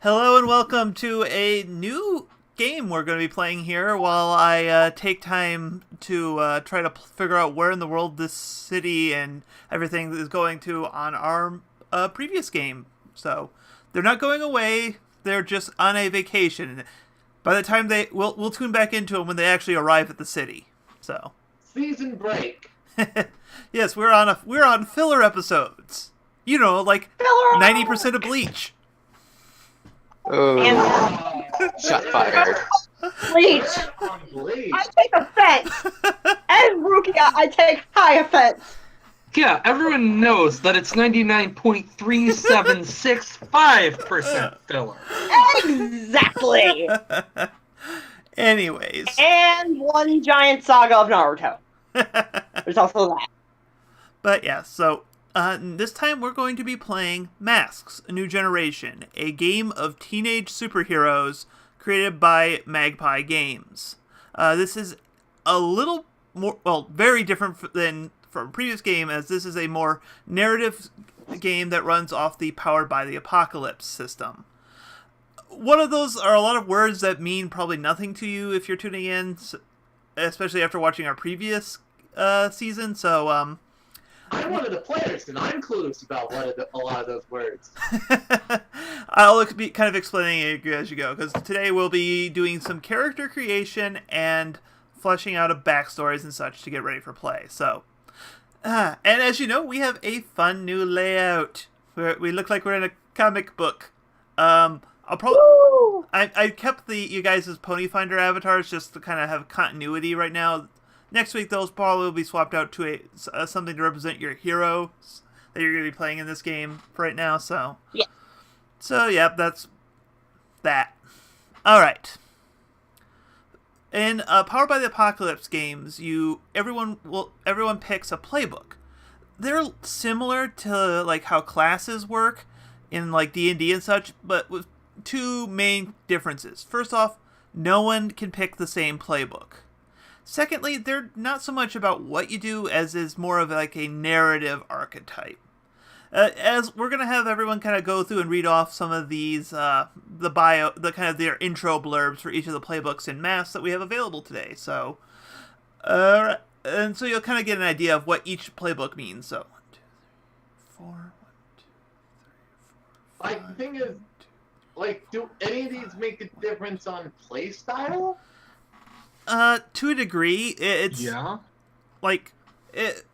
Hello and welcome to a new game we're going to be playing here while I take time to try to figure out where in the world this city and everything is going to on our previous game. So they're not going away, they're just on a vacation. By the time we'll tune back into them when they actually arrive at the city. So season break. yes, we're on filler episodes. You know, like 90% of Bleach. Oh, shot fired. Bleach. I take offense. As Rookie, I take high offense. Yeah, everyone knows that it's 99.3765% filler. Exactly. Anyways. And one giant saga of Naruto. There's also that. But yeah, so this time we're going to be playing Masks, A New Generation, a game of teenage superheroes created by Magpie Games. This is a little more, well, very different than from a previous game, as this is a more narrative game that runs off the Powered by the Apocalypse system. One of those are a lot of words that mean probably nothing to you if you're tuning in, especially after watching our previous season, so I'm one of the players, and I'm clueless about a lot of those words. I'll be kind of explaining it as you go, because today we'll be doing some character creation and fleshing out of backstories and such to get ready for play. So, and as you know, we have a fun new layout. We look like we're in a comic book. I kept you guys' Pony Finder avatars just to kind of have continuity right now. Next week, those probably will be swapped out to something to represent your heroes that you're going to be playing in this game right now. So, yeah. So, yeah, that's that. All right. In Powered by the Apocalypse games, everyone picks a playbook. They're similar to like how classes work in like D&D and such, but with two main differences. First off, no one can pick the same playbook. Secondly, they're not so much about what you do as is more of like a narrative archetype. As we're gonna have everyone kind of go through and read off some of these, the kind of their intro blurbs for each of the playbooks and masks that we have available today. So, and so you'll kind of get an idea of what each playbook means. So, 1, 2, 3, 4. 1, 2, 3, 4. Like, the thing is, like, do any of these make a difference on play style? To a degree, it's like it.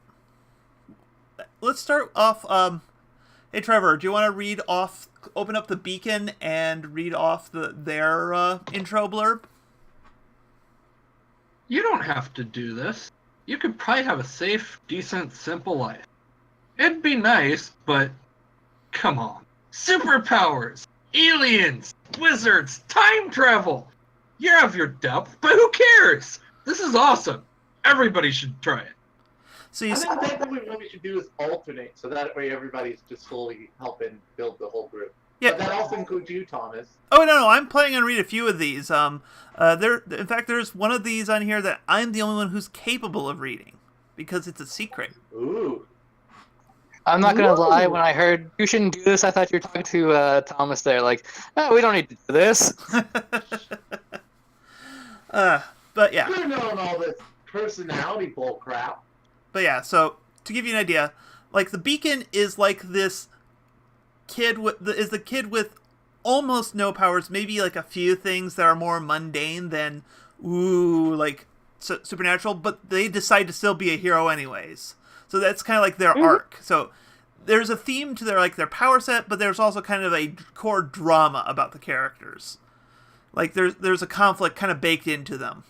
Let's start off. Hey, Trevor, do you want to open up the beacon and read off their intro blurb? You don't have to do this. You could probably have a safe, decent, simple life. It'd be nice, but come on. Superpowers, aliens, wizards, time travel. You have your depth, but who cares? This is awesome. Everybody should try it. So I think technically what we should do is alternate, so that way everybody's just slowly helping build the whole group. Yeah. But that also includes you, Thomas. Oh no, I'm planning on read a few of these. In fact, there's one of these on here that I'm the only one who's capable of reading because it's a secret. Ooh. I'm not gonna lie, when I heard you shouldn't do this, I thought you were talking to Thomas there, like, oh, we don't need to do this. But yeah. You're knowing all this personality bull crap. But yeah, so to give you an idea, like the beacon is like this kid the kid with almost no powers, maybe like a few things that are more mundane than supernatural, but they decide to still be a hero anyways. So that's kind of like their arc. So there's a theme to their power set, but there's also kind of a core drama about the characters. Like there's a conflict kind of baked into them.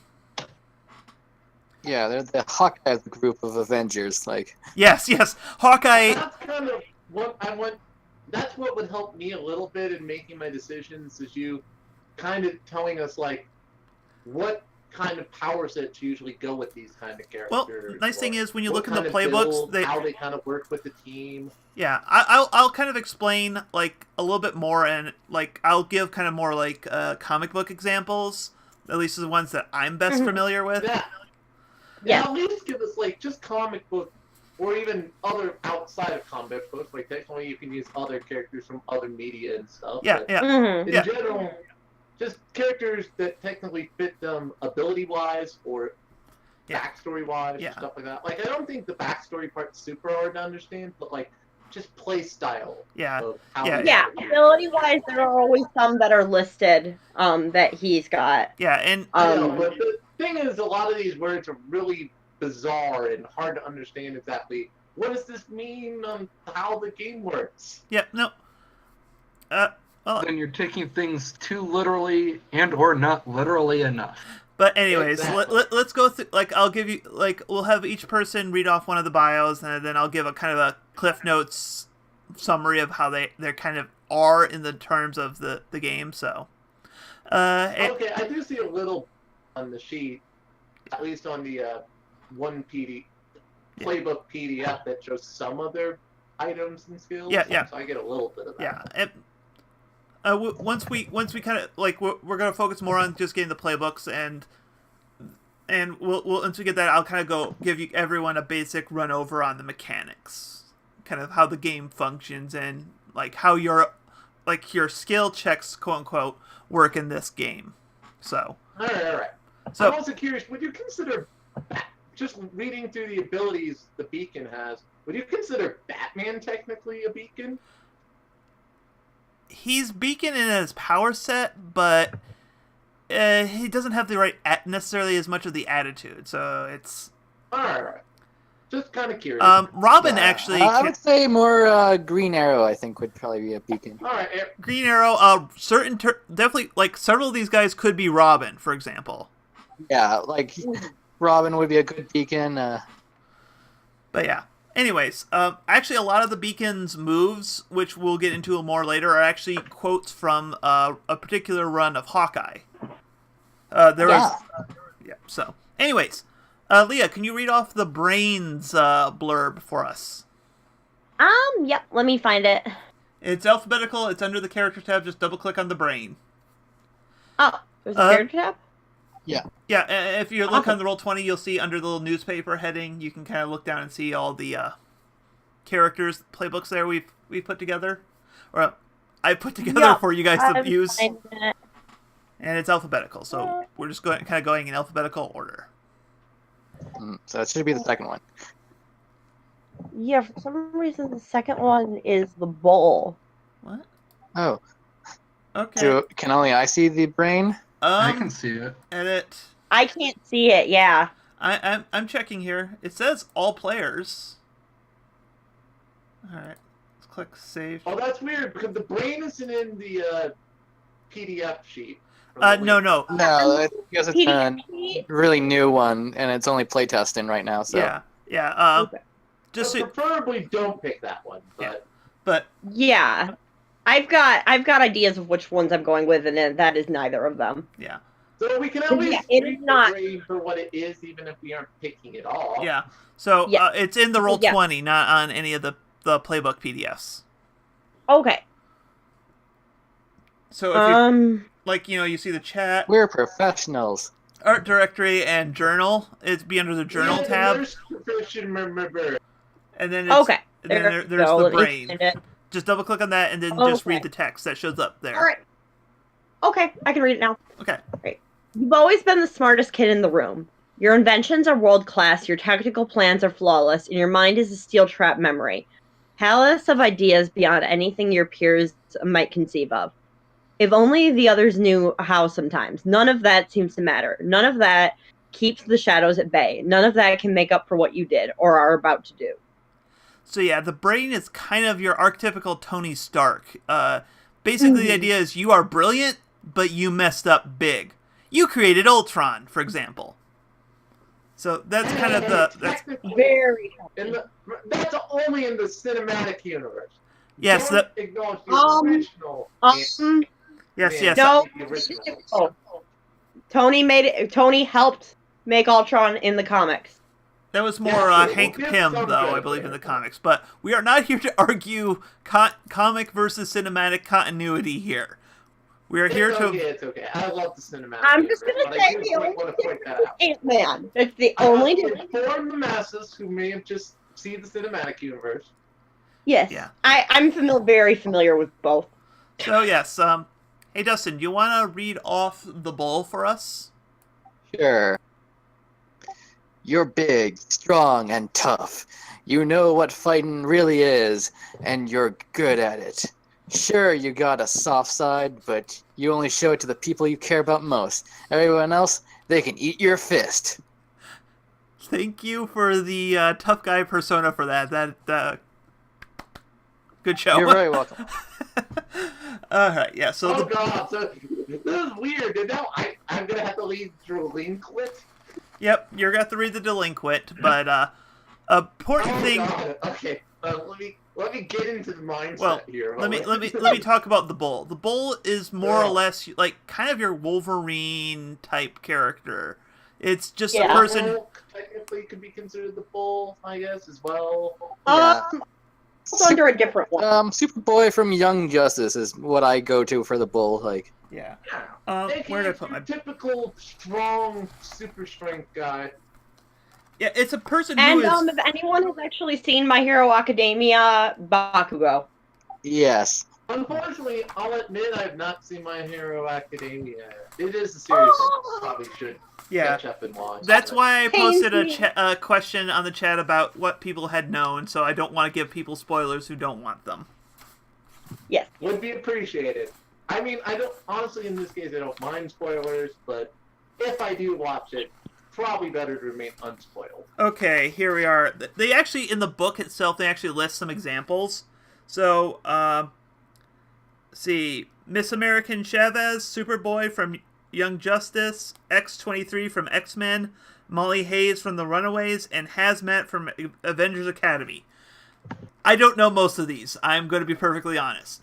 Yeah, they're the Hawkeye of the group of Avengers, like. Yes, Hawkeye. That's kind of what I want. That's what would help me a little bit in making my decisions, is you kind of telling us like what kind of power sets usually go with these kind of characters. Well, nice thing is when you look in the playbooks, playbooks, how they kind of work with the team. Yeah, I'll kind of explain like a little bit more, and like I'll give kind of more like comic book examples, at least the ones that I'm best familiar with. Yeah. Yeah. At least give us like just comic book or even other outside of comic books. Like technically, you can use other characters from other media and stuff. Yeah, but yeah. Mhm. in general, just characters that technically fit them ability-wise or Yeah. backstory-wise Yeah. or stuff like that. Like, I don't think the backstory part's super hard to understand, but like, just play style. Yeah. Of how Yeah. Yeah, ability-wise, there are always some that are listed that he's got. Yeah, and I know, but the thing is, a lot of these words are really bizarre and hard to understand exactly. What does this mean on how the game works? yeah, no. Well, Then you're taking things too literally and or not literally enough. but anyways, Exactly. let's go through. Like, I'll give you we'll have each person read off one of the bios, and then I'll give a kind of a Cliff Notes summary of how they're kind of are in the terms of the game. So, Okay, I do see a little on the sheet, at least on the one Playbook PDF that shows some of their items and skills. Yeah. So I get a little bit of that. yeah. Once we kind of like we're gonna focus more on just getting the playbooks, and we'll once we get that, I'll kind of give you everyone a basic run over on the mechanics, kind of how the game functions, and like how your skill checks, quote unquote, work in this game. So All right. So I'm also curious, would you consider, just reading through the abilities the beacon has, would you consider Batman technically a beacon? he's beacon in his power set, but he doesn't have the right necessarily as much of the attitude. So it's All right. Just kind of curious. Robin Yeah, actually. I would say more Green Arrow. I think would probably be a beacon. All right. Green Arrow, definitely, like, several of these guys could be Robin, for example. Yeah, like Robin would be a good beacon. But yeah. Anyways, actually, a lot of the beacon's moves, which we'll get into more later, are actually quotes from a particular run of Hawkeye. Yeah. So, anyways, Leah, can you read off the brains blurb for us? Yep, let me find it. It's alphabetical. It's under the character tab. Just double click on the brain. Oh, there's a character tab? Yeah, if you look on the Roll20, you'll see under the little newspaper heading, you can kind of look down and see all the characters, playbooks there we've put together. Or I put together for you guys to use. And it's alphabetical, so we're just kind of going in alphabetical order. So that should be the second one. Yeah, for some reason the second one is the bowl. What? Oh. Okay. So can only I see the brain? I can see it. Edit. I can't see it, yeah. I'm checking here. It says all players. Alright. Let's click save. Oh, that's weird, because the brain isn't in the PDF sheet. No. No, because it's a really new one, and it's only playtesting right now. So Yeah. Okay. Just so, preferably don't pick that one, but Yeah. I've got ideas of which ones I'm going with, and that is neither of them. yeah. So we can at least it read is not- the brain for what it is, even if we aren't picking it all. Yeah. So Yeah. it's in the Roll20, not on any of the playbook PDFs. Okay. So if you you see the chat, we're professionals. art directory, and journal, it'd be under the journal tab, and then Okay. and then there's the brain. Just double click on that, and then just read the text that shows up there. All right. Okay, I can read it now. Okay. Great. You've always been the smartest kid in the room. Your inventions are world class, your tactical plans are flawless, and your mind is a steel trap memory. Palace of ideas beyond anything your peers might conceive of. If only the others knew how sometimes. None of that seems to matter. None of that keeps the shadows at bay. None of that can make up for what you did or are about to do. So yeah, the brain is kind of your archetypical Tony Stark. Basically, the idea is you are brilliant, but you messed up big. You created Ultron, for example. So that's kind of that's very that's only in the cinematic universe. Yes, Don't acknowledge the original. yes. No. The original. Tony helped make Ultron in the comics. That was more Yeah, Hank we'll give Pym, some though, I credit believe, there. in the comics. But we are not here to argue comic versus cinematic continuity here. We are here to... It's okay. I love the cinematic. I'm just universe, gonna but I say do the only want to point that out. Ant-Man. That's the only I difference. want to inform the masses who may have just see the cinematic universe. Yes. Yeah. I'm very familiar with both. So yes, hey Dustin, do you want to read off the bull for us? Sure. You're big, strong, and tough. You know what fighting really is, and you're good at it. Sure, you got a soft side, but you only show it to the people you care about most. Everyone else, they can eat your fist. Thank you for the tough guy persona for that. Good show. You're very welcome. All right, yeah. So Oh god, so this is weird. And now I'm gonna have to lead Delinquent. yep, you're gonna have to read the delinquent, but important Oh thing. god. Okay. Let me get into the mindset Well, here. let me talk about the bull. The bull is more or Yeah. less like kind of your Wolverine type character. It's just a Yeah. person. Bull technically could be considered the bull, I guess, as well. Yeah. It's under a different one. Superboy from Young Justice is what I go to for the bull. Like, Yeah. Yeah. Where did I put my? typical strong, super strength guy? Yeah, it's a person And who is. if anyone has actually seen My Hero Academia, Bakugo. yes. Unfortunately, I'll admit I have not seen My Hero Academia. It is a series I probably should Yeah. catch up and watch. That's why I posted Pains me. a question on the chat about what people had known, so I don't want to give people spoilers who don't want them. Yes. Would be appreciated. I mean, I don't honestly in this case I don't mind spoilers, but if I do watch it, probably better to remain unspoiled. Okay, here we are. They actually, in the book itself, they actually list some examples. So, see, Miss American Chavez, Superboy from Young Justice, X-23 from X-Men, Molly Hayes from The Runaways, and Hazmat from Avengers Academy. I don't know most of these. I'm going to be perfectly honest.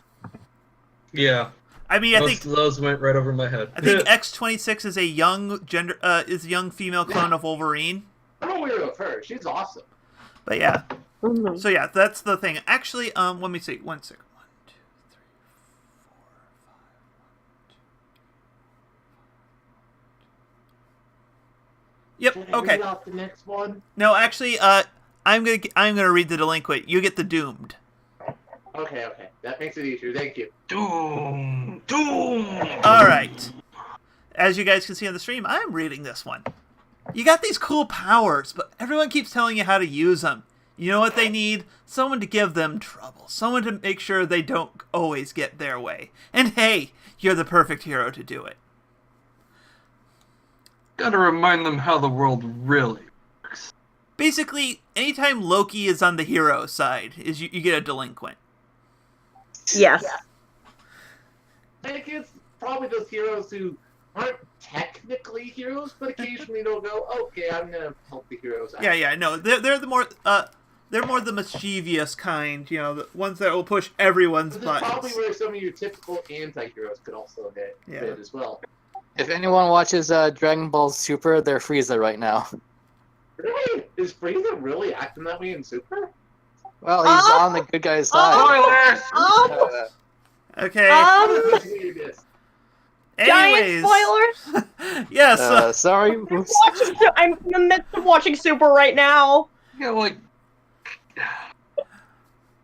Yeah. I mean, I Most think of those went right over my head. I think X-26 is a young young female clone of Wolverine. I'm aware of her. She's awesome. But yeah. Mhm. So yeah, that's the thing. Actually, let me see. 1 second. 1, 2, 3, 4, 5. Should I Okay. read off the next one? No, actually, I'm gonna read the delinquent. You get the doomed. Okay. That makes it easier. Thank you. Doom! All right. As you guys can see on the stream, I'm reading this one. You got these cool powers, but everyone keeps telling you how to use them. You know what they need? Someone to give them trouble. Someone to make sure they don't always get their way. And hey, you're the perfect hero to do it. Gotta remind them how the world really works. Basically, anytime Loki is on the hero side, is you get a delinquent. Yes. I think it's probably those heroes who aren't technically heroes, but occasionally they'll go, okay, I'm gonna help the heroes out. Yeah, no, they're the more the mischievous kind. You know, the ones that will push everyone's This is probably buttons. where some of your typical anti-heroes could also hit as well. If anyone watches Dragon Ball Super, they're Frieza right now. Really? Is Frieza really acting that way in Super? Well, he's on the good guy's side. Spoilers! Okay. What is this weirdness? Anyways, Giant spoilers. yes. Sorry. I'm in the midst of watching Super right now. Yeah, like,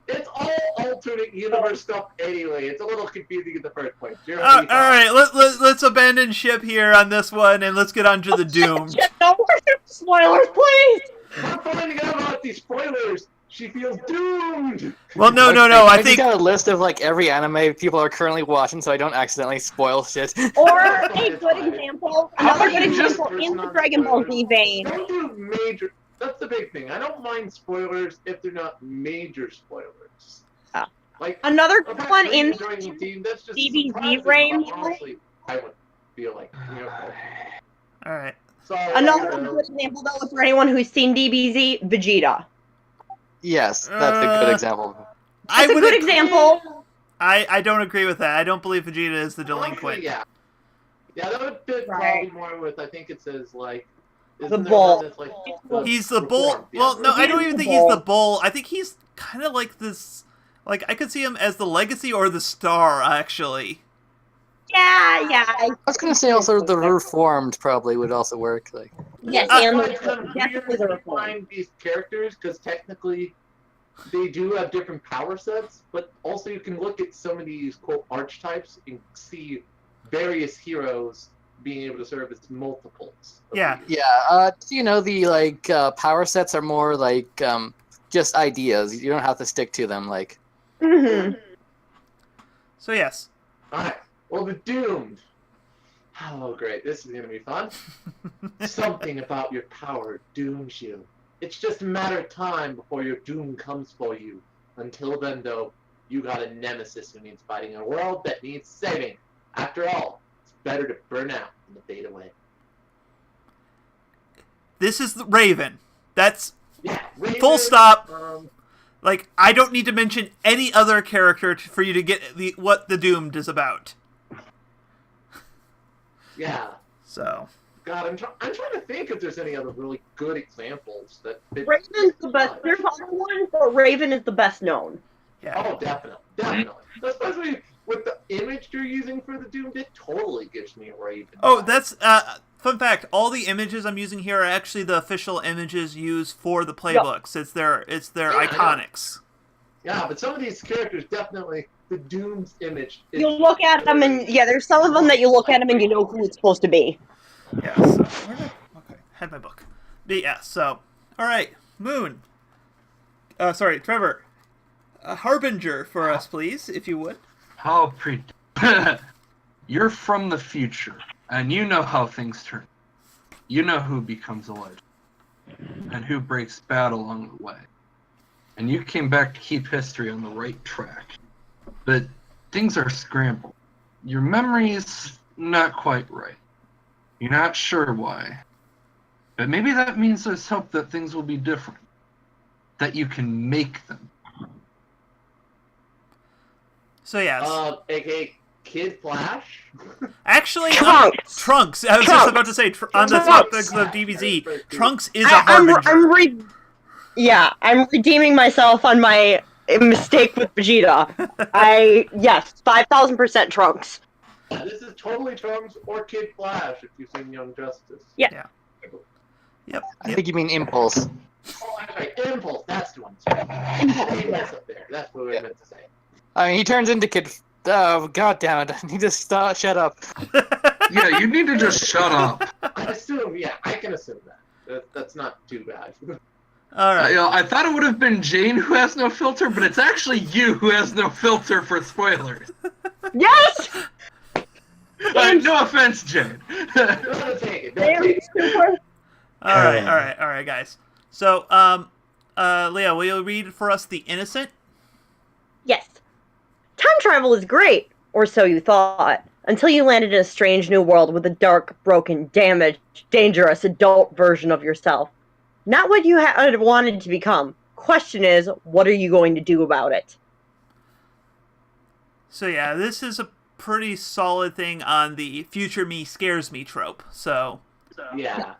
It's all alternate universe stuff anyway. It's a little confusing in the first place. All right, let's abandon ship here on this one and let's get on to the doomed. No more spoilers, please. We're finding out about these spoilers. She feels doomed. Well, no. I I just think got a list of like every anime people are currently watching, so I don't accidentally spoil shit. Or a good example, another good you just- example in the Dragon Ball Z vein. Don't do major. That's the big thing. I don't mind spoilers if they're not major spoilers. Oh. Like Another if I'm one really in enjoying the team, that's just DBZ surprising, range. but honestly, I would feel like all right. So another good example though for anyone who's seen DBZ, Vegeta. Yes, that's a good example. That's a good example. I don't agree with that. I don't believe Vegeta is the delinquent. Honestly, yeah, that would fit Right. probably more with. I think it says like The isn't there bull. one that's, like, He's the bull. reformed? Yeah, Well, no, I don't He's even the think he's the bull. bull. I think he's kind of like this. Like I could see him as the legacy or the star, actually. Yeah. I was gonna say also the reformed probably would also work. Like, Yes, That's and why it's kind of definitely the weird to reform. find these characters, because technically they do have different power sets, but also you can look at some of these quote archetypes and see various heroes being able to serve as multiples. of Yeah. these. the power sets are more like just ideas. You don't have to stick to them. Like, Mhm. So yes. Alright, well, the Doomed. Oh, great, this is gonna be fun. Something about your power dooms you. It's just a matter of time before your doom comes for you. Until then, though, you got a nemesis who needs fighting in a world that needs saving. After all, it's better to burn out than to fade away. This is the Raven. That's Yeah, Raven, full stop. Um, Like, I don't need to mention any other character for you to get what the Doomed is about. yeah. So, God, I'm trying to think if there's any other really good examples that fit. Raven's the best. There's other ones, but Raven is the best known. yeah. Oh, definitely. Especially with the image you're using for the Doomed, it totally gives me a Raven. Oh, vibe. that's fun fact. All the images I'm using here are actually the official images used for the playbooks. It's their Yeah, I know. iconics. Yeah, but some of these characters definitely the Doom's image. Is You look at them, and there's some of them that you look at them and you know who it's supposed to be. Yeah. So, okay, had my book. But yeah. So, all right, Moon. Sorry, Trevor. A harbinger for us, please, if you would. How You're from the future, and you know how things turn. You know who becomes a legend, and who breaks bad along the way. And you came back to keep history on the right track. But things are scrambled. Your memory's not quite right. You're not sure why. But maybe that means there's hope that things will be different. That you can make them. So yes. AKA Kid Flash. Actually, Trunks. Trunks. I was just about to say on the topics of DBZ, Trunks is a harbinger. I'm redeeming myself on my mistake with Vegeta. Yes, 5,000% Trunks. This is totally Trunks or Kid Flash if you've seen Young Justice. Yep. I think you mean Impulse. Oh, I'm sorry, Impulse. That's the one. Impulse. That's up there. That's what I meant to say. I mean, he turns into Kid. Oh, god damn it! I need to shut up. Yeah, you need to just shut up. I assume, yeah, I can assume that. That's not too bad. All right. I thought it would have been Jane who has no filter, but it's actually you who has no filter for spoilers. Yes! No offense, Jane. Don't take it. All right, guys. So, Leah, will you read for us The Innocent? Yes. Time travel is great, or so you thought, until you landed in a strange new world with a dark, broken, damaged, dangerous adult version of yourself. Not what you had wanted to become. Question is, what are you going to do about it? So yeah, this is a pretty solid thing on the future me scares me trope. So Yeah.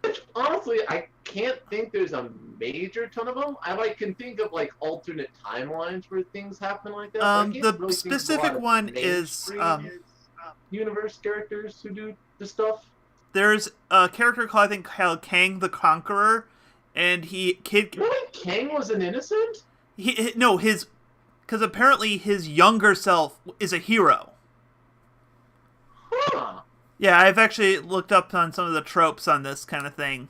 Which, honestly, I can't think there's a major ton of them. I can think of alternate timelines where things happen like that. I can't the really think of a specific lot of one is mainstream universe characters who do the stuff. there's a character called, I think, called Kang the Conqueror, and Really, Kang was an innocent? because apparently his younger self is a hero. Huh. Yeah, I've actually looked up on some of the tropes on this kind of thing.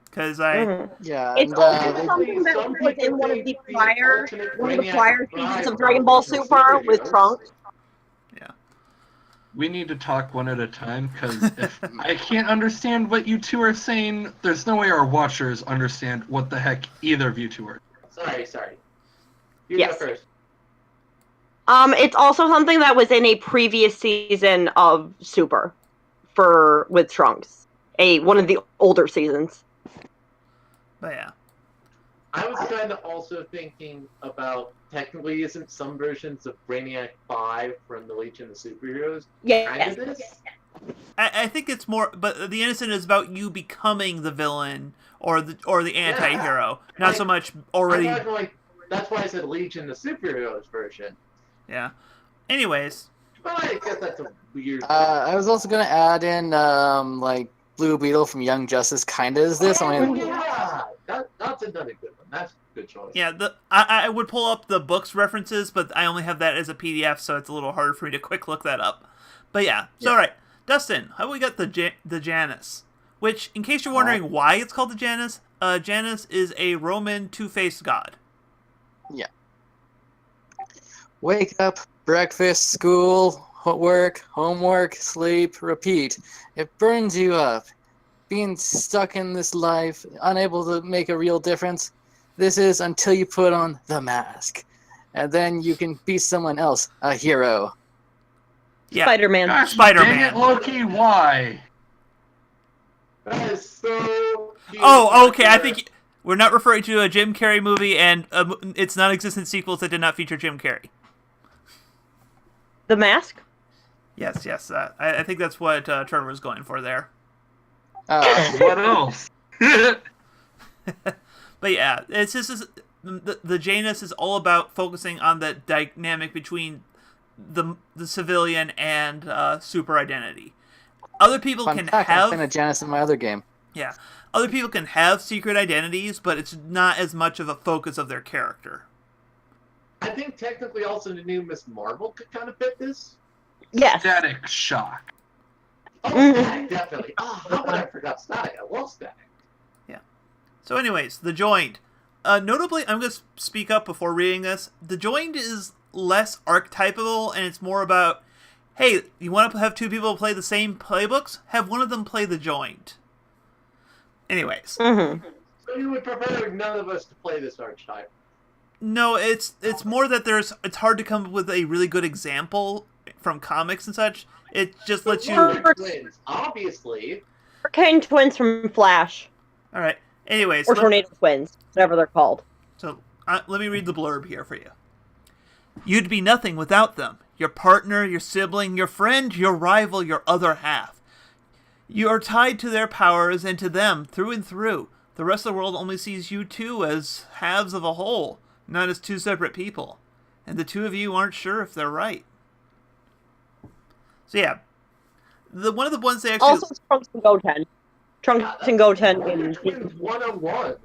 Because Yeah, It's and also something that was within one of the prior seasons of Dragon Ball Super with Trunks. Yeah. We need to talk one at a time, because if I can't understand what you two are saying, there's no way our watchers understand what the heck either of you two are. Sorry. You Yes. go first. It's also something that was in a previous season of Super with Trunks. One of the older seasons. But yeah. I was kind of also thinking about, technically, isn't some versions of Brainiac 5 from the Legion of Superheroes kind of this? I think it's more, but The Innocent is about you becoming the villain or the anti-hero, not so much already. That's why I said Legion of Superheroes version. Yeah. Anyways, But I guess that's a weird. I was also gonna add in like Blue Beetle from Young Justice, kinda is this. Oh, Only yeah, that's another good one. That's a good choice. Yeah, I would pull up the book's references, but I only have that as a PDF, so it's a little harder for me to quick look that up. But yeah, so Yeah. alright. Dustin, how about we got the Janus? Which, in case you're wondering why it's called the Janus, Janus is a Roman two-faced god. wake up, breakfast, school, work, homework, sleep, repeat. It burns you up. Being stuck in this life, unable to make a real difference. This is until you put on the mask. And then you can be someone else, a hero. Yeah. Spider-Man. Gosh, Spider-Man. dang it, Loki, why? That is so. Cute. Oh, okay, I think we're not referring to a Jim Carrey movie and its non-existent sequels that did not feature Jim Carrey. The Mask? Yes, I think that's what Trevor was going for there. What else? But yeah, it's just the Janus is all about focusing on the dynamic between the civilian and super identity. Other people Fun can fact, I'm have playing a Janus in my other game. yeah, other people can have secret identities, but it's not as much of a focus of their character. I think technically also the new Miss Marvel could kind of fit this. Yes. Static Shock. Oh, Mhm. Static, definitely. Oh, how could I forgot Static? I love Static. So anyways, The Joined. Notably, I'm going to speak up before reading this. The Joined is less archetypal, and it's more about, hey, you want to have two people play the same playbooks? Have one of them play The Joined. Anyways. Mm-hmm. So you would prefer none of us to play this archetype? No, it's more that it's hard to come up with a really good example from comics and such. It just lets you... We're twins, obviously. Hurricane Twins from Flash. Alright, anyways. Or Tornado Twins, whatever they're called. So, let me read the blurb here for you. You'd be nothing without them. Your partner, your sibling, your friend, your rival, your other half. You are tied to their powers and to them through and through. The rest of the world only sees you two as halves of a whole, not as two separate people. And the two of you aren't sure if they're right. So yeah, one of the ones they actually... Also, it's Trunks and Goten. Trunks and Goten in... Twins 101.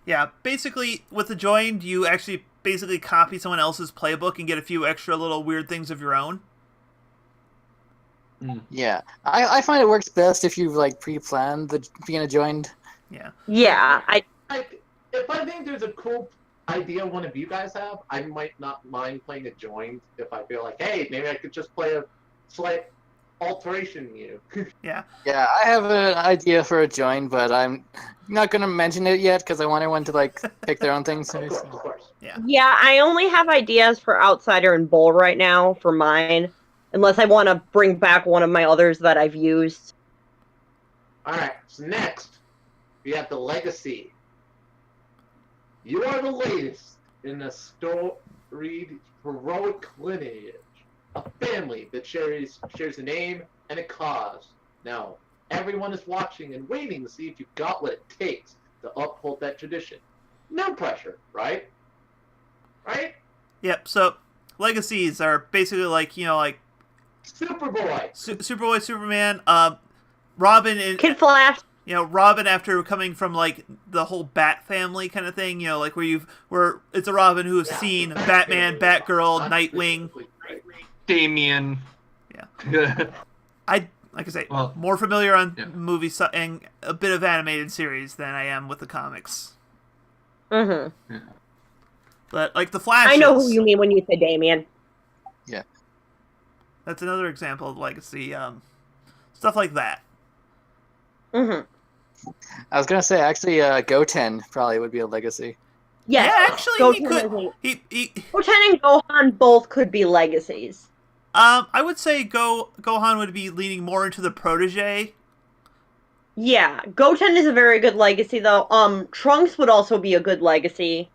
Yeah, basically, with The Joined, you actually basically copy someone else's playbook and get a few extra little weird things of your own. Yeah, I find it works best if you like pre-plan the being a joined. Yeah. Yeah, Like, if I think there's a cool idea one of you guys have, I might not mind playing a joined if I feel like, hey, maybe I could just play a slight alteration you. Yeah. Yeah, I have an idea for a join, but I'm not gonna mention it yet because I want everyone to like pick their own things. Of course. Yeah, I only have ideas for Outsider and Bull right now for mine. Unless I want to bring back one of my others that I've used. Alright, so next, we have the Legacy. You are the latest in a storied heroic lineage. A family that shares a name and a cause. Now, everyone is watching and waiting to see if you've got what it takes to uphold that tradition. No pressure, right? Right? Yep, so legacies are basically like, like Superboy. Superboy, Superman, Robin, and Kid Flash. Robin after coming from like the whole Bat family kind of thing. Like where it's a Robin who has seen Batman, Batgirl, Nightwing, Damian. Yeah. Like I say, more familiar on movies and a bit of animated series than I am with the comics. Mm-hmm. Yeah. But like the Flash, I know who you mean when you say Damien. Yeah. That's another example of legacy, stuff like that. Mm-hmm. I was gonna say actually, Goten probably would be a legacy. Yes. Yeah, actually, Goten he could. Goten and Gohan both could be legacies. I would say Gohan would be leaning more into the protege. Yeah, Goten is a very good legacy, though. Trunks would also be a good legacy.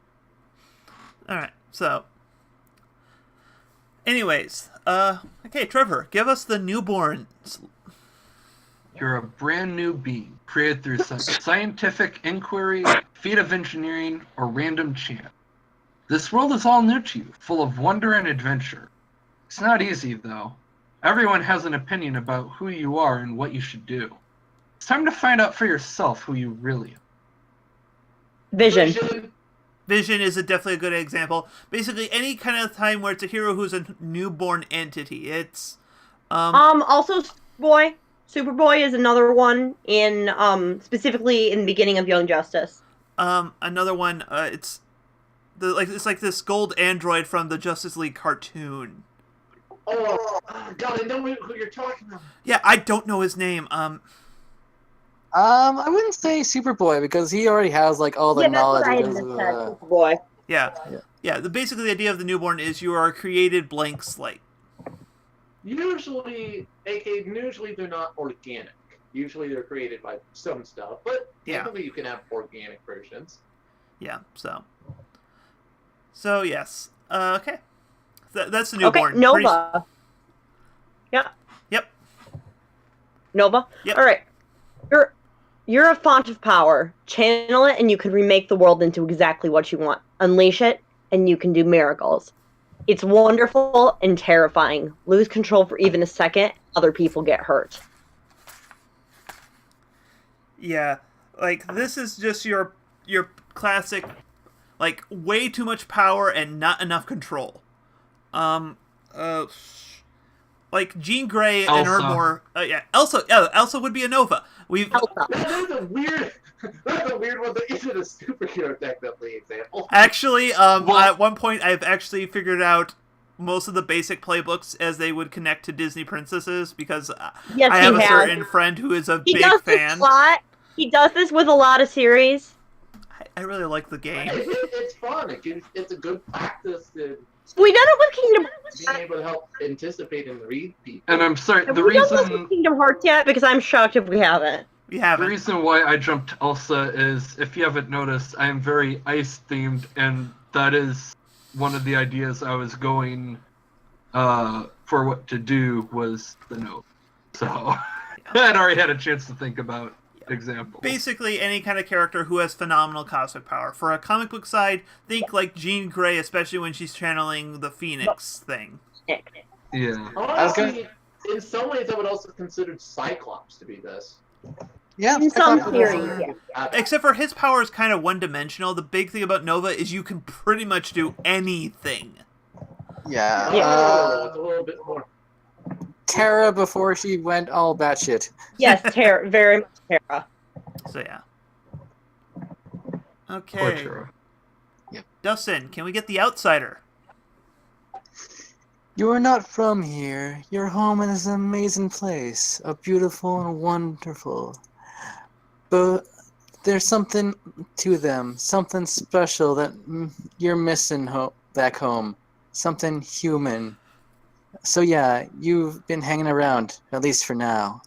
Alright, so... Anyways, okay, Trevor, give us the newborns. You're a brand new being, created through scientific inquiry, feat of engineering, or random chance. This world is all new to you, full of wonder and adventure. It's not easy, though. Everyone has an opinion about who you are and what you should do. It's time to find out for yourself who you really are. Vision. Vision is definitely a good example. Basically, any kind of time where it's a hero who's a newborn entity. It's Also Superboy. Superboy is another one in specifically in the beginning of Young Justice. another one. It's like this gold android from the Justice League cartoon. Oh, God, I know who you're talking about. Yeah, I don't know his name. I wouldn't say Superboy because he already has like all the Yeah, that's knowledge. what I because had of, said, Superboy. Yeah. Yeah. Yeah, basically the idea of the newborn is you are a created blank slate. Usually they're not organic. Usually they're created by some stuff, but Yeah. technically you can have organic versions. Yeah, so yes. Okay. That's the newborn. Okay, Nova. Yeah. Yep. Nova? Yep. Alright. You're a font of power. Channel it and you can remake the world into exactly what you want. Unleash it and you can do miracles. It's wonderful and terrifying. Lose control for even a second, other people get hurt. Yeah, like this is just your classic, like way too much power and not enough control. Like Jean Grey and her Elsa. more, Elsa would be a Nova. Elsa. That's a weird one that isn't a superhero technically example. Actually, at one point I've actually figured out most of the basic playbooks as they would connect to Disney princesses because Yes, I have he a has. certain friend who is a He big does fan. this a lot. He does this with a lot of series. I really like the game. It's fun. It's a good practice to We done it with Kingdom being Hearts. able to help anticipate and read people. And I'm sorry, Have the we done this reason with Kingdom Hearts yet? Because I'm shocked if we haven't. We the haven't. reason why I jumped to Elsa is, if you haven't noticed, I am very ice themed, and that is one of the ideas I was going for what to do was the note. So I'd already had a chance to think about examples. Basically, any kind of character who has phenomenal cosmic power. For a comic book side, think like Jean Grey, especially when she's channeling the Phoenix thing. Yeah. Honestly, in some ways, I would also consider Cyclops to be this. Yeah, In I some thought- theories, yeah. Except for his power is kind of one-dimensional. The big thing about Nova is you can pretty much do anything. Yeah. Yeah. It's a little bit more. Terra before she went all batshit. Yes, very much Terra. So yeah. Poor Okay, Tara. Dustin, can we get the outsider? You are not from here. Your home is an amazing place, a beautiful and wonderful. But there's something to them, something special that you're missing back home, something human. So yeah, you've been hanging around, at least for now.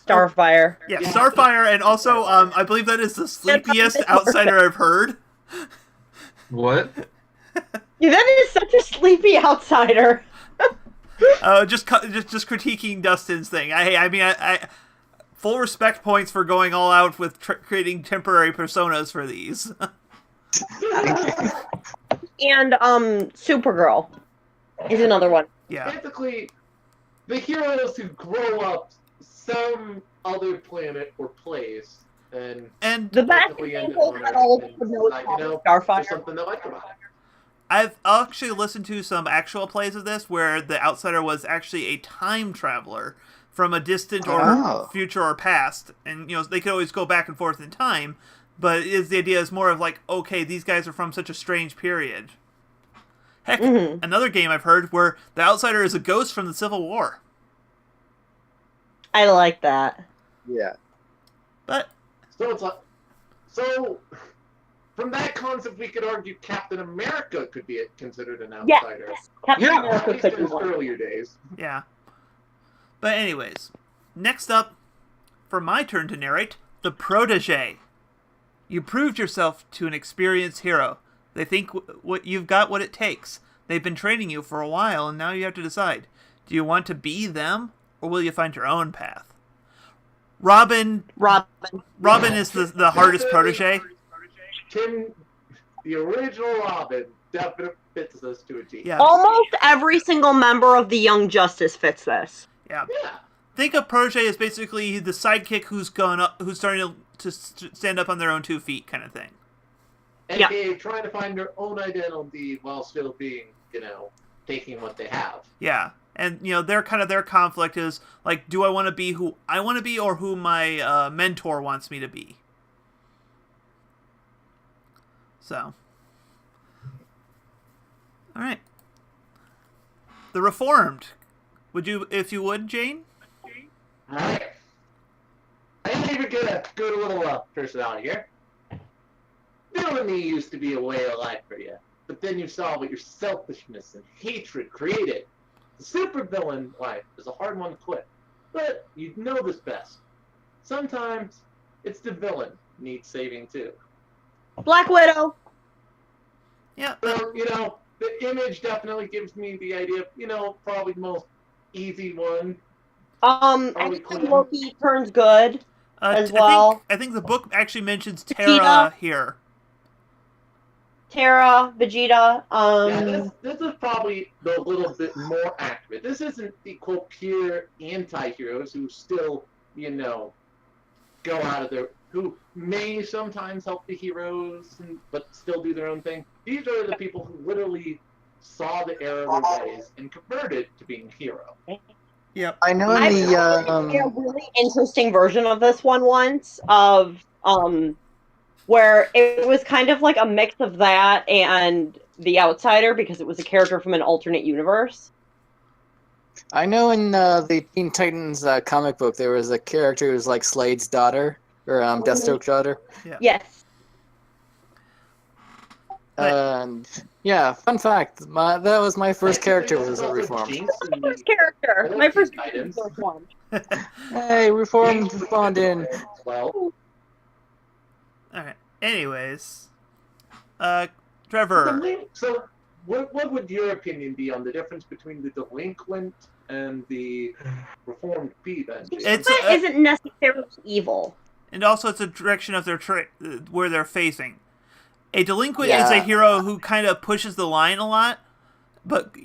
Starfire. Yeah, Starfire, and also I believe that is the sleepiest outsider I've heard. What? Yeah, that is such a sleepy outsider. Just critiquing Dustin's thing. I mean, full respect points for going all out with creating temporary personas for these. And Supergirl is another one. Yeah, Basically, the heroes who grow up some other planet or place and The best technically end example on that Earth all and would know decide, is there's Starfire. something I like about it. I've actually listened to some actual plays of this where the outsider was actually a time traveler from a distant or Oh. future or past, and they could always go back and forth in time. But the idea is more of like, okay, these guys are from such a strange period. Heck, Mhm. another game I've heard where the outsider is a ghost from the Civil War. I like that. Yeah. But So it's like, from that concept, we could argue Captain America could be considered an Yes. outsider. Captain Yeah. At America least could in be his one. earlier days. yeah. But anyways, next up, for my turn to narrate, the protege. You proved yourself to an experienced hero. They think you've got what it takes. They've been training you for a while, and now you have to decide. Do you want to be them, or will you find your own path? Robin is the hardest protege. The original Robin definitely fits us to a T. Yeah. Almost every single member of the Young Justice fits this. Yeah. Yeah. Think of Protege as basically the sidekick who's starting to stand up on their own 2 feet, kind of thing. AKA trying to find their own identity while still being, taking what they have. Yeah, and their conflict is like, do I want to be who I want to be or who my mentor wants me to be? So, all right, the Reformed. Would you, if you would, Jane? Alright. I'm even gonna go to a little personality here. Villainy used to be a way of life for you, but then you saw what your selfishness and hatred created. The supervillain life is a hard one to quit, but you know this best. Sometimes it's the villain who needs saving too. Black Widow. Yeah. So, the image definitely gives me the idea of, probably the most easy one. Actually, Loki turns good as I well. think the book actually mentions Vegeta. Terra here. Terra, Vegeta. Yeah, this is probably a little bit more accurate. This isn't the quote pure anti-heroes who still, go out of their, who may sometimes help the heroes, but still do their own thing. These are the people who literally saw the error of their ways and converted to being a hero. Yep. I know I in saw a really interesting version of this one once, of where it was kind of like a mix of that and The Outsider, because it was a character from an alternate universe. I know in the Teen Titans comic book there was a character who was like Slade's daughter, or Deathstroke's daughter. Yeah. Yes. And yeah, fun fact, that was my first character was a Reformed. My first character. My first character was Reformed. Hey, Reformed spawned in. Well, All right. Anyways, Trevor. So, what would your opinion be on the difference between the delinquent and the reformed P then? It's But isn't necessarily evil. And also, it's a direction of their where they're facing. A delinquent is Yeah. a hero who kind of pushes the line a lot, but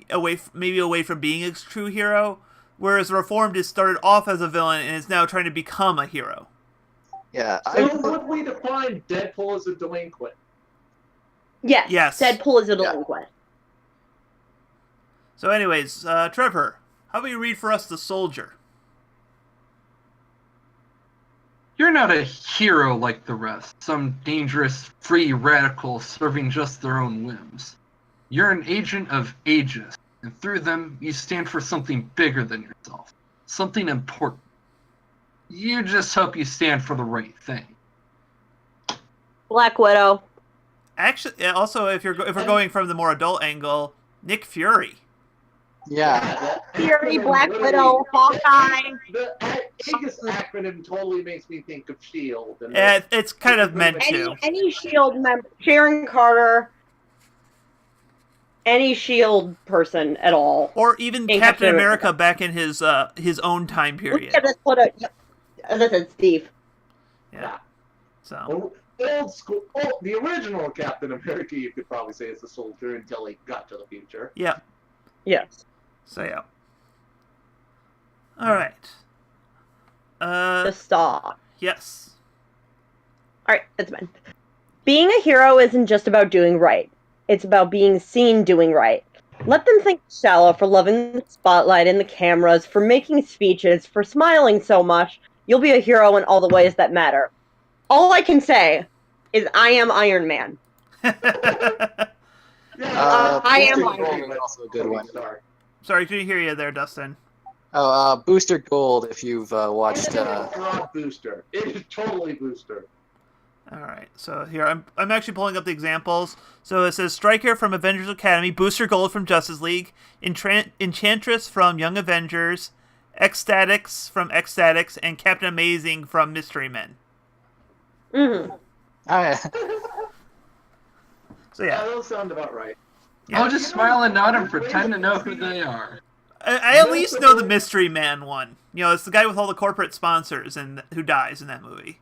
maybe away from being a true hero. Whereas Reformed is started off as a villain and is now trying to become a hero. Yeah, So would we define Deadpool as a delinquent? Yes. Yes. Deadpool is a delinquent. So, anyways, Trevor, how about you read for us The Soldier? You're not a hero like the rest, some dangerous free radical serving just their own whims. You're an agent of ages, and through them, you stand for something bigger than yourself, something important. You just hope you stand for the right thing. Black Widow. Actually, also, if we're going from the more adult angle, Nick Fury. yeah. Fury, Black Widow, Hawkeye. The Aegis acronym totally makes me think of S.H.I.E.L.D. It's kind of meant to. Any S.H.I.E.L.D. member, Sharon Carter, any S.H.I.E.L.D. person at all. Or even In Captain Captain America back in his own time period. Listen, Steve. Yeah. So. Old school, the original Captain America, you could probably say, is a soldier until he got to the future. Yeah. Yes. So yeah. All right. The Star. Yes. Alright, it's fine. Being a hero isn't just about doing right. It's about being seen doing right. Let them think shallow for loving the spotlight and the cameras, for making speeches, for smiling so much. You'll be a hero in all the ways that matter. All I can say is I am Iron Man. I am Booster Iron Gold is also a good one. Sorry, couldn't hear you there, Dustin. Oh, Booster Gold, if you've watched. It's not Booster. It is totally Booster. All right, so here I'm actually pulling up the examples. So it says Stryker from Avengers Academy, Booster Gold from Justice League, Enchantress from Young Avengers, Ecstatics from Ecstatics, and Captain Amazing from Mystery Men. Mm-hmm. So yeah, That'll sound about right. Yeah. I'll just smile and nod and pretend to know who they are. I at least know the Mystery Man one. It's the guy with all the corporate sponsors and who dies in that movie.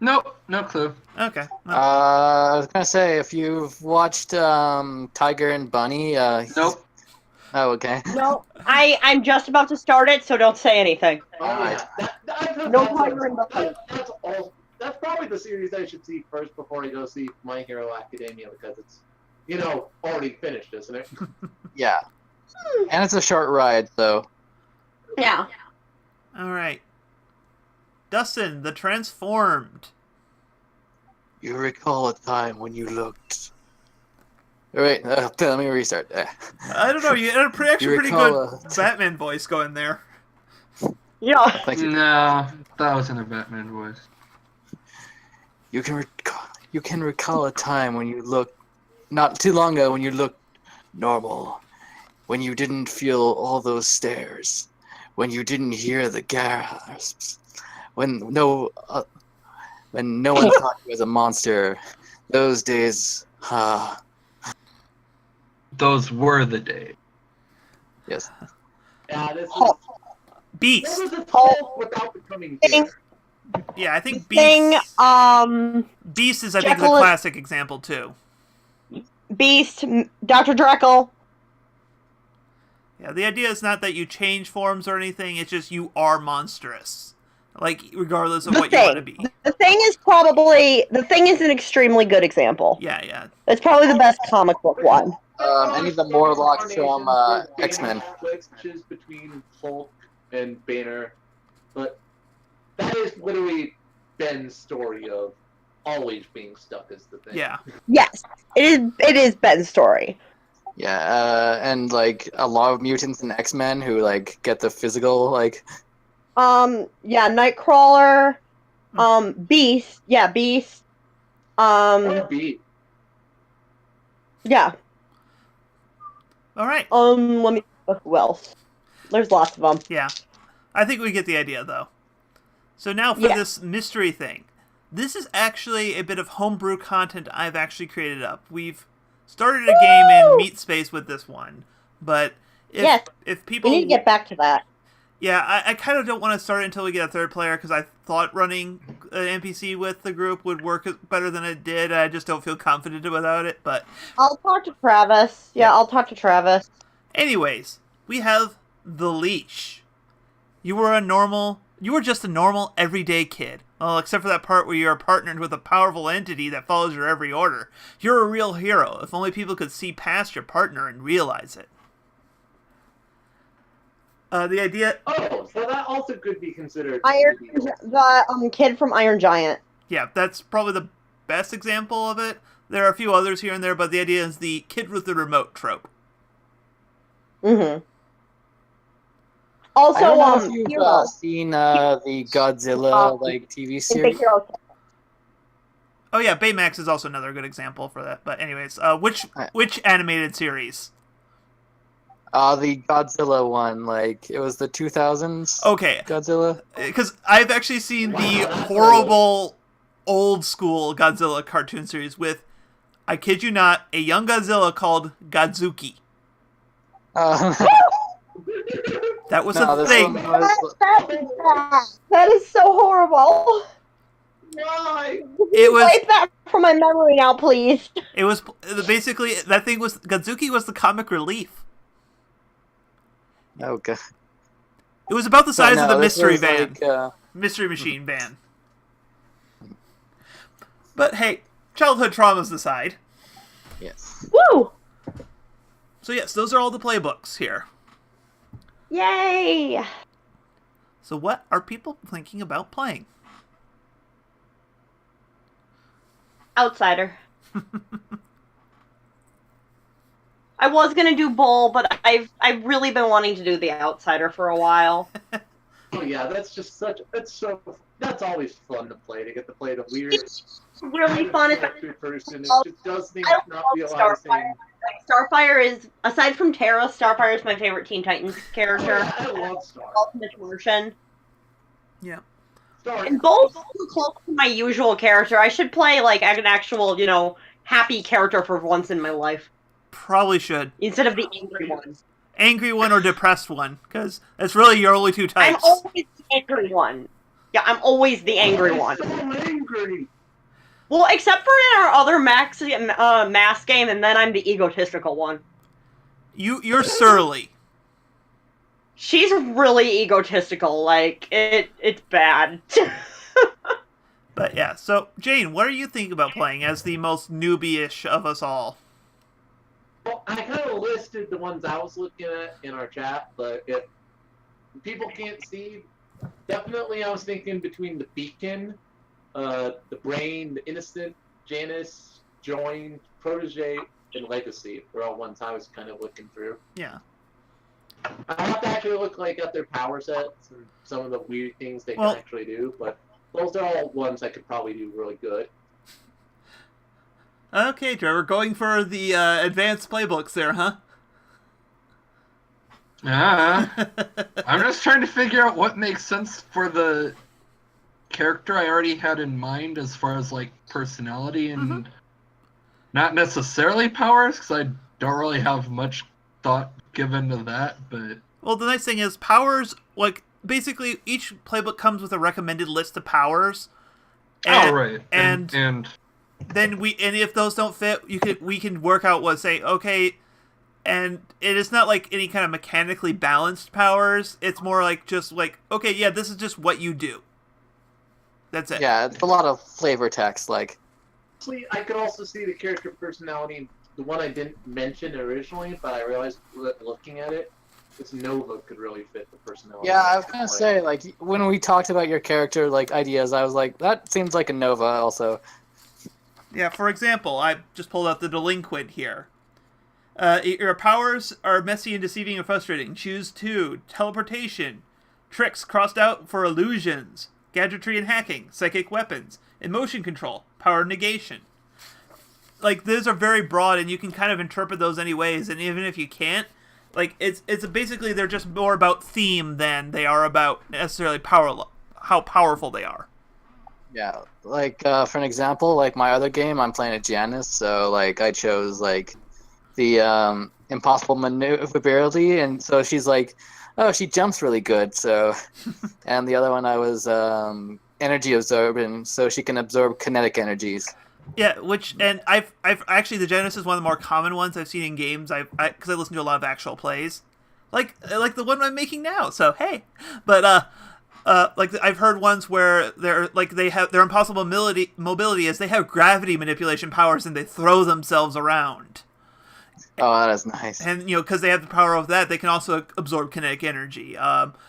Nope, no clue. Okay. Well, I was gonna say, if you've watched Tiger and Bunny, Nope. Oh, okay. No, I'm just about to start it, so don't say anything. Oh yeah, I've heard No that's Tiger and Bunny. that's all. That's probably the series I should see first before I go see My Hero Academia because it's, already finished, isn't it? Yeah. And it's a short ride, so. Yeah. all right. Dustin, the Transformed. You recall a time when you looked. Wait, let me restart. I don't know. You had actually pretty recall good Batman voice going there. Yeah. Thank you. No, that wasn't a Batman voice. You can recall a time when you looked, not too long ago, when you looked normal, when you didn't feel all those stares, when you didn't hear the gasps, when no one thought you was a monster. Those days, Those were the days. yes. Yeah, this is. Hulk. Beast. This was a Hulk without becoming bigger. Yeah, I think Thing, Beast is, I think, the Jekyll is- classic example, too. Beast, Dr. Dreckle. Yeah, the idea is not that you change forms or anything, it's just you are monstrous. Like, regardless of The what you want to Thing. be. The Thing is an extremely good example. Yeah, yeah. It's probably the best comic book one. Any of the Morlocks from X-Men. Switches between Hulk and Banner, but that is literally Ben's story of always being stuck as the Thing. Yeah. Yes, it is Ben's story. Yeah, and like a lot of mutants and X-Men who like get the physical like. Yeah, Nightcrawler, Beast, Beast, Or Beat. yeah. All right. Let me. Who else? There's lots of them. Yeah. I think we get the idea, though. So now for Yeah. this mystery thing. This is actually a bit of homebrew content I've actually created up. We've started a game in Meat Space with this one, but if We people... need to get back to that. Yeah, I kind of don't want to start it until we get a third player, because I thought running an NPC with the group would work better than it did. I just don't feel confident without it, but... I'll talk to Travis. Yeah, I'll talk to Travis. Anyways, we have The Leash. You were just a normal, everyday kid. Well, except for that part where you're partnered with a powerful entity that follows your every order. You're a real hero, if only people could see past your partner and realize it. The idea... Oh, so that also could be considered. The kid from Iron Giant. Yeah, that's probably the best example of it. There are a few others here and there, but the idea is the kid with the remote trope. Mm-hmm. I Also, don't know if you've Hero. seen the Godzilla like TV series. Hero. Oh yeah, Baymax is also another good example for that. But anyways, which animated series? The Godzilla one, like it was the 2000s. Okay, Godzilla. because I've actually seen the horrible old school Godzilla cartoon series with, I kid you not, a young Godzilla called Godzuki. That was No, a this thing. one was- That is so horrible. Why? It was. Wipe that from my memory now, please. It was basically that thing was Godzuki was the comic relief. Okay. It was about the size of the this mystery was, van, like, mystery machine van. But hey, childhood traumas aside. yes. Woo! So yes, those are all the playbooks here. Yay! So what are people thinking about playing? Outsider. I was gonna do Bull, but I've really been wanting to do the Outsider for a while. Oh yeah, that's always fun to play. To get to play the weird, It's really fun. It's person. It just does things I not love realizing. Starfire. Starfire is, aside from Terra, Starfire is my favorite Teen Titans Oh, character. yeah, I love Star. Ultimate Martian. Yeah. Star. And Bull's too close to my usual character. I should play like an actual, happy character for once in my life. Probably should. Instead of the angry one. Angry one or depressed one, because that's really your only two I'm types. always the angry one. Yeah, I'm always the angry one. So angry. hungry. Well, except for in our other mass game, and then I'm the egotistical one. You're surly. She's really egotistical. Like, it's bad. But yeah, so Jane, what are you thinking about playing as the most newbie-ish of us all? Well, I kind of listed the ones I was looking at in our chat, but if people can't see, definitely I was thinking between the Beacon, the Brain, the Innocent, Janice, Join, Protege, and Legacy. They're all ones I was kind of looking through. Yeah. I have to actually look at their power sets and some of the weird things they can actually do, but those are all ones I could probably do really good. Okay, Trevor, going for the advanced playbooks there, huh? I'm just trying to figure out what makes sense for the character I already had in mind as far as, like, personality and not necessarily powers, because I don't really have much thought given to that, but... Well, the nice thing is powers, like, basically each playbook comes with a recommended list of powers. And, right. And then if those don't fit, we can work out okay, and it is not like any kind of mechanically balanced powers. It's more like just like, okay, yeah, this is just what you do. That's it. Yeah, it's a lot of flavor text, like. Actually, I could also see the character personality, the one I didn't mention originally, but I realized looking at it, this Nova could really fit the personality. Yeah, I was gonna say, like, when we talked about your character, like, ideas, I was like, that seems like a Nova also. Yeah, for example, I just pulled out the Delinquent here. Your powers are messy and deceiving and frustrating. Choose 2. Teleportation. Tricks crossed out for illusions. Gadgetry and hacking. Psychic weapons. Emotion control. Power negation. Like, those are very broad, and you can kind of interpret those any ways, and even if you can't, like, it's basically they're just more about theme than they are about necessarily how powerful they are. Yeah, like, for an example, like, my other game, I'm playing a Janice, so, like, I chose, like, the impossible maneuverability, and so she's like, oh, she jumps really good, so... And the other one I was energy absorbent, so she can absorb kinetic energies. Yeah, and I've actually, the Janice is one of the more common ones I've seen in games, because I listen to a lot of actual plays. Like the one I'm making now, so hey. But, like, I've heard ones where they have their impossible mobility is they have gravity manipulation powers and they throw themselves around. Oh, that is nice. And, because they have the power of that, they can also absorb kinetic energy.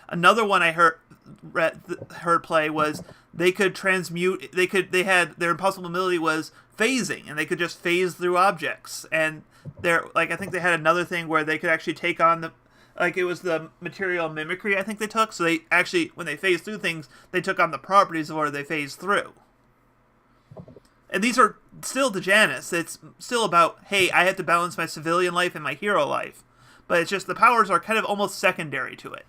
Another one I heard play was they could transmute. Their impossible mobility was phasing, and they could just phase through objects. And I think they had another thing where they could actually take on it was the material mimicry, I think they took. So they actually, when they phased through things, they took on the properties of what they phased through. And these are still the Janice. It's still about, hey, I have to balance my civilian life and my hero life. But it's just the powers are kind of almost secondary to it.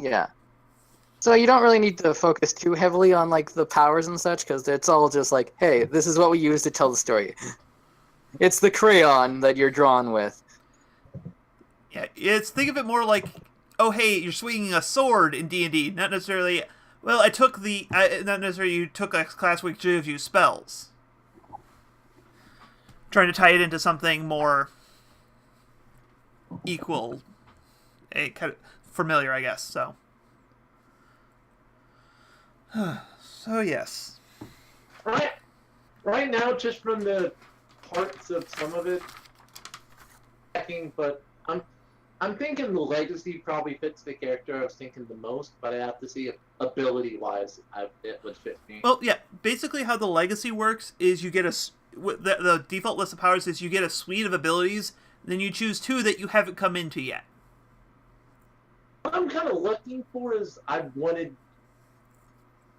Yeah. So you don't really need to focus too heavily on, like, the powers and such, because it's all just like, hey, this is what we use to tell the story. It's the crayon that you're drawn with. Yeah, think of it more like, oh, hey, you're swinging a sword in D&D, not necessarily... Well, not necessarily you took a class which gives you spells. Trying to tie it into something more equal, kind of familiar, I guess, so. So, yes. Right now, just from the parts of some of it, but I'm thinking the Legacy probably fits the character I was thinking the most, but I have to see if ability-wise it would fit me. Well, yeah, basically how the Legacy works is you get the default list of powers is you get a suite of abilities, then you choose 2 that you haven't come into yet. What I'm kind of looking for is I wanted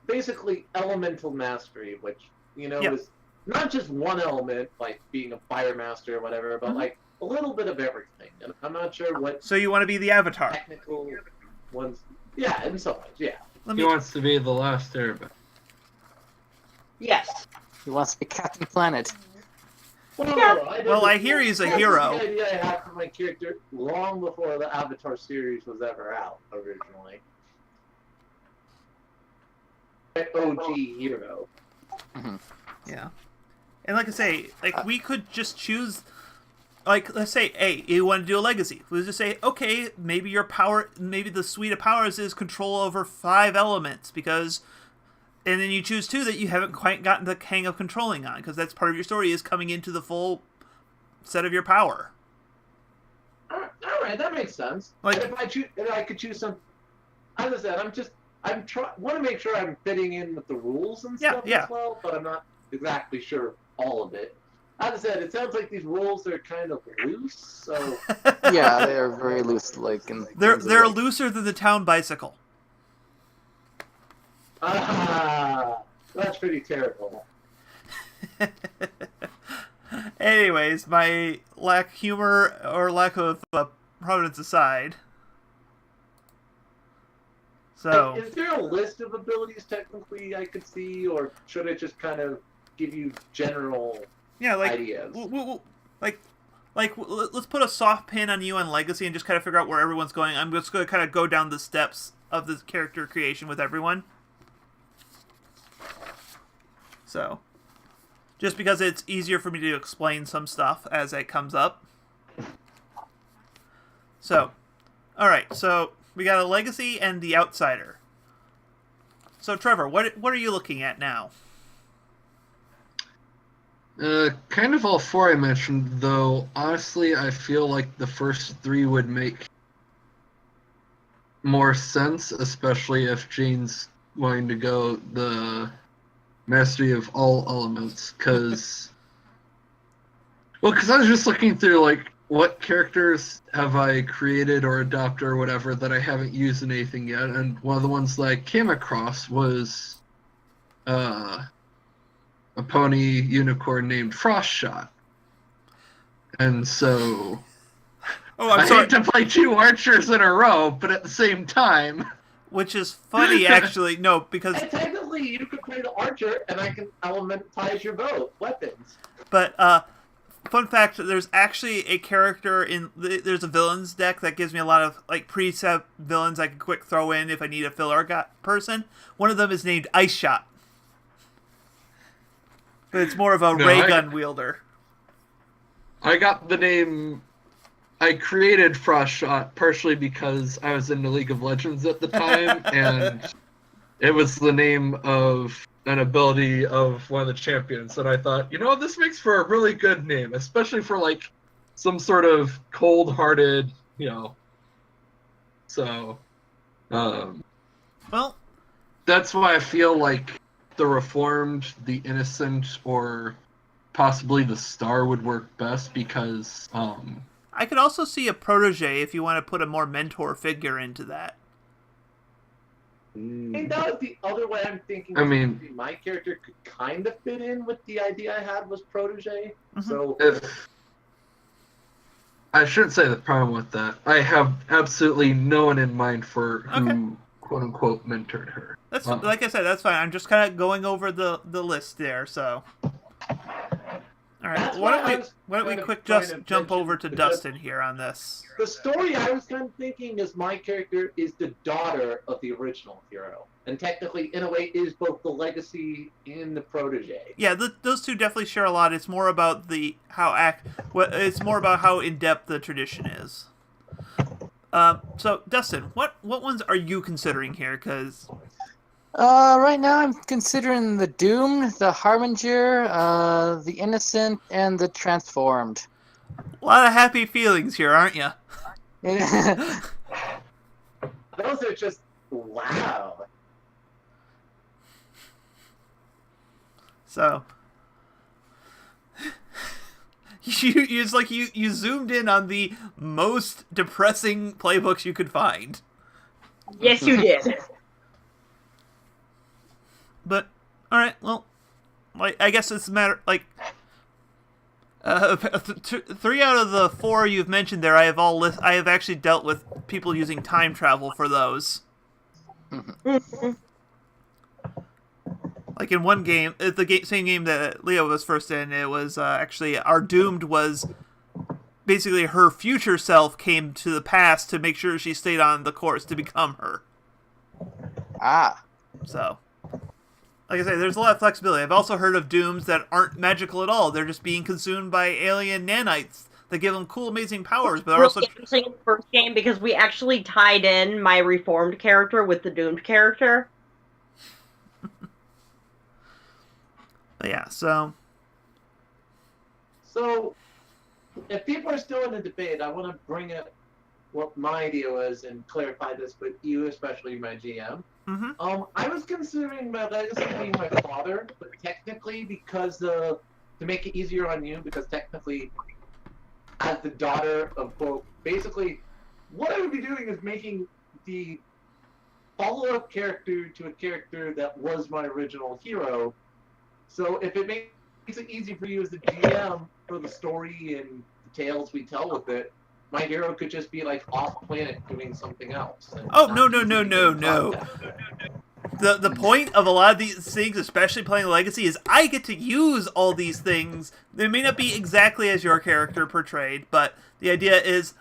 basically elemental mastery, which, is not just one element, like being a fire master or whatever, but like a little bit of everything. And I'm not sure what... So you want to be the Avatar? Technical ones... Yeah, in some ways, yeah. He wants to be the last Airbender. Yes. He wants to be Captain Planet. Well, I hear he's a hero. That's the idea I had for my character long before the Avatar series was ever out, originally. An OG hero. Yeah. And like I say, like we could just choose, like let's say, hey, you want to do a legacy. Let's just say, okay, maybe your power, maybe the suite of powers is control over 5 elements because, and then you choose 2 that you haven't quite gotten the hang of controlling on because that's part of your story is coming into the full set of your power. All right, that makes sense. Like, and if I could choose some, as I said, want to make sure I'm fitting in with the rules and stuff as well, but I'm not exactly sure all of it. As I said, it sounds like these rules are kind of loose, so... Yeah, they're very loose. They're looser than the town bicycle. That's pretty terrible. Anyways, my lack humor or lack of providence aside. So, is there a list of abilities technically I could see, or should I just kind of give you general ideas? Let's put a soft pin on you on Legacy and just kind of figure out where everyone's going. I'm just going to kind of go down the steps of the character creation with everyone. So, just because it's easier for me to explain some stuff as it comes up. So, alright, so we got a Legacy and the Outsider. So, Trevor, what are you looking at now? Kind of all 4 I mentioned, though honestly I feel like the first 3 would make more sense, especially if Jane's wanting to go the mastery of all elements, because I was just looking through, like, what characters have I created or adopted or whatever that I haven't used in anything yet, and one of the ones that I came across was a pony unicorn named Frostshot. And so I hate to play 2 archers in a row, but at the same time... Which is funny, actually. No, because... And technically, you could create an archer, and I can elementize your weapons. But, fun fact, there's actually a character there's a villains deck that gives me a lot of, like, preset villains I can quick throw in if I need a filler person. One of them is named Ice Shot. But it's more of a ray gun wielder. I got the name... I created Frostshot partially because I was into League of Legends at the time, and it was the name of an ability of one of the champions. And I thought, this makes for a really good name, especially for, like, some sort of cold-hearted, So, well, that's why I feel like the Reformed, the Innocent, or possibly the Star would work best because, I could also see a protege if you want to put a more mentor figure into that. I think that was the other way I'm thinking. I mean, my character could kind of fit in with the idea I had was protege. Mm-hmm. So I shouldn't say the problem with that. I have absolutely no one in mind for who, quote unquote, mentored her. That's like I said, that's fine. I'm just kind of going over the list there. So, all right, why don't we quick just jump over to Dustin here on this? The story I was kind of thinking is my character is the daughter of the original hero, and technically, in a way, is both the legacy and the protege. Yeah, those two definitely share a lot. It's more about it's more about how in depth the tradition is. So Dustin, what ones are you considering here? Because right now I'm considering the Doomed, the Harbinger, the Innocent, and the Transformed. A lot of happy feelings here, aren't you? Those are just wow. So it's like you zoomed in on the most depressing playbooks you could find. Yes, you did. But all right, well, like I guess it's a matter like 3 out of the 4 you've mentioned there, I have actually dealt with people using time travel for those. Like in one game, same game that Leo was first in, it was actually our Doomed was basically her future self came to the past to make sure she stayed on the course to become her. Ah. So, like I say, there's a lot of flexibility. I've also heard of dooms that aren't magical at all. They're just being consumed by alien nanites that give them cool, amazing powers, but are also Really interesting in the first game because we actually tied in my reformed character with the doomed character. yeah. So if people are still in the debate, I want to bring up what my idea was and clarify this with you, especially my GM. I was considering my legacy being my father, but technically to make it easier on you, because technically, as the daughter of both, basically, what I would be doing is making the follow-up character to a character that was my original hero. So if it makes it easy for you as the GM for the story and the tales we tell with it, my hero could just be like off planet doing something else. Oh, no. The point of a lot of these things, especially playing Legacy, is I get to use all these things. They may not be exactly as your character portrayed, but the idea is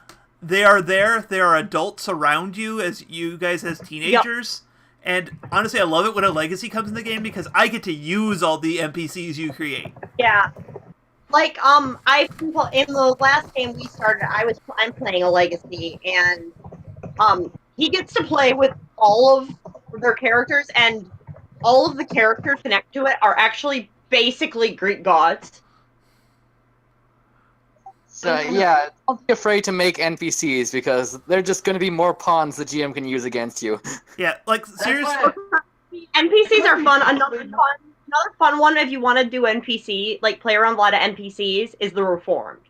they are there. There are adults around you as you guys as teenagers. Yep. And honestly, I love it when a Legacy comes in the game because I get to use all the NPCs you create. Yeah. Like, in the last game we started, I'm playing a Legacy, and, he gets to play with all of their characters, and all of the characters connect to it are actually basically Greek gods. So, yeah, don't be afraid to make NPCs, because they're just going to be more pawns the GM can use against you. Yeah, like, seriously. NPCs are fun. Another fun one, if you want to do NPC, like play around a lot of NPCs, is the Reformed.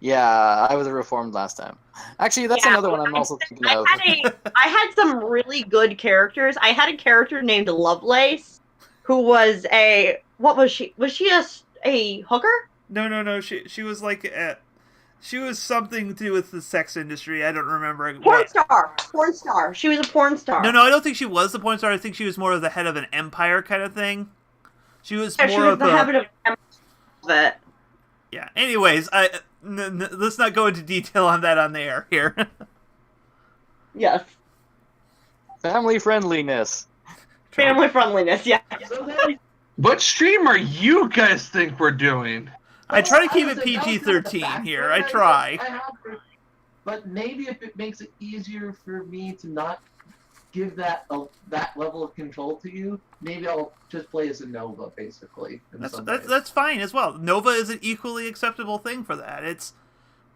Yeah, I was a Reformed last time. Actually, that's another one I'm also thinking of. I had some really good characters. I had a character named Lovelace, who was what was she? Was she a hooker? No. She was like she was something to do with the sex industry. I don't remember. Porn star. She was a porn star. No, I don't think she was the porn star. I think she was more of the head of an empire kind of thing. She was the head of it. Yeah. Anyways, let's not go into detail on that on the air here. Yes. Family friendliness. Yeah. What stream are you guys think we're doing? I try to keep it PG-13 here. I try. But maybe if it makes it easier for me to not give that level of control to you, maybe I'll just play as a Nova, basically. That's fine as well. Nova is an equally acceptable thing for that. It's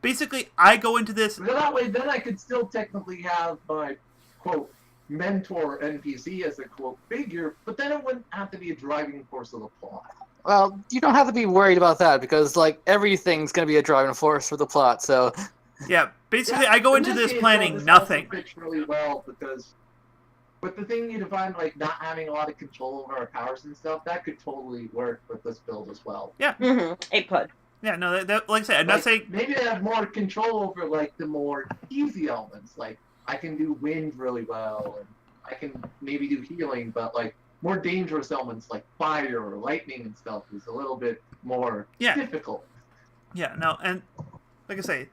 basically, I go into this... But that way, then I could still technically have my, quote, mentor NPC as a, quote, figure, but then it wouldn't have to be a driving force of the plot. Well, you don't have to be worried about that, because, like, everything's going to be a driving force for the plot, so... Yeah, basically, I go into this planning nothing. Fits really well, because with the thing you define, like, not having a lot of control over our powers and stuff, that could totally work with this build as well. Yeah. Mm-hmm. It could. Yeah, no, that, like I said, I'm not saying... Maybe I have more control over, like, the more easy elements. Like, I can do wind really well, and I can maybe do healing, but, like, more dangerous elements like fire or lightning and stuff is a little bit more difficult. Yeah, no, and like I say,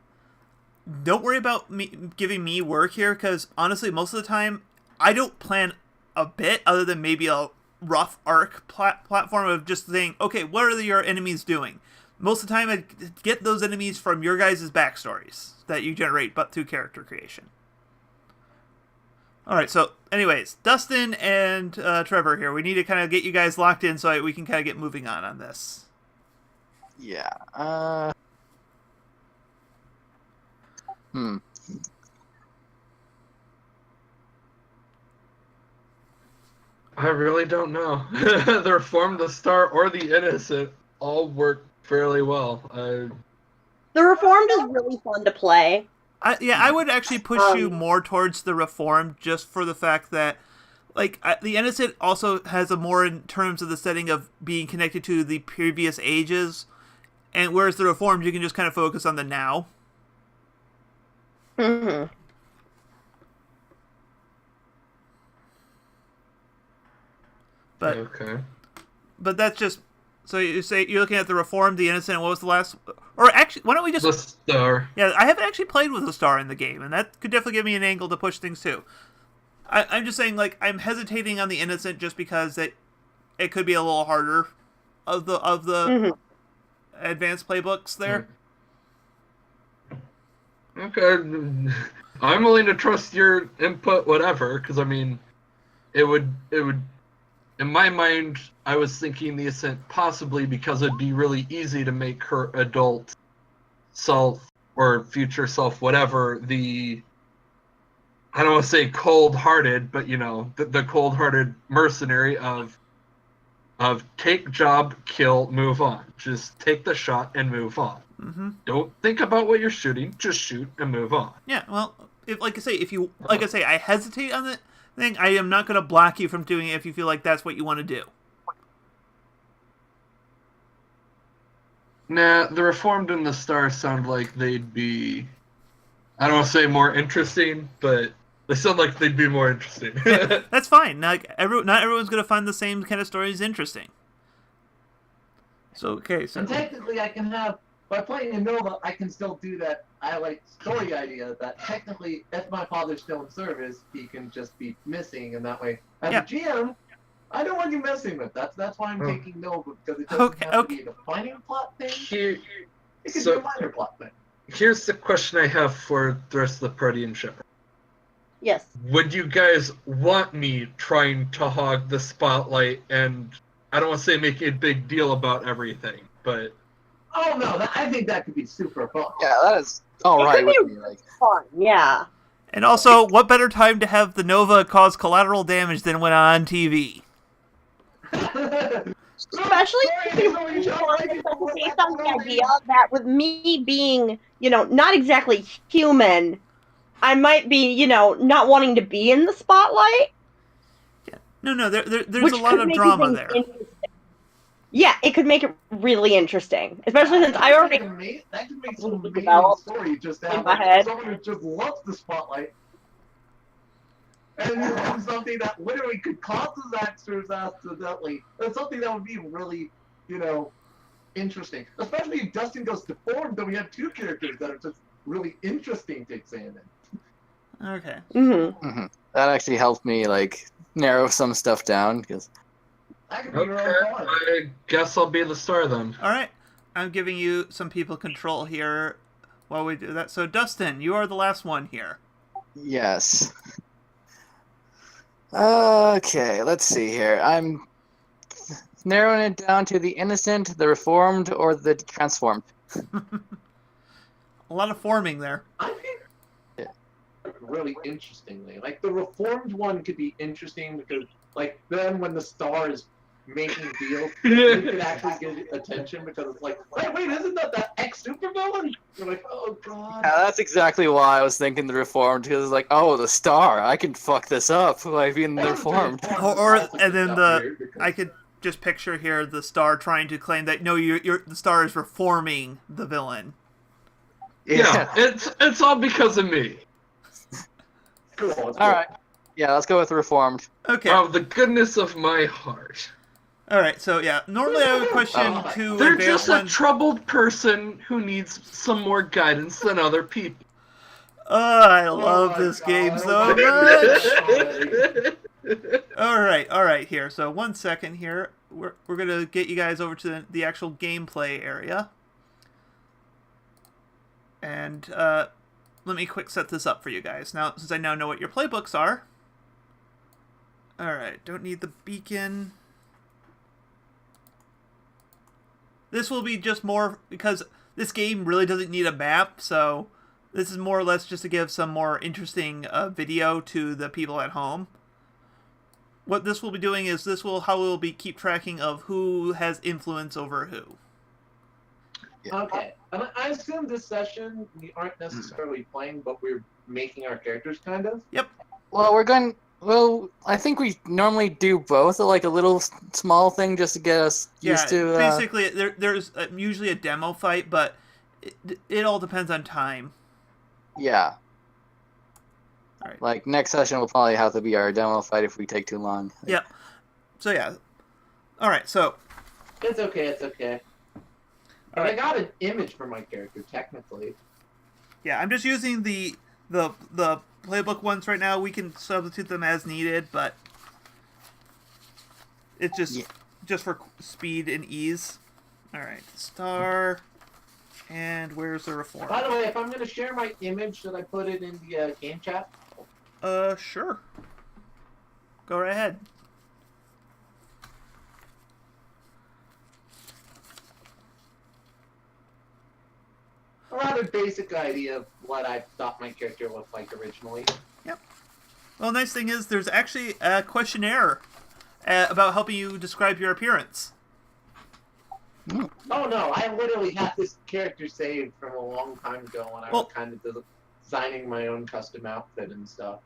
don't worry about me giving me work here, because honestly, most of the time, I don't plan a bit other than maybe a rough arc platform of just saying, okay, what are your enemies doing? Most of the time, I get those enemies from your guys' backstories that you generate, but through character creation. Alright, so anyways, Dustin and Trevor here. We need to kind of get you guys locked in so we can kind of get moving on this. Yeah. I really don't know. The Reformed, the Star, or the Innocent all work fairly well. The Reformed is really fun to play. I would actually push you more towards the Reformed just for the fact that, like, the Innocent also has a more in terms of the setting of being connected to the previous ages, and whereas the Reformed, you can just kind of focus on the now. Mm-hmm. But okay. But that's just... So you say you're looking at the Reformed, the Innocent, and what was the last... Or actually, why don't we just... The Star. Yeah, I haven't actually played with the Star in the game, and that could definitely give me an angle to push things too. I'm just saying, like, I'm hesitating on the Innocent just because it could be a little harder of the Mhm. advanced playbooks there. Okay, I'm willing to trust your input, whatever. Because I mean, it would. In my mind, I was thinking the Ascent possibly because it'd be really easy to make her adult self or future self, whatever, I don't want to say cold-hearted, but the cold-hearted mercenary of take job, kill, move on. Just take the shot and move on. Mm-hmm. Don't think about what you're shooting. Just shoot and move on. Yeah, well, like I say, I hesitate on the thing. I am not going to block you from doing it if you feel like that's what you want to do. Nah, the Reformed and the Stars sound like they'd be, I don't want to say more interesting, but they sound like they'd be more interesting. That's fine. Not everyone's going to find the same kind of stories interesting. So, okay, so... And technically I can have, by playing a Nova, I can still do that story idea that technically, if my father's still in service, he can just be missing, and that way, as a GM, I don't want you messing with. That's why I'm taking Nova, because it doesn't have to be a defining plot thing. It can be a minor plot thing. Here's the question I have for the rest of the party and Shepard. Yes. Would you guys want me trying to hog the spotlight and, I don't want to say making a big deal about everything, but... Oh no, I think that could be super fun. Yeah, that is all right with me. Like, fun, yeah. And also, what better time to have the Nova cause collateral damage than when on TV? Especially based on the idea that with me being, not exactly human, I might be, not wanting to be in the spotlight. Yeah. No, there's a lot of drama there. Yeah, it could make it really interesting, especially since I already that could make some amazing developed story just to in have my head. someone who just loves the spotlight, and then something that literally could cause disasters accidentally. That's something that would be really, interesting. Especially if Dustin goes deformed, then we have two characters that are just really interesting to examine. Okay. Mm-hmm. That actually helped me narrow some stuff down because. Okay, I guess I'll be the star then. Alright, I'm giving you some people control here while we do that. So, Dustin, you are the last one here. Yes. Okay, let's see here. I'm narrowing it down to the innocent, the reformed, or the transformed. A lot of forming there. I think really interestingly, the reformed one could be interesting because, then when the star is making deals, you could actually get attention because it's wait, isn't that ex-supervillain? You're like, oh god. Yeah, that's exactly why I was thinking the reformed, because it's oh, the star, I can fuck this up by being the reformed. And then I could just picture here the star trying to claim that, no, the star is reforming the villain. Yeah, it's all because of me. Cool, Alright. Yeah, let's go with reformed. Okay. Out of the goodness of my heart. Alright, so yeah, normally I would question two They're advanced just a ones. troubled person who needs some more guidance than other people. I love this game so much! Alright, here. So 1 second here. We're going to get you guys over to the actual gameplay area. And let me quick set this up for you guys. Now, since I now know what your playbooks are. Alright, don't need the beacon. This will be just more, because this game really doesn't need a map, so this is more or less just to give some more interesting video to the people at home. What this will be doing is how we'll be keep tracking of who has influence over who. Okay, and I assume this session we aren't necessarily playing, but we're making our characters kind of. Yep. Well, I think we normally do both, a little small thing just to get us used to... basically, there's usually a demo fight, but it all depends on time. Yeah. All right. Next session will probably have to be our demo fight if we take too long. Yep. So, yeah. Alright, so... It's okay. But I got an image for my character, technically. Yeah, I'm just using the playbook ones right now. We can substitute them as needed, but it's just just for speed and ease. All right, star. And where's the reform? By the way, if I'm going to share my image, should I put it in the game chat? Sure. Go right ahead. A rather basic idea of what I thought my character looked like originally. Yep. Well, nice thing is there's actually a questionnaire about helping you describe your appearance. Oh no, I literally had this character saved from a long time ago when I was kind of designing my own custom outfit and stuff.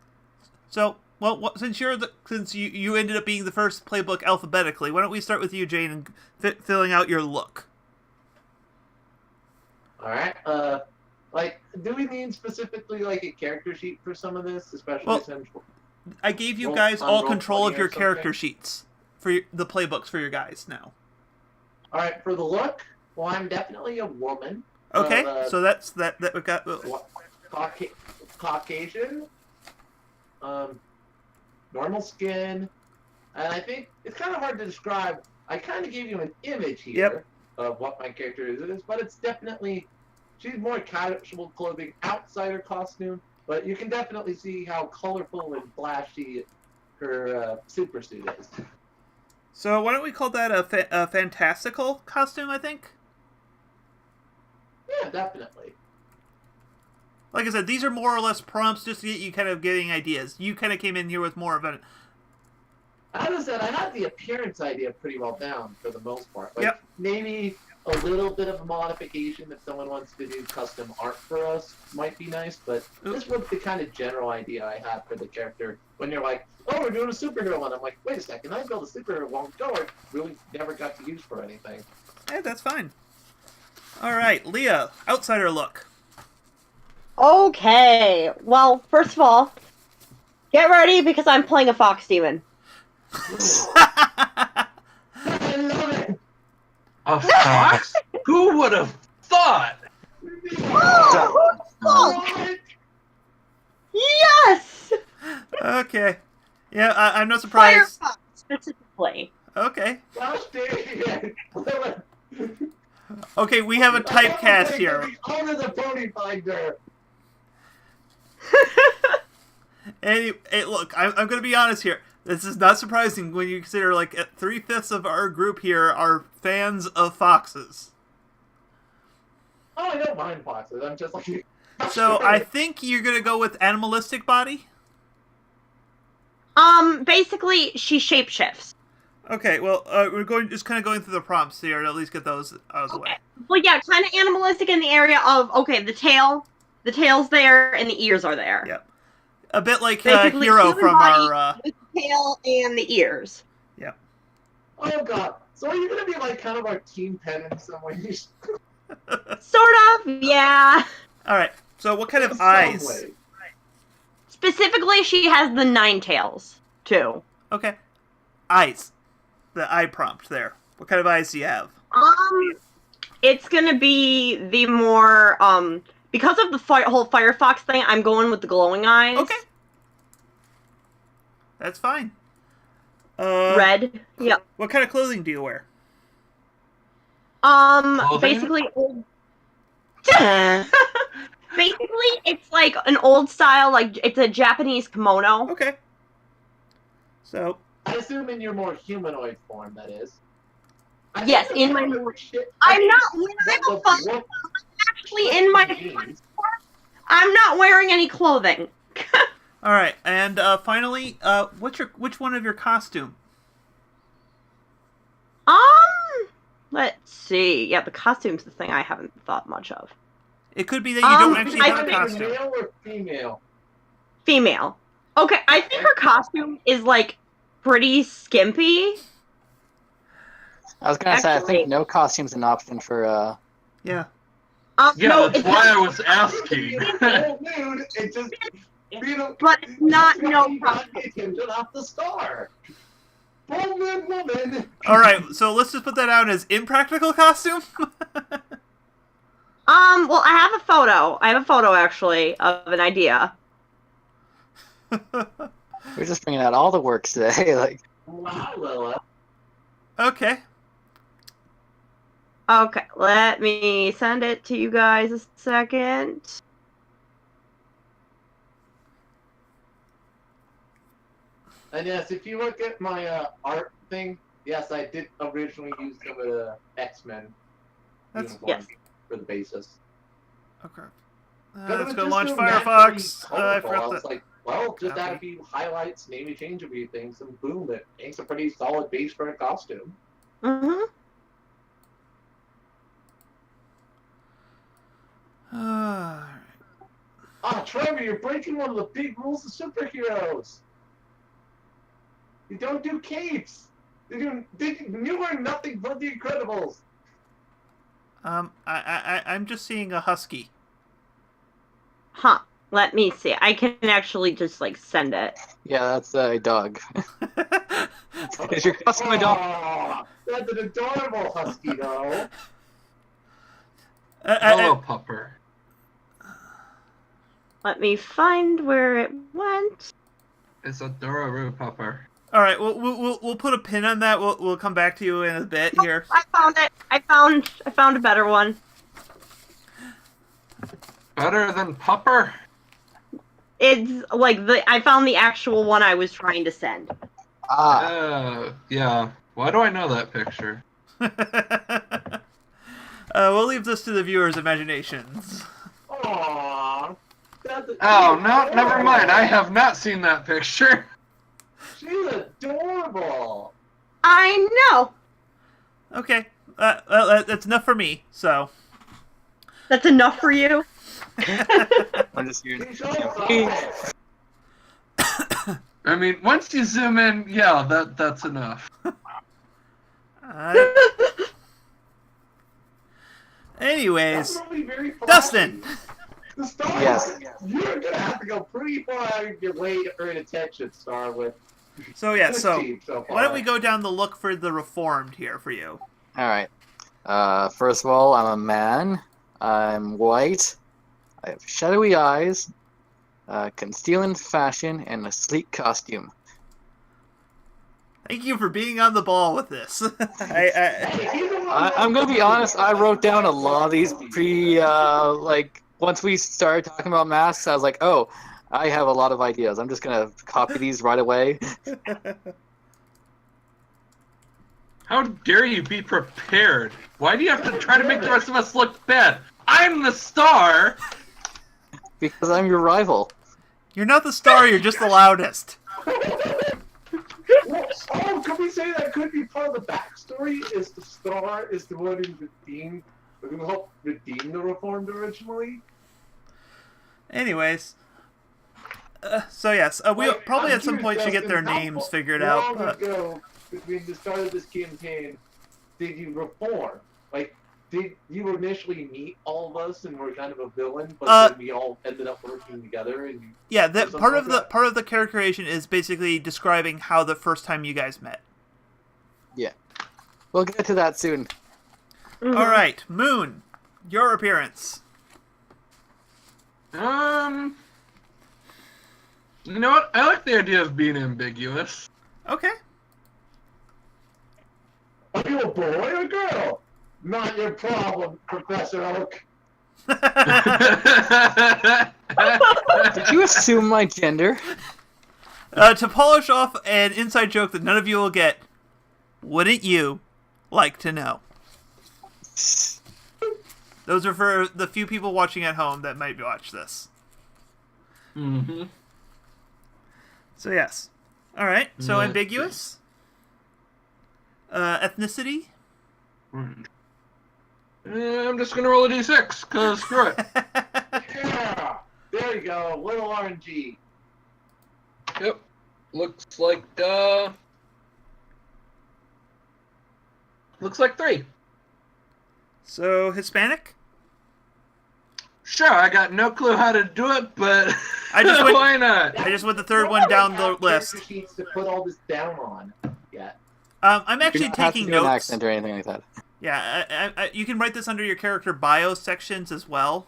So, well, since you ended up being the first playbook alphabetically, why don't we start with you, Jane, and filling out your look? All right. Like, do we need specifically like a character sheet for some of this, especially since I gave you guys all control of your character something? sheets for the playbooks for your guys now. All right, for the look, well, I'm definitely a woman. Okay, so that's that we got. Caucasian, normal skin, and I think it's kind of hard to describe. I kind of gave you an image here of what my character is, but it's definitely, she's more casual clothing, outsider costume, but you can definitely see how colorful and flashy her super suit is. So why don't we call that a fantastical costume, I think? Yeah, definitely. Like I said, these are more or less prompts just to get you kind of getting ideas. You kind of came in here with more of an... As I said, I had the appearance idea pretty well down for the most part. Like, maybe a little bit of a modification if someone wants to do custom art for us might be nice, but this was the kind of general idea I had for the character. When you're like, oh, we're doing a superhero one, I'm like, wait a second, I built a superhero long ago, I really never got to use for anything. Hey, that's fine. All right, Leah, outsider look. Okay. Well, first of all, get ready because I'm playing a fox demon. I love it! A fox? Who would have thought? Oh, yes! Okay. Yeah, I'm not surprised. Firefox, specifically. Okay. Gosh dang it! Okay, we have a typecast here. Honor the pony finder! Hey, look, I'm going to be honest here. This is not surprising when you consider, like, 3/5 of our group here are fans of foxes. Oh, I don't mind foxes, I'm just like... So, I think you're going to go with animalistic body? Basically, she shapeshifts. Okay, well, we're just kind of going through the prompts here to at least get those out of the way. Well, yeah, kind of animalistic in the area of, okay, the tail's there, and the ears are there. Yep. A bit like Basically, Hero human from body our... with the tail and the ears. Yep. Oh god, so are you gonna be like kind of our team pet in some ways? Sort of, yeah. Alright, so what kind In of some eyes? way. Specifically, she has the 9 tails, too. Okay. Eyes. The eye prompt there. What kind of eyes do you have? It's gonna be the more, because of the whole Firefox thing, I'm going with the glowing eyes. Okay. That's fine. Red. Yep. What kind of clothing do you wear? Clothing? Basically old... Basically, it's like an old style, like, it's a Japanese kimono. Okay. So... I assume in your more humanoid form, that is. Yes, in my more... I'm not... I'm a fuck... I'm actually in my... I'm not wearing any clothing. Alright, and finally, which one of your costume? Let's see. Yeah, the costume's the thing I haven't thought much of. It could be that you don't actually have a Is costume. it male or female? Female. Okay, I think her costume is, like, pretty skimpy. I was gonna say, I Actually- think no costume's an option for, Yeah. Yeah, No, that's it's why I was asking. Full nude, it just... But it's not no It's costume. contingent off the star. Full nude woman! Alright, so let's just put that down as impractical costume? Well, I have a photo. I have a photo, actually, of an idea. we're just bringing out all the works today, like... Wow, Lila. Okay. Okay, let me send it to you guys a second. And yes, if you look at my art thing, yes, I did originally use some of the X-Men That's- uniforms Yes. for the basis. Okay. But it Let's was go just launch so Firefox. naturally I colorful. forgot I was the... like, well, just add a Copy. few highlights, maybe change a few things, and boom, it makes a pretty solid base for a costume. Mm-hmm. Alright. Ah, Trevor, you're breaking one of the big rules of superheroes. You don't do capes. You learn nothing but the Incredibles. I'm just seeing a husky. Huh. Let me see. I can actually just, like, send it. Yeah, that's a dog. Is your customer dog? Aw, that's an adorable husky, though. Hello, pupper. Let me find where it went. It's a Doraroo pupper. All right, we'll put a pin on that. We'll come back to you in a bit here. I found it. I found a better one. Better than pupper? It's like I found the actual one I was trying to send. Yeah. Why do I know that picture? We'll leave this to the viewers' imaginations. Aww. Oh, no, never mind. I have not seen that picture. She's adorable. I know. Okay, that's enough for me. So. That's enough for you. I'm just here. She's so soft. I mean, once you zoom in, yeah, that's enough. Anyways, Definitely very flashy. Dustin. The Star, Yes. You're gonna have to go pretty far out of your way to earn attention, Star. With So yeah, this so team so far. why don't we go down the look for the Reformed here for you? All right. First of all, I'm a man. I'm white. I have shadowy eyes, concealing fashion, and a sleek costume. Thank you for being on the ball with this. I'm gonna be honest. I wrote down a lot of these once we started talking about masks, I was like, oh, I have a lot of ideas. I'm just gonna copy these right away. How dare you be prepared? Why do you have to try to make the rest of us look bad? I'm the star! Because I'm your rival. You're not the star, you're just the loudest. Oh, could we say that could be part of the backstory? Is the Star is the one who helped redeem the Reformed originally? Anyways. So yes, we Like, probably I'm at some curious, point should get their Justin, names how figured out. long ago between the start of this campaign did you reform? Like, did you initially meet all of us and were kind of a villain, but then we all ended up working together? And Yeah, that something part like of that? part of the character creation is basically describing how the first time you guys met. Yeah. We'll get to that soon. Mhm. All right, Moon, your appearance. You know what? I like the idea of being ambiguous. Okay. Are you a boy or girl? Not your problem, Professor Oak. Did you assume my gender? To polish off an inside joke that none of you will get, wouldn't you like to know? Those are for the few people watching at home that might watch this. Mm-hmm. So yes. All right. So Let's ambiguous. Ethnicity. I'm just gonna roll a d6, cause screw it. Yeah, there you go, little RNG. Yep. Looks like 3. So Hispanic. Sure, I got no clue how to do it, but I just went- why not? I just went the third one down the list. Character sheets to put all this down on. Yeah. I'm You actually don't have to taking do an notes. accent or anything like that. Yeah, you can write this under your character bio sections as well.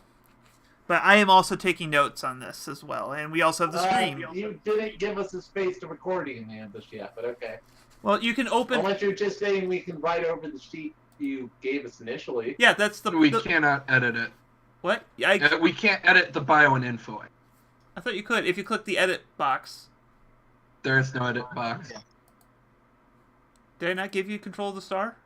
But I am also taking notes on this as well, and we also have the stream. You didn't give us a space to record any of this yet, but okay. Well, you can open. Unless you're just saying we can write over the sheet you gave us initially. Yeah, that's the. We cannot edit it. What? Yeah, We can't edit the bio and info. I thought you could if you click the edit box. There is no edit box. Yeah. Did I not give you control of the star?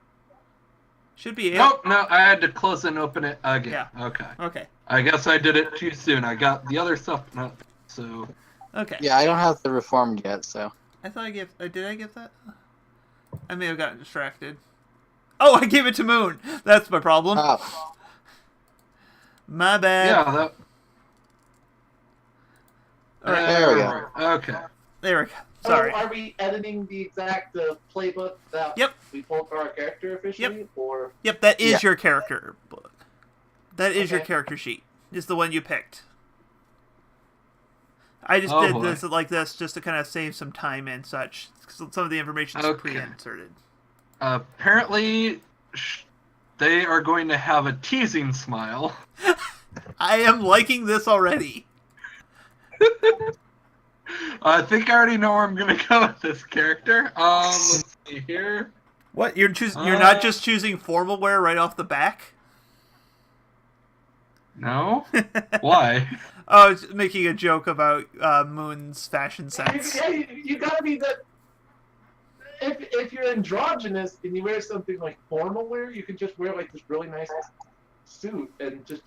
Should be able. Nope, no, I had to close and open it again. Yeah. Okay. Okay. I guess I did it too soon. I got the other stuff not so. Okay. Yeah, I don't have the reformed yet, so. I thought I gave. Did I give that? I may have gotten distracted. Oh, I gave it to Moon. That's my problem. Oh. My bad. Yeah. That... All right. There we go. Okay. There we go. Sorry. So are we editing the exact playbook that Yep. we pulled for our character officially? Yep. Or Yep, that is Yeah. your character book. That is your Okay. character sheet. Is the one you picked. I just Oh, did boy. this like this just to kind of save some time and such. 'Cause some of the information is Okay. pre-inserted. Apparently, they are going to have a teasing smile. I am liking this already. I think I already know where I'm gonna go with this character. Let's see here. What you're choosing? You're not just choosing formal wear right off the back. No? Why? Oh, I was making a joke about Moon's fashion sense. you gotta be the. If you're androgynous and you wear something like formal wear, you can just wear like this really nice suit and just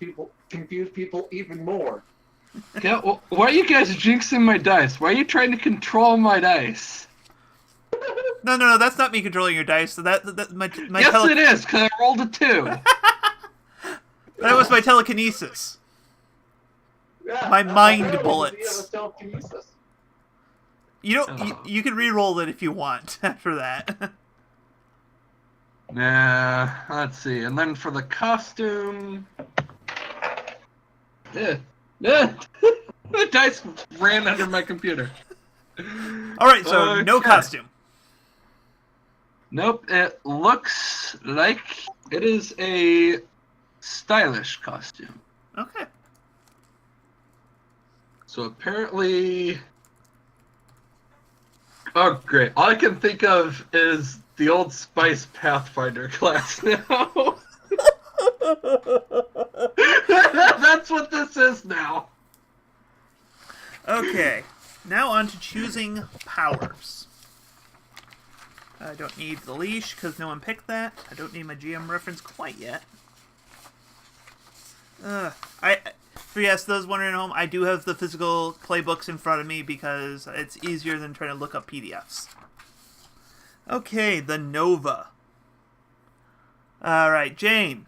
confuse people even more. Yeah, why are you guys jinxing my dice? Why are you trying to control my dice? No, that's not me controlling your dice. So that my Yes, it is, because I rolled a 2. That was my telekinesis. Yeah, My mind apparently bullets. you have a telekinesis. You don't. You can re-roll it if you want after that. Nah, let's see. And then for the costume... Yeah. The dice ran under my computer. All right, so no Okay. costume. Nope, it looks like it is a stylish costume. Okay. So apparently... Oh, great. All I can think of is the Old Spice Pathfinder class now. That's what this is now. Okay. Now on to choosing powers. I don't need the leash because no one picked that. I don't need my GM reference quite yet. For yes, those wondering at home, I do have the physical playbooks in front of me because it's easier than trying to look up PDFs. Okay, the Nova. Alright, Jane.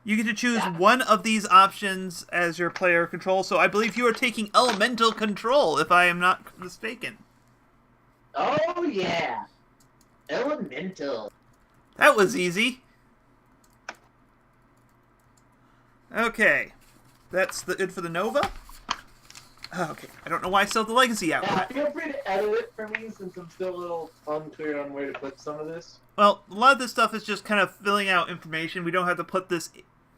You get to choose one of these options as your player control, so I believe you are taking elemental control, if I am not mistaken. Oh yeah, elemental. That was easy. Okay. That's good for the Nova. Okay. I don't know why I still have the Legacy out. Yeah, feel free to edit it for me since I'm still a little unclear on where to put some of this. Well, a lot of this stuff is just kind of filling out information. We don't have to put this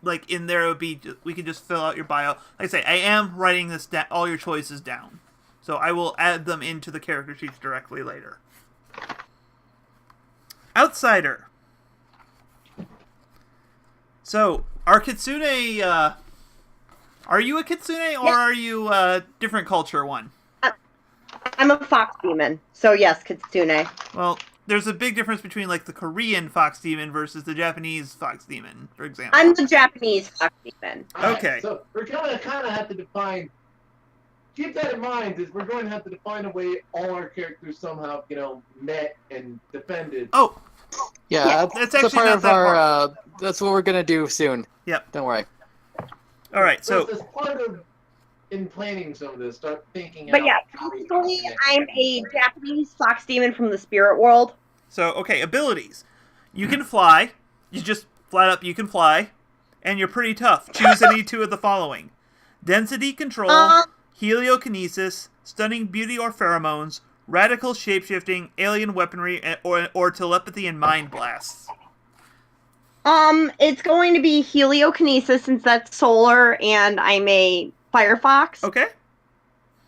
like in there. It would be we can just fill out your bio. Like I say, I am writing this all your choices down, so I will add them into the character sheets directly later. Outsider. So, are Kitsune? Are you a Kitsune or Yeah. are you a different culture one? I'm a fox demon, so yes, Kitsune. Well, there's a big difference between like the Korean fox demon versus the Japanese fox demon, for example. I'm the Japanese fox demon. Alright, Okay. So we're gonna kind of have to define. Keep that in mind, is we're going to have to define a way all our characters somehow, met and defended. Oh, Yeah, That's that's a actually part not of that our. That's what we're gonna do soon. Yep. Don't worry. all right. So as part of in planning some of this, start thinking. But out yeah, how we basically, connect. I'm a Japanese fox demon from the spirit world. okay, abilities. You can fly. You just flat up. You can fly, and you're pretty tough. Choose any two of the following: density control, heliokinesis, stunning beauty or pheromones, radical shapeshifting, alien weaponry, or telepathy and mind blasts. It's going to be heliokinesis since that's solar, and I'm a firefox. Okay.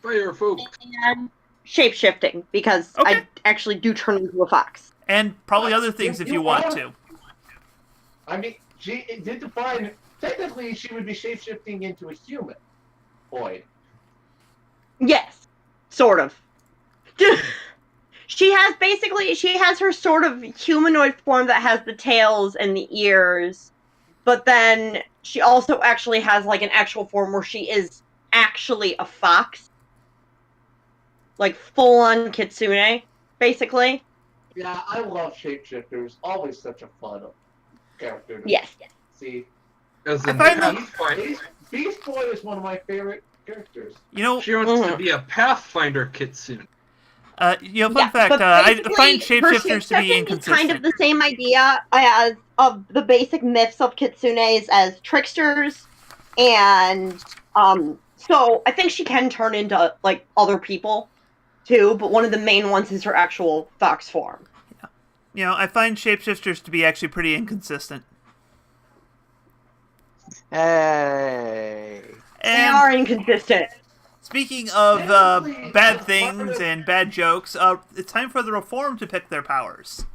Fire folk. And shape-shifting, because Okay. I actually do turn into a fox. And probably other things if you want to. I mean, she did define. Technically, she would be shapeshifting into a human. Boy. Yes, sort of. She has her sort of humanoid form that has the tails and the ears, but then she also actually has like an actual form where she is actually a fox. Like full on kitsune, basically. Yeah, I love shapeshifters. Always such a fun character to Yes. see. As I in find that- Pathfinder. Beast Boy is one of my favorite characters. You know, She wants to be a Pathfinder kitsune. fun fact, but I basically, find her shapeshifters to be shapeshifting inconsistent. is kind of the same idea as of the basic myths of kitsunes as tricksters, and so I think she can turn into like other people too, but one of the main ones is her actual fox form. I find shapeshifters to be actually pretty inconsistent. Hey. They And are inconsistent. speaking of Technically, bad as things part of- and bad jokes, it's time for the Reform to pick their powers.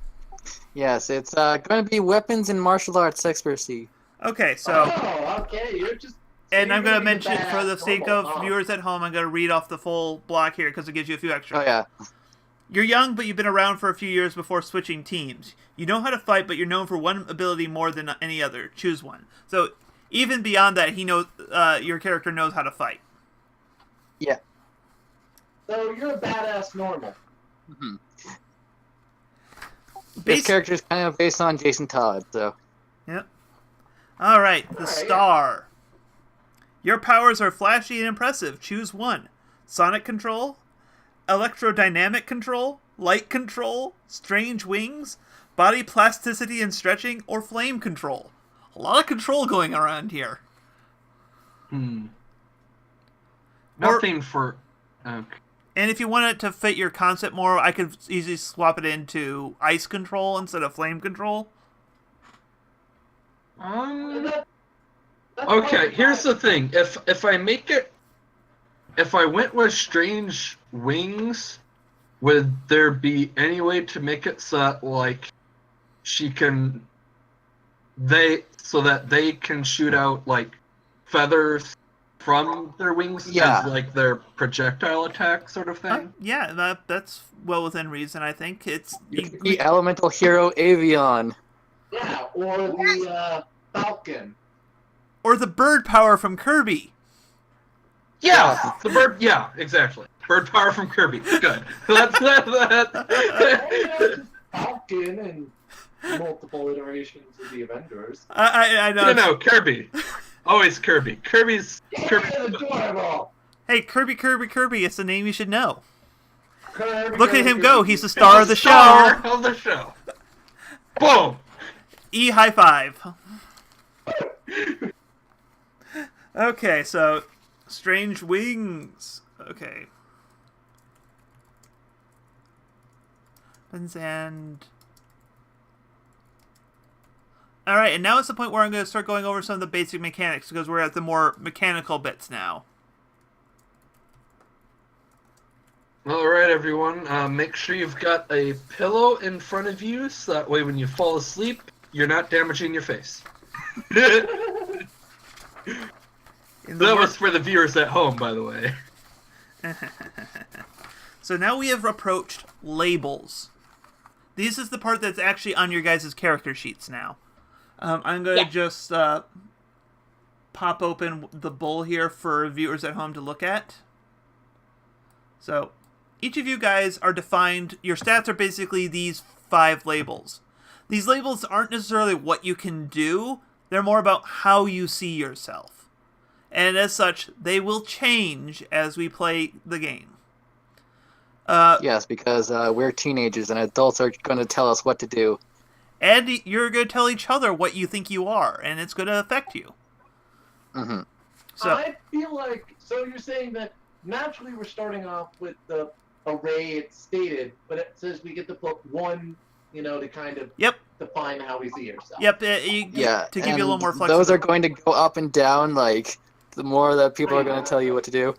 Yes, it's going to be weapons and martial arts expertise. Okay, so, Oh, okay. You're just. and I'm going to you're gonna be mention, for the badass sake normal, of huh? viewers at home, I'm going to read off the full block here because it gives you a few extra. Oh yeah. You're young, but you've been around for a few years before switching teams. You know how to fight, but you're known for one ability more than any other. Choose one. So, even beyond that, he knows your character knows how to fight. Yeah. So you're a badass normal. hmm This Base- character is kind of based on Jason Todd, so. Yep. All right, the Alright, star. Your powers are flashy and impressive. Choose one. Sonic control, electrodynamic control, light control, strange wings, body plasticity and stretching, or flame control. A lot of control going around here. Nothing for. Okay. And if you want it to fit your concept more, I could easily swap it into ice control instead of flame control. That's Okay, here's the fine. thing. If I make it, if I went with strange wings, would there be any way to make it so that like she can so that they can shoot out like feathers from their wings Yeah. as like their projectile attack sort of thing? Yeah, that's well within reason, I think. It's The elemental hero Avion. Yeah, or the Falcon. or the bird power from Kirby. Yeah, the bird. Yeah, exactly. Bird power from Kirby. Good. Falcon and multiple iterations of the Avengers. I know. No, Kirby. Always Kirby. Kirby's. Yeah, Kirby's adorable. Hey, Kirby, it's a name you should know. Kirby, Look at Kirby, him go. Kirby. He's the star of the show. Star of the show. Boom. E high five. Okay, so strange wings. Okay. And all right, and now it's the point where I'm going to start going over some of the basic mechanics because we're at the more mechanical bits now. All right, everyone. Make sure you've got a pillow in front of you, so that way when you fall asleep, you're not damaging your face. That was for the viewers at home, by the way. So now we have approached labels. This is the part that's actually on your guys' character sheets now. I'm going to just pop open the bull here for viewers at home to look at. So each of you guys are defined, your stats are basically these 5 labels. These labels aren't necessarily what you can do, they're more about how you see yourself. And as such, they will change as we play the game. Yes, because we're teenagers and adults are going to tell us what to do. And you're going to tell each other what you think you are, and it's going to affect you. hmm So, I feel like, so you're saying that naturally we're starting off with the array it's stated, but it says we get to put one, to kind of yep, define how we see ourselves. yep. Yeah, To give you a little and more flexibility. those are going to go up and down, like, the more that people are going to tell you what to do.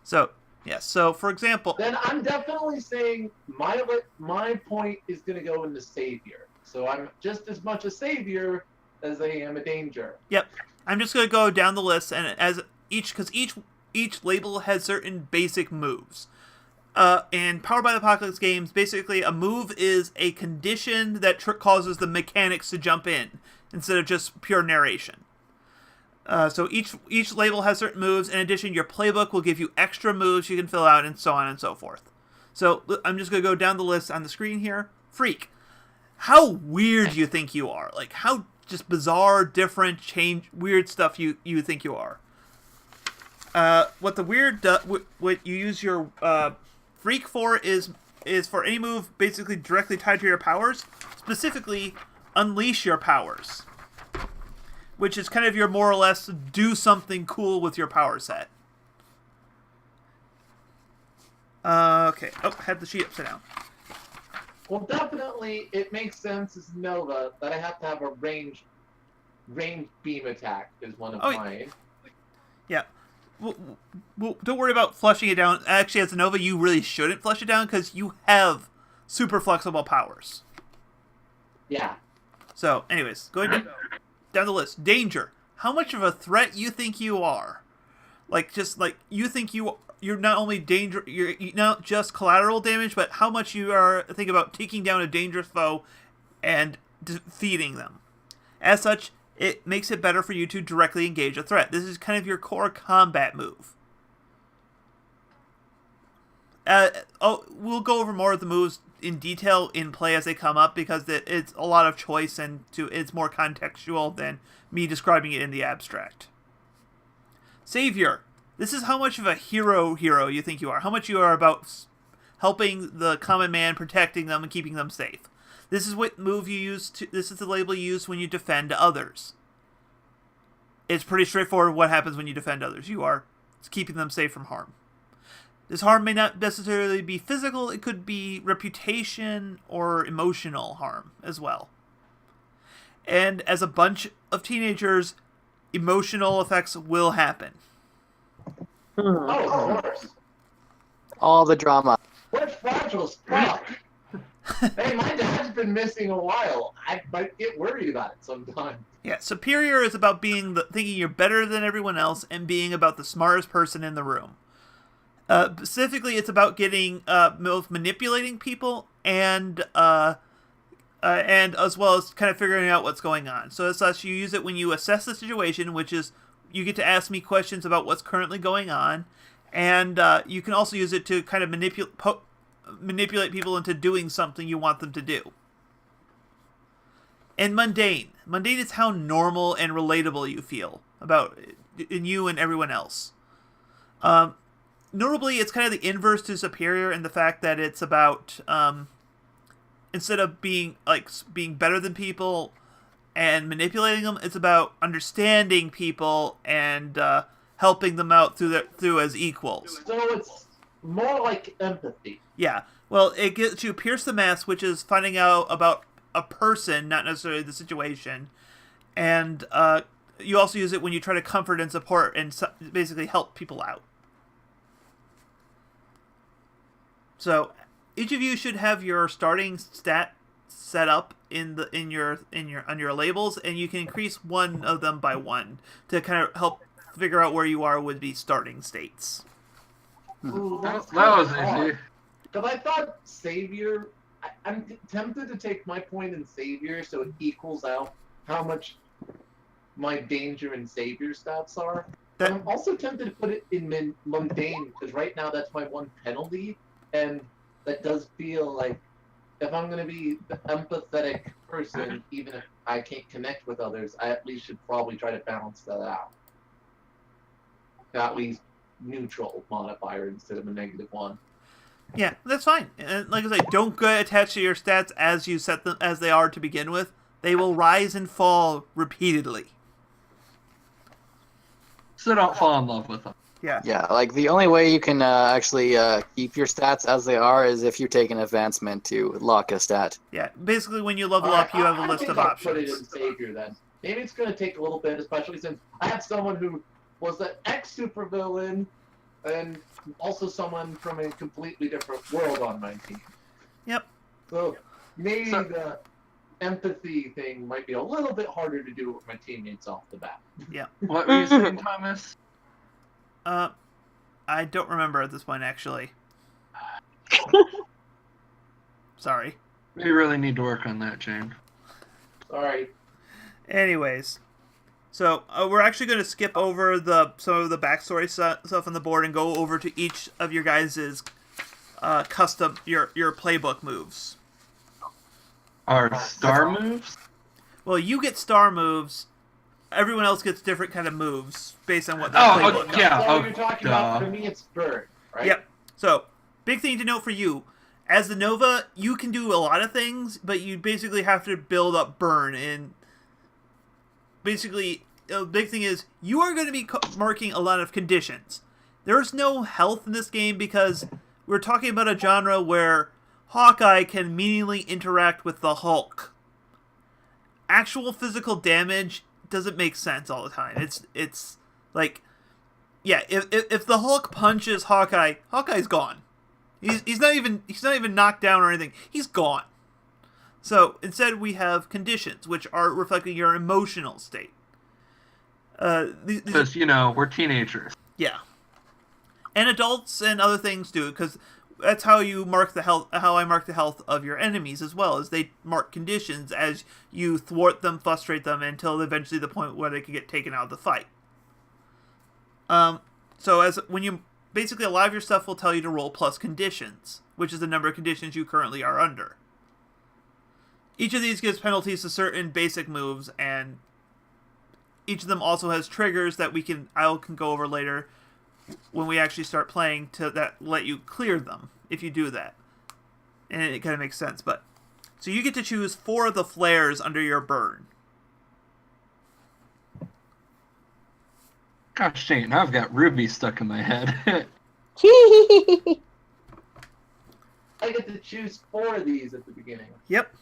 So, Yes. So, for example, Then I'm definitely saying my point is going to go in the savior. So I'm just as much a savior as I am a danger. yep. I'm just gonna go down the list, and as because each label has certain basic moves. In Powered by the Apocalypse games, basically a move is a condition that causes the mechanics to jump in instead of just pure narration. So each label has certain moves. In addition, your playbook will give you extra moves you can fill out, and so on and so forth. So I'm just gonna go down the list on the screen here. Freak. How weird do you think you are? Like, how just bizarre, different, weird stuff you think you are. What the weird what you use your freak for is for any move basically directly tied to your powers. Specifically, unleash your powers, which is kind of your more or less do something cool with your power set. Okay. Oh, had the sheet upside down. Well, definitely, it makes sense as Nova that I have to have a range beam attack is one of mine. Yeah. Well, don't worry about flushing it down. Actually, as a Nova, you really shouldn't flush it down because you have super flexible powers. Yeah. So, anyways, going down the list. Danger. How much of a threat you think you are? Like, just like you think you're not only you're not just collateral damage, but how much you are thinking about taking down a dangerous foe and defeating them. As such, it makes it better for you to directly engage a threat. This is kind of your core combat move. We'll go over more of the moves in detail in play as they come up because it's a lot of choice and it's more contextual than me describing it in the abstract. Savior. This is how much of a hero you think you are. How much you are about helping the common man, protecting them, and keeping them safe. This is what move you use. This is the label you use when you defend others. It's pretty straightforward what happens when you defend others. It's keeping them safe from harm. This harm may not necessarily be physical. It could be reputation or emotional harm as well. And as a bunch of teenagers, emotional effects will happen. Oh, of course. All the drama. We're fragile as fuck. Hey, my dad's been missing a while. I might get worried about it sometime. Yeah, superior is about thinking you're better than everyone else and being about the smartest person in the room. Specifically, it's about getting both manipulating people and as well as kind of figuring out what's going on. So as such, you use it when you assess the situation, which is you get to ask me questions about what's currently going on, and you can also use it to kind of manipulate people into doing something you want them to do. And mundane. Mundane is how normal and relatable you feel about in you and everyone else. Notably, it's kind of the inverse to superior in the fact that it's about instead of being better than people and manipulating them, it's about understanding people and helping them out through as equals. So it's more like empathy. Yeah. Well, it gets you pierce the mask, which is finding out about a person, not necessarily the situation. And you also use it when you try to comfort and support and basically help people out. So each of you should have your starting stat set up on your labels, and you can increase one of them by one to kind of help figure out where you are with these starting states. Ooh, That was easy. Because I thought Savior, I'm tempted to take my point in Savior so it equals out how much my Danger and Savior stats are. But I'm also tempted to put it in Mundane, because right now that's my one penalty, and that does feel like if I'm going to be the empathetic person, even if I can't connect with others, I at least should probably try to balance that out. At least neutral modifier instead of a -1. Yeah, that's fine. And like I say, don't get attached to your stats as you set them as they are to begin with. They will rise and fall repeatedly. So don't fall in love with them. Yeah. Yeah, like the only way you can actually keep your stats as they are is if you take an advancement to lock a stat. Yeah. Basically, when you level up, you have a list of I think I'll put it options. in Savior then. Maybe it's going to take a little bit, especially since I have someone who was an ex-supervillain and also someone from a completely different world on my team. Yep. So maybe the empathy thing might be a little bit harder to do with my teammates off the bat. Yeah. What were you saying, Thomas? I don't remember at this point, actually. Sorry. We really need to work on that, Jane. Sorry. Anyways, so we're actually going to skip over some of the backstory stuff on the board and go over to each of your guys' custom your playbook moves. Our star moves? Well, you get star moves. Everyone else gets different kind of moves based on what their playbook okay, yeah. So you're talking about, for me, it's Bird, right? Yep. So, big thing to note for you. As the Nova, you can do a lot of things, but you basically have to build up burn. And basically, the big thing is you are going to be marking a lot of conditions. There's no health in this game because we're talking about a genre where Hawkeye can meaningfully interact with the Hulk. Actual physical damage doesn't make sense all the time. It's like, yeah, if the Hulk punches Hawkeye, Hawkeye's gone. He's not even knocked down or anything. He's gone. So instead, we have conditions, which are reflecting your emotional state. Because we're teenagers. Yeah, and adults and other things do, because that's how you mark the health. How I mark the health of your enemies as well, is they mark conditions as you thwart them, frustrate them, until eventually the point where they can get taken out of the fight. So when you basically a lot of your stuff will tell you to roll plus conditions, which is the number of conditions you currently are under. Each of these gives penalties to certain basic moves, and each of them also has triggers that I can go over later when we actually start playing that let you clear them if you do that. And it kind of makes sense, but so you get to choose 4 of the flares under your burn. Gosh dang, now I've got Ruby stuck in my head. I get to choose 4 of these at the beginning. Yep.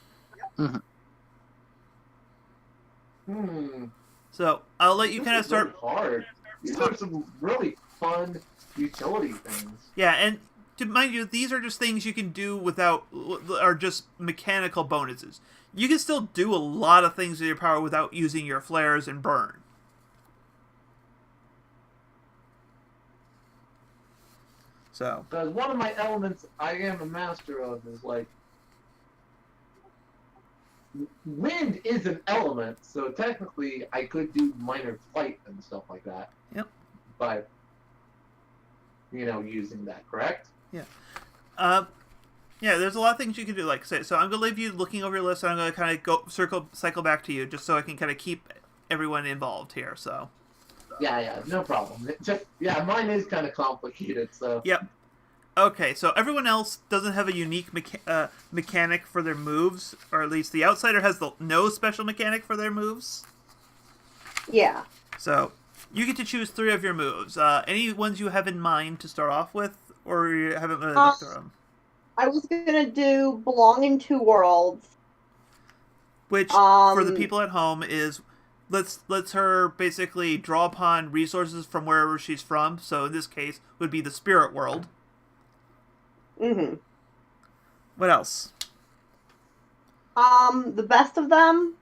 So I'll let you kind of start. Really hard. These are some really fun utility things. Yeah, and to mind you, these are just things you can do are just mechanical bonuses. You can still do a lot of things with your power without using your flares and burn. So. Because one of my elements I am a master of is like wind is an element, so technically I could do minor flight and stuff like that. Yep. By using that, correct? Yeah. Yeah, there's a lot of things you can do, like I said. So I'm going to leave you looking over your list, and I'm going to kind of cycle back to you, just so I can kind of keep everyone involved here, so. Yeah, no problem. Mine is kind of complicated, so. Yep. Okay, so everyone else doesn't have a unique mechanic for their moves, or at least the outsider has no special mechanic for their moves. Yeah. So you get to choose 3 of your moves. Any ones you have in mind to start off with, or you haven't really looked through them? I was gonna do Belong in Two Worlds, which for the people at home is lets her basically draw upon resources from wherever she's from. So in this case, would be the spirit world. Mm-hmm. What else? The best of them,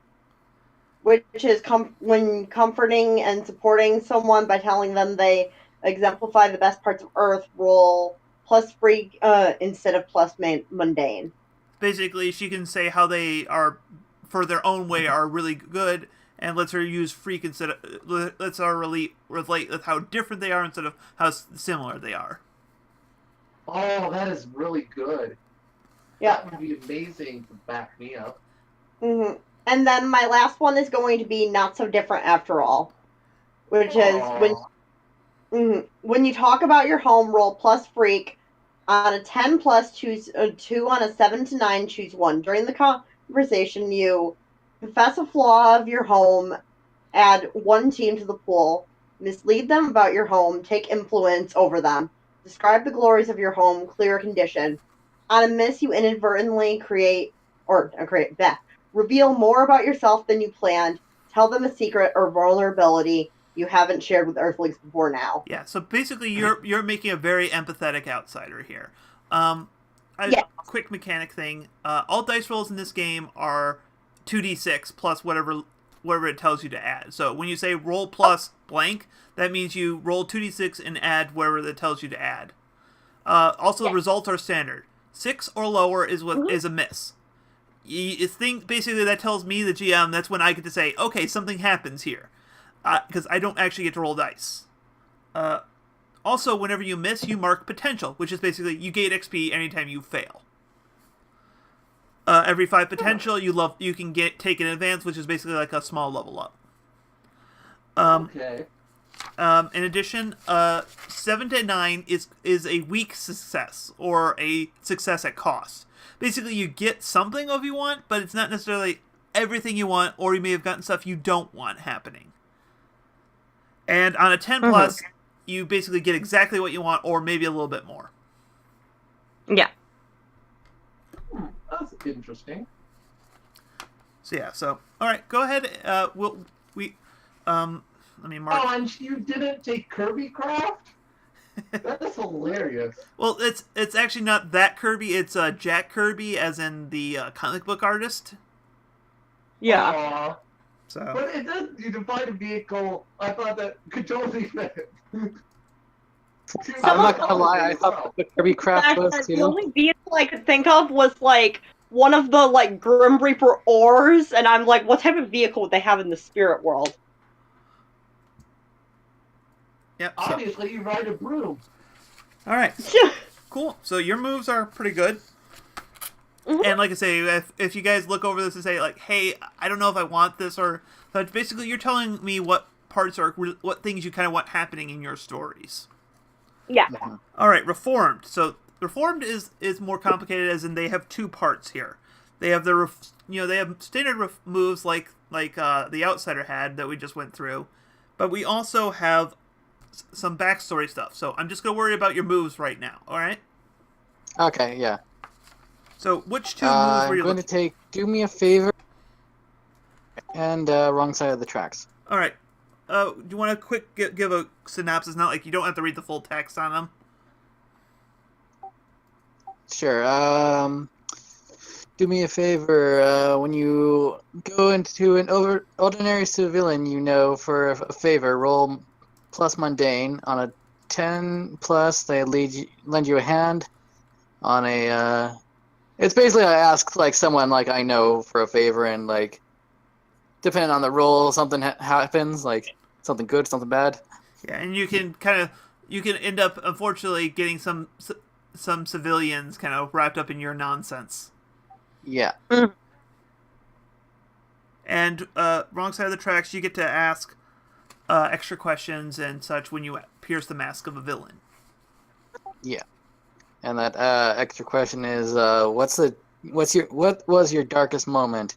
which is when comforting and supporting someone by telling them they exemplify the best parts of Earth, roll plus freak instead of plus mundane. Basically, she can say how they are, for their own way, are really good, and lets her use freak instead of lets her relate with how different they are instead of how similar they are. Oh, that is really good. Yeah. That would be amazing to back me up. Mm-hmm. And then my last one is going to be Not So Different After All, which is when you talk about your home, roll plus freak. On a 10 plus, choose 2. On a 7 to 9, choose 1. During the conversation, you confess a flaw of your home, add 1 team to the pool, mislead them about your home, take influence over them, describe the glories of your home, clear a condition. On a miss, you inadvertently reveal more about yourself than you planned, tell them a secret or vulnerability, you haven't shared with Earthlings before now. Yeah, so basically you're making a very empathetic outsider here. Yes. Quick mechanic thing. All dice rolls in this game are 2d6 plus whatever it tells you to add. So when you say roll plus blank, that means you roll 2d6 and add whatever that tells you to add. Also, the results are standard. 6 or lower is is a miss. You think basically that tells me, the GM, that's when I get to say, okay, something happens here, because I don't actually get to roll dice. Also, whenever you miss, you mark potential, which is basically you gain XP anytime you fail. Every 5 potential, you can take an advance, which is basically like a small level up. Okay. In addition, 7 to 9 is a weak success, or a success at cost. Basically, you get something of you want, but it's not necessarily everything you want, or you may have gotten stuff you don't want happening. And on a 10 plus, you basically get exactly what you want, or maybe a little bit more. Yeah. That's interesting. So yeah, all right, go ahead. Let me mark. Oh, and you didn't take Kirby Craft? That is hilarious. Well, it's actually not that Kirby. It's Jack Kirby, as in the comic book artist. Yeah. Aww. So. But it does. You define a vehicle. I thought that could totally fit. I'm not gonna lie, I thought the Kirby Craft was The too. only vehicle I could think of was like one of the like Grim Reaper ores, and I'm like, what type of vehicle would they have in the spirit world? Yep. Obviously, you ride a broom. All right. Cool. So your moves are pretty good. And like I say, if you guys look over this and say like, "Hey, I don't know if I want this," or but basically you're telling me what parts are what things you kind of want happening in your stories. Yeah. All right, Reformed. So Reformed is more complicated, as in they have 2 parts here. They have they have standard moves like the Outsider had that we just went through, but we also have some backstory stuff. So I'm just gonna worry about your moves right now. All right. Okay, yeah. So which 2 moves were you I'm going to take Do Me a Favor and Wrong Side of the Tracks. All right. Do you want to quick give a synopsis? Not like you don't have to read the full text on them. Sure. Do me a favor. When you go into an ordinary civilian, for a favor, roll plus mundane. On a 10 plus, they lend you a hand. On a, it's basically I ask like someone like I know for a favor, and like depending on the roll, something happens, like something good, something bad. Yeah, and you can end up unfortunately getting some civilians kind of wrapped up in your nonsense. Yeah. And wrong side of the tracks, you get to ask extra questions and such when you pierce the mask of a villain. Yeah. And that extra question is, what was your darkest moment?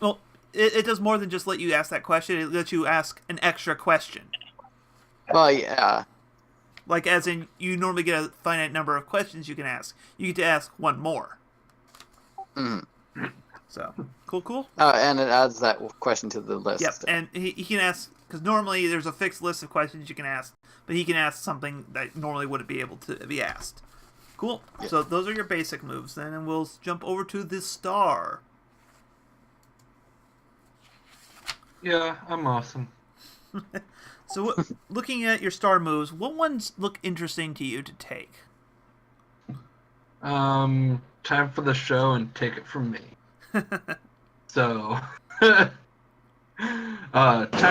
Well, it does more than just let you ask that question. It lets you ask an extra question. Well, yeah. Like, as in, you normally get a finite number of questions you can ask. You get to ask one more. So, cool. And it adds that question to the list. Yep, and he can ask, because normally there's a fixed list of questions you can ask, but he can ask something that normally wouldn't be able to be asked. Cool. Yep. So those are your basic moves then, and we'll jump over to the star. Yeah, I'm awesome. So, looking at your star moves, what ones look interesting to you to take? Time for the show and take it from me. So, time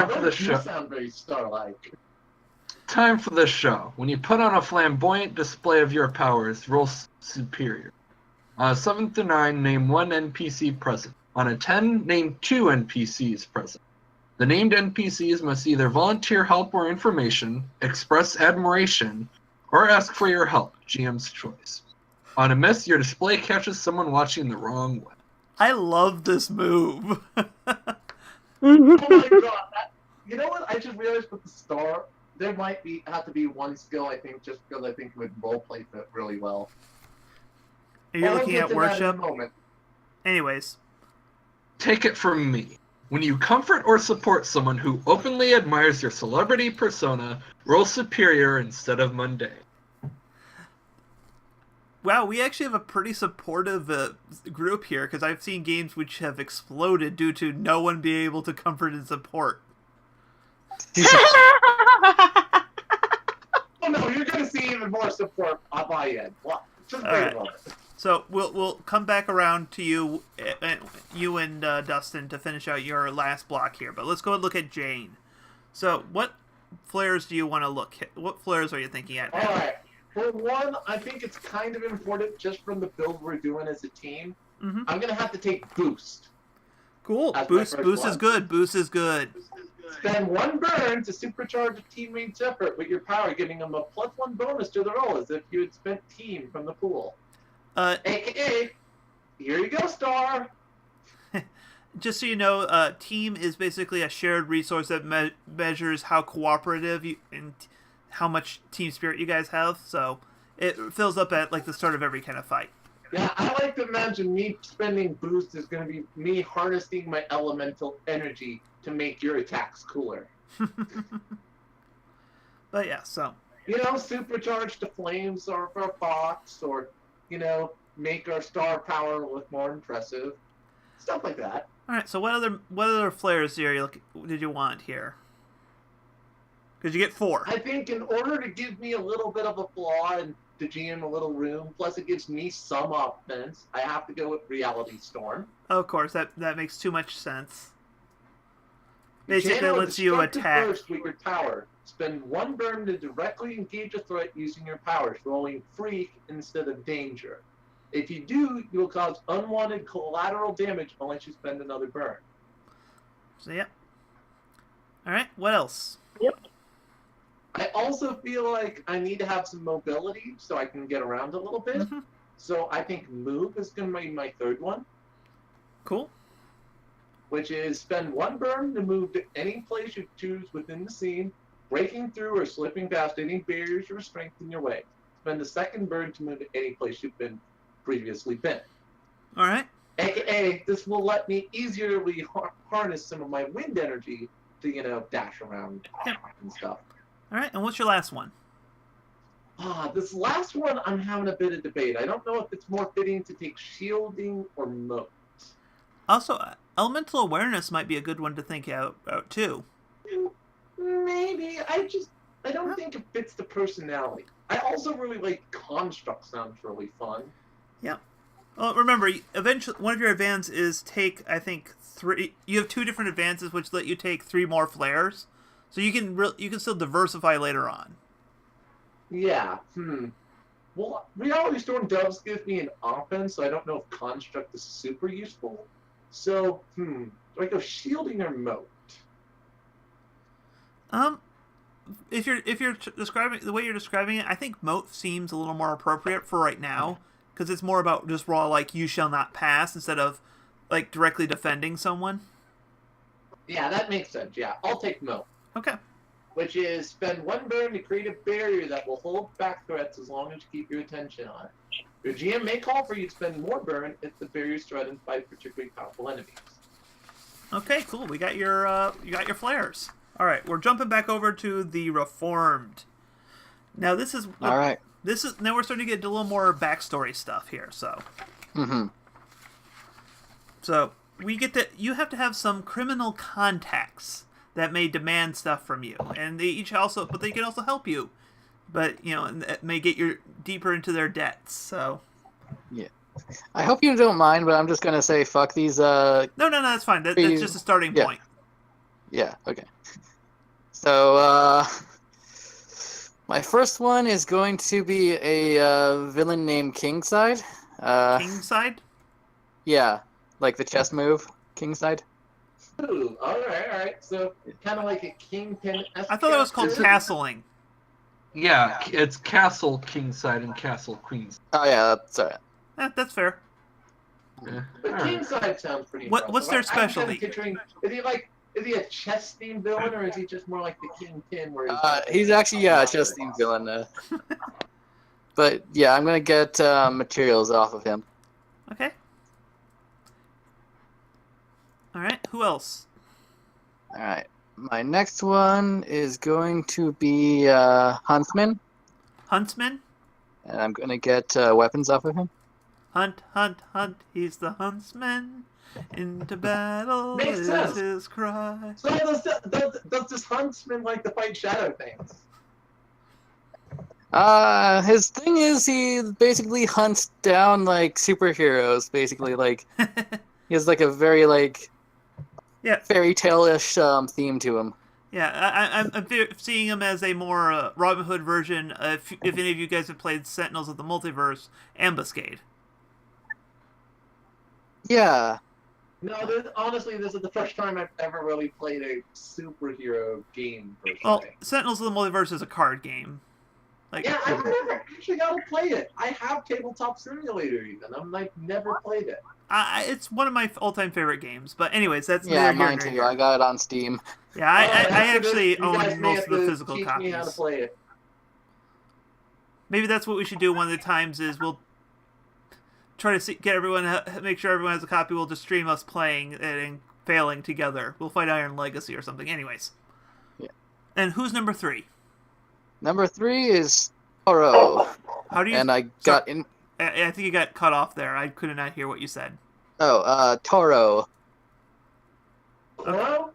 for the show. You sound very star-like. Time for the show. When you put on a flamboyant display of your powers, roll superior. On a 7 to 9, name 1 NPC present. On a 10, name 2 NPCs present. The named NPCs must either volunteer help or information, express admiration, or ask for your help, GM's choice. On a miss, your display catches someone watching the wrong way. I love this move. Oh my god! You know what? I just realized with the star, there might have to be one skill. I think just because I think it would roleplay fit really well. Are you looking at worship? Moment. Anyways, take it from me. When you comfort or support someone who openly admires your celebrity persona, roll superior instead of mundane. Wow, we actually have a pretty supportive group here, because I've seen games which have exploded due to no one being able to comfort and support. Oh no, you're gonna see even more support on my end. Well, just wait Alright. a moment. So we'll come back around to you, and Dustin, to finish out your last block here. But let's go and look at Jane. So what flares do you want to look at? What flares are you thinking at now? Alright. For one, I think it's kind of important just from the build we're doing as a team. Mm-hmm. I'm gonna have to take Boost. Cool. That's my Boost first is one. good. Boost is good. Spend 1 burn to supercharge a teammate's effort with your power, giving them a +1 bonus to the roll as if you had spent team from the pool. AKA, here you go, Star! Just so you know, team is basically a shared resource that measures how cooperative you and how much team spirit you guys have. So it fills up at like the start of every kind of fight. Yeah, I like to imagine me spending Boost is going to be me harnessing my elemental energy to make your attacks cooler. But yeah, so You know, supercharge the flames or for a fox, or, you know, make our star power look more impressive. Stuff like that. all right. So what other flares here did you want here? Because you get 4. I think in order to give me a little bit of a flaw and to GM a little room, plus it gives me some offense, I have to go with Reality Storm. Of course, that makes too much sense. You Basically, it channel a lets you destructive attack. burst with your power. Spend 1 burn to directly engage a threat using your powers, rolling freak instead of danger. If you do, you will cause unwanted collateral damage unless you spend another burn. So yeah. All right. What else? I also feel like I need to have some mobility so I can get around a little bit. Mm-hmm. So I think move is going to be my 3rd one, Cool. which is spend 1 burn to move to any place you choose within the scene, breaking through or slipping past any barriers or restraints in your way. Spend the 2nd burn to move to any place you've previously been. All right. AKA, this will let me easily harness some of my wind energy to, you know, dash around and stuff. All right. And what's your last one? This last one, I'm having a bit of debate. I don't know if it's more fitting to take shielding or moat. Also, elemental awareness might be a good one to think about too. Maybe. I don't think it fits the personality. I also really like construct. Sounds really fun. Yeah. Well, remember, eventually one of your advances is take, I think, 3. You have 2 different advances which let you take 3 more flares, so you can still diversify later on. Yeah. Well, Reality Storm does give me an offense, so I don't know if construct is super useful. So, do I go shielding or moat? If you're describing the way you're describing it, I think moat seems a little more appropriate for right now, because it's more about just raw like you shall not pass instead of like directly defending someone. Yeah, that makes sense. Yeah, I'll take moat. Okay. Which is spend 1 burn to create a barrier that will hold back threats as long as you keep your attention on it. Your GM may call for you to spend more burn if the barrier is threatened by particularly powerful enemies. Okay, cool. We got your flares. All right, we're jumping back over to the Reformed. Now this is All right. Now we're starting to get a little more backstory stuff here. So you have to have some criminal contacts that may demand stuff from you, and they can also help you, but you know, and that may get you deeper into their debts. So Yeah. I hope you don't mind, but I'm just gonna say fuck these. no, that's fine. That's just a starting point. Yeah. Okay. So my first one is going to be a villain named Kingside. Kingside. Yeah, like the chess move, Kingside. Ooh, alright. So, kind of like a kingpin. I thought that was called castling. Yeah, it's Castle Kingside and Castle Queens. Oh yeah, that's alright. That's fair. Yeah. But Alright. Kingside sounds pretty What's their impressive. I'm kinda specialty? picturing, is he a chess themed villain, or is he just more like the kingpin where He's actually a chess themed villain. But yeah, I'm gonna get materials off of him. Okay. All right. Who else? All right. My next one is going to be Huntsman, Huntsman? and I'm going to get weapons off of him. Hunt, hunt, hunt, he's the huntsman. Into battle Makes is sense. his cry. So does this huntsman like to fight shadow things? His thing is he basically hunts down like superheroes. Basically, like he has like a very like Yeah, fairy tale-ish theme to him. yeah. I'm seeing him as a more Robin Hood version. If any of you guys have played Sentinels of the Multiverse, Ambuscade. Yeah. No, honestly, this is the first time I've ever really played a superhero game per se. Well, Sentinels of the Multiverse is a card game. Like, Yeah, I've never actually got to play it. I have Tabletop Simulator even. I'm like never played it. it's one of my all-time favorite games. But anyways, that's Yeah, neither here mine nor too. here. I got it on Steam. Yeah, I After actually this, you guys own may most have of the to physical teach me how to copies. play it. Maybe that's what we should do one of the times is we'll try to get everyone, make sure everyone has a copy. We'll just stream us playing it and failing together. We'll fight Iron Legacy or something. Anyways. Yeah. And who's number 3? Number 3 is Toro. How do you... And I got in... I think you got cut off there. I could not hear what you said. Oh, Toro. Toro?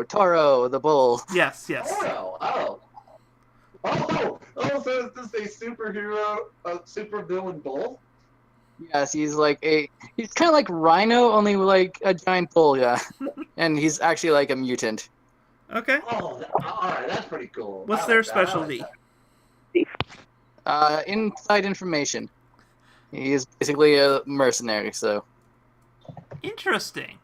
Toro, the bull. Yes, yes. Toro. Oh, so is this a superhero, a super villain bull? Yes, he's kind of like Rhino, only like a giant bull, yeah. And he's actually like a mutant. Okay. Oh, alright, that's pretty cool. What's I their like that, I like specialty? that. Inside information. He is basically a mercenary, so. Interesting.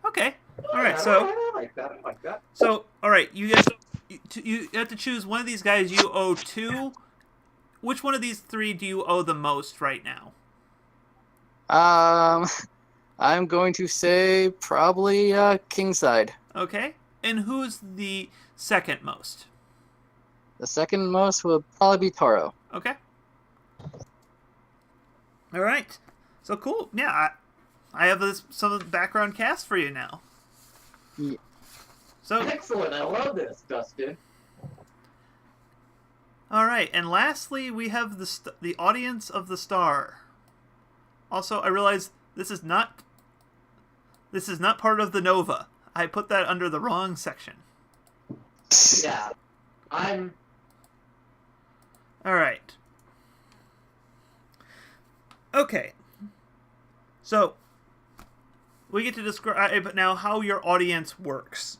Okay. All Yeah, right. So, I like that. I like that. all right. You guys, you have to choose one of these guys. You owe 2. Which one of these 3 do you owe the most right now? I'm going to say probably Kingside. Okay. And who's the second most? The second most will probably be Toro. Okay. All right. So cool. Yeah, I have some of the background cast for you now. Yeah. So Excellent. I love this, Dustin. all right, and lastly, we have the audience of the star. Also, I realize this is not part of the Nova. I put that under the wrong section. Yeah. I'm... All right. Okay. So, we get to describe now how your audience works.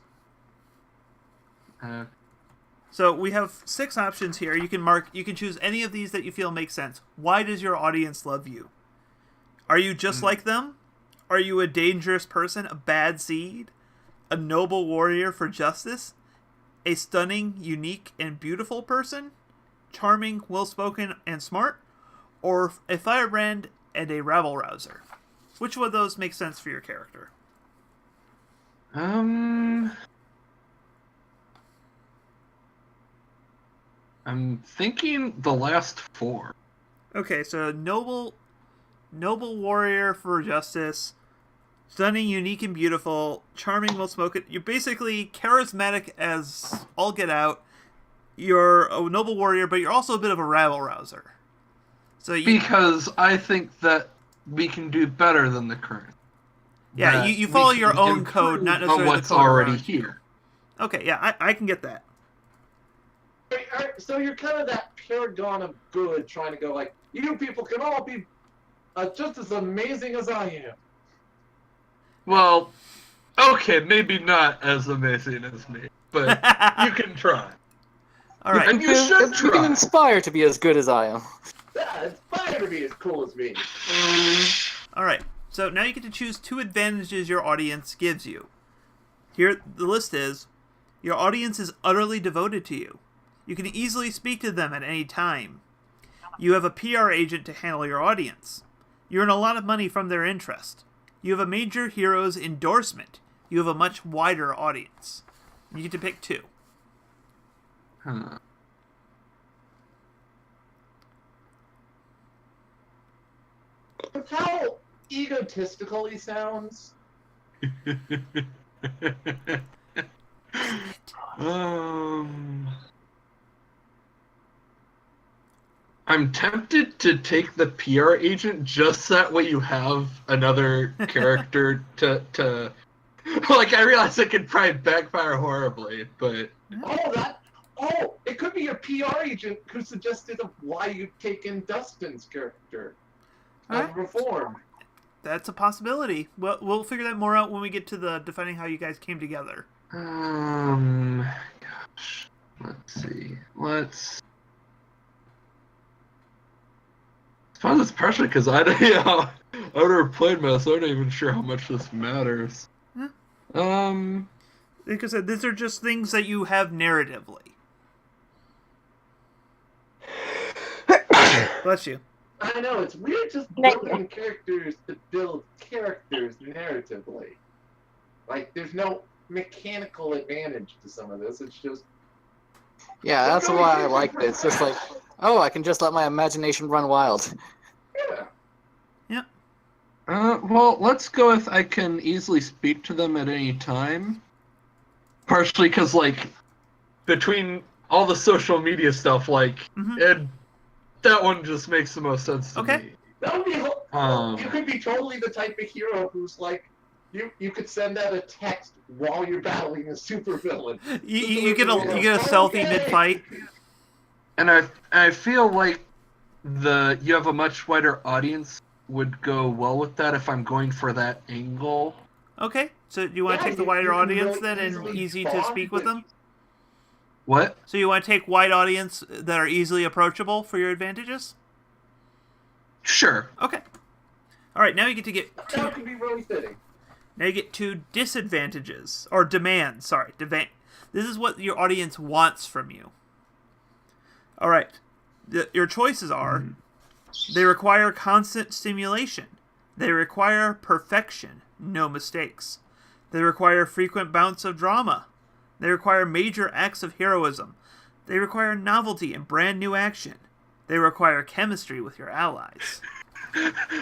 So we have 6 options here. You can choose any of these that you feel make sense. Why does your audience love you? Are you just like them? Are you a dangerous person, a bad seed, a noble warrior for justice, a stunning, unique, and beautiful person, charming, well-spoken, and smart, or a firebrand and a rabble-rouser? Which one of those makes sense for your character? I'm thinking the last 4. Okay, so noble warrior for justice, stunning, unique, and beautiful, charming, well-spoken. You're basically charismatic as all get out. You're a noble warrior, but you're also a bit of a rabble-rouser. So Because I think that we can do better than the current. yeah, That you we follow can your own code, not improve on necessarily what's the code already around you. here. Okay, yeah, I can get that. So you're kind of that paragon of good, trying to go like, you people can all be just as amazing as I am. Well, okay, maybe not as amazing as me, but you can try. All right. And you should You can try. inspire to be as good as I am. Yeah, it's fine to be as cool as me. All right. So now you get to choose 2 advantages your audience gives you. Here, the list is: your audience is utterly devoted to you. You can easily speak to them at any time. You have a PR agent to handle your audience. You earn a lot of money from their interest. You have a major hero's endorsement. You have a much wider audience. You get to pick 2. Huh. With how egotistical he sounds, I'm tempted to take the PR agent just that way you have another character to like I realize it could probably backfire horribly, but It could be your PR agent who suggested of why you've taken Dustin's character. Alright. Reformed. That's a possibility. Well, we'll figure that more out when we get to the defining how you guys came together. Gosh. Let's see. I suppose it's partially because I've never played Mass, so I'm not even sure how much this matters. Like I said, these are just things that you have narratively. Bless you. I know, it's weird just building characters to build characters narratively. Like, there's no mechanical advantage to some of this, it's just... Yeah, that's why I like this. Just like, oh, I can just let my imagination run wild. Yeah. Yep. Well, let's go with I can easily speak to them at any time. Partially because, like, between all the social media stuff, like, that one just makes the most sense to me. That would be you could be totally the type of hero who's like, you could send out a text while you're battling a supervillain. You get a selfie mid-fight. And I feel like you have a much wider audience would go well with that if I'm going for that angle. Okay, so do you want to take the wider audience then and easy to speak with them? What? So you want to take wide audience that are easily approachable for your advantages? Sure. Okay. All right, now you get to get two. That could be really fitting. Now you get two disadvantages or demands. Sorry, this is what your audience wants from you. All right, your choices are: they require constant stimulation, they require perfection, no mistakes, they require frequent bouts of drama, they require major acts of heroism, they require novelty and brand new action, they require chemistry with your allies.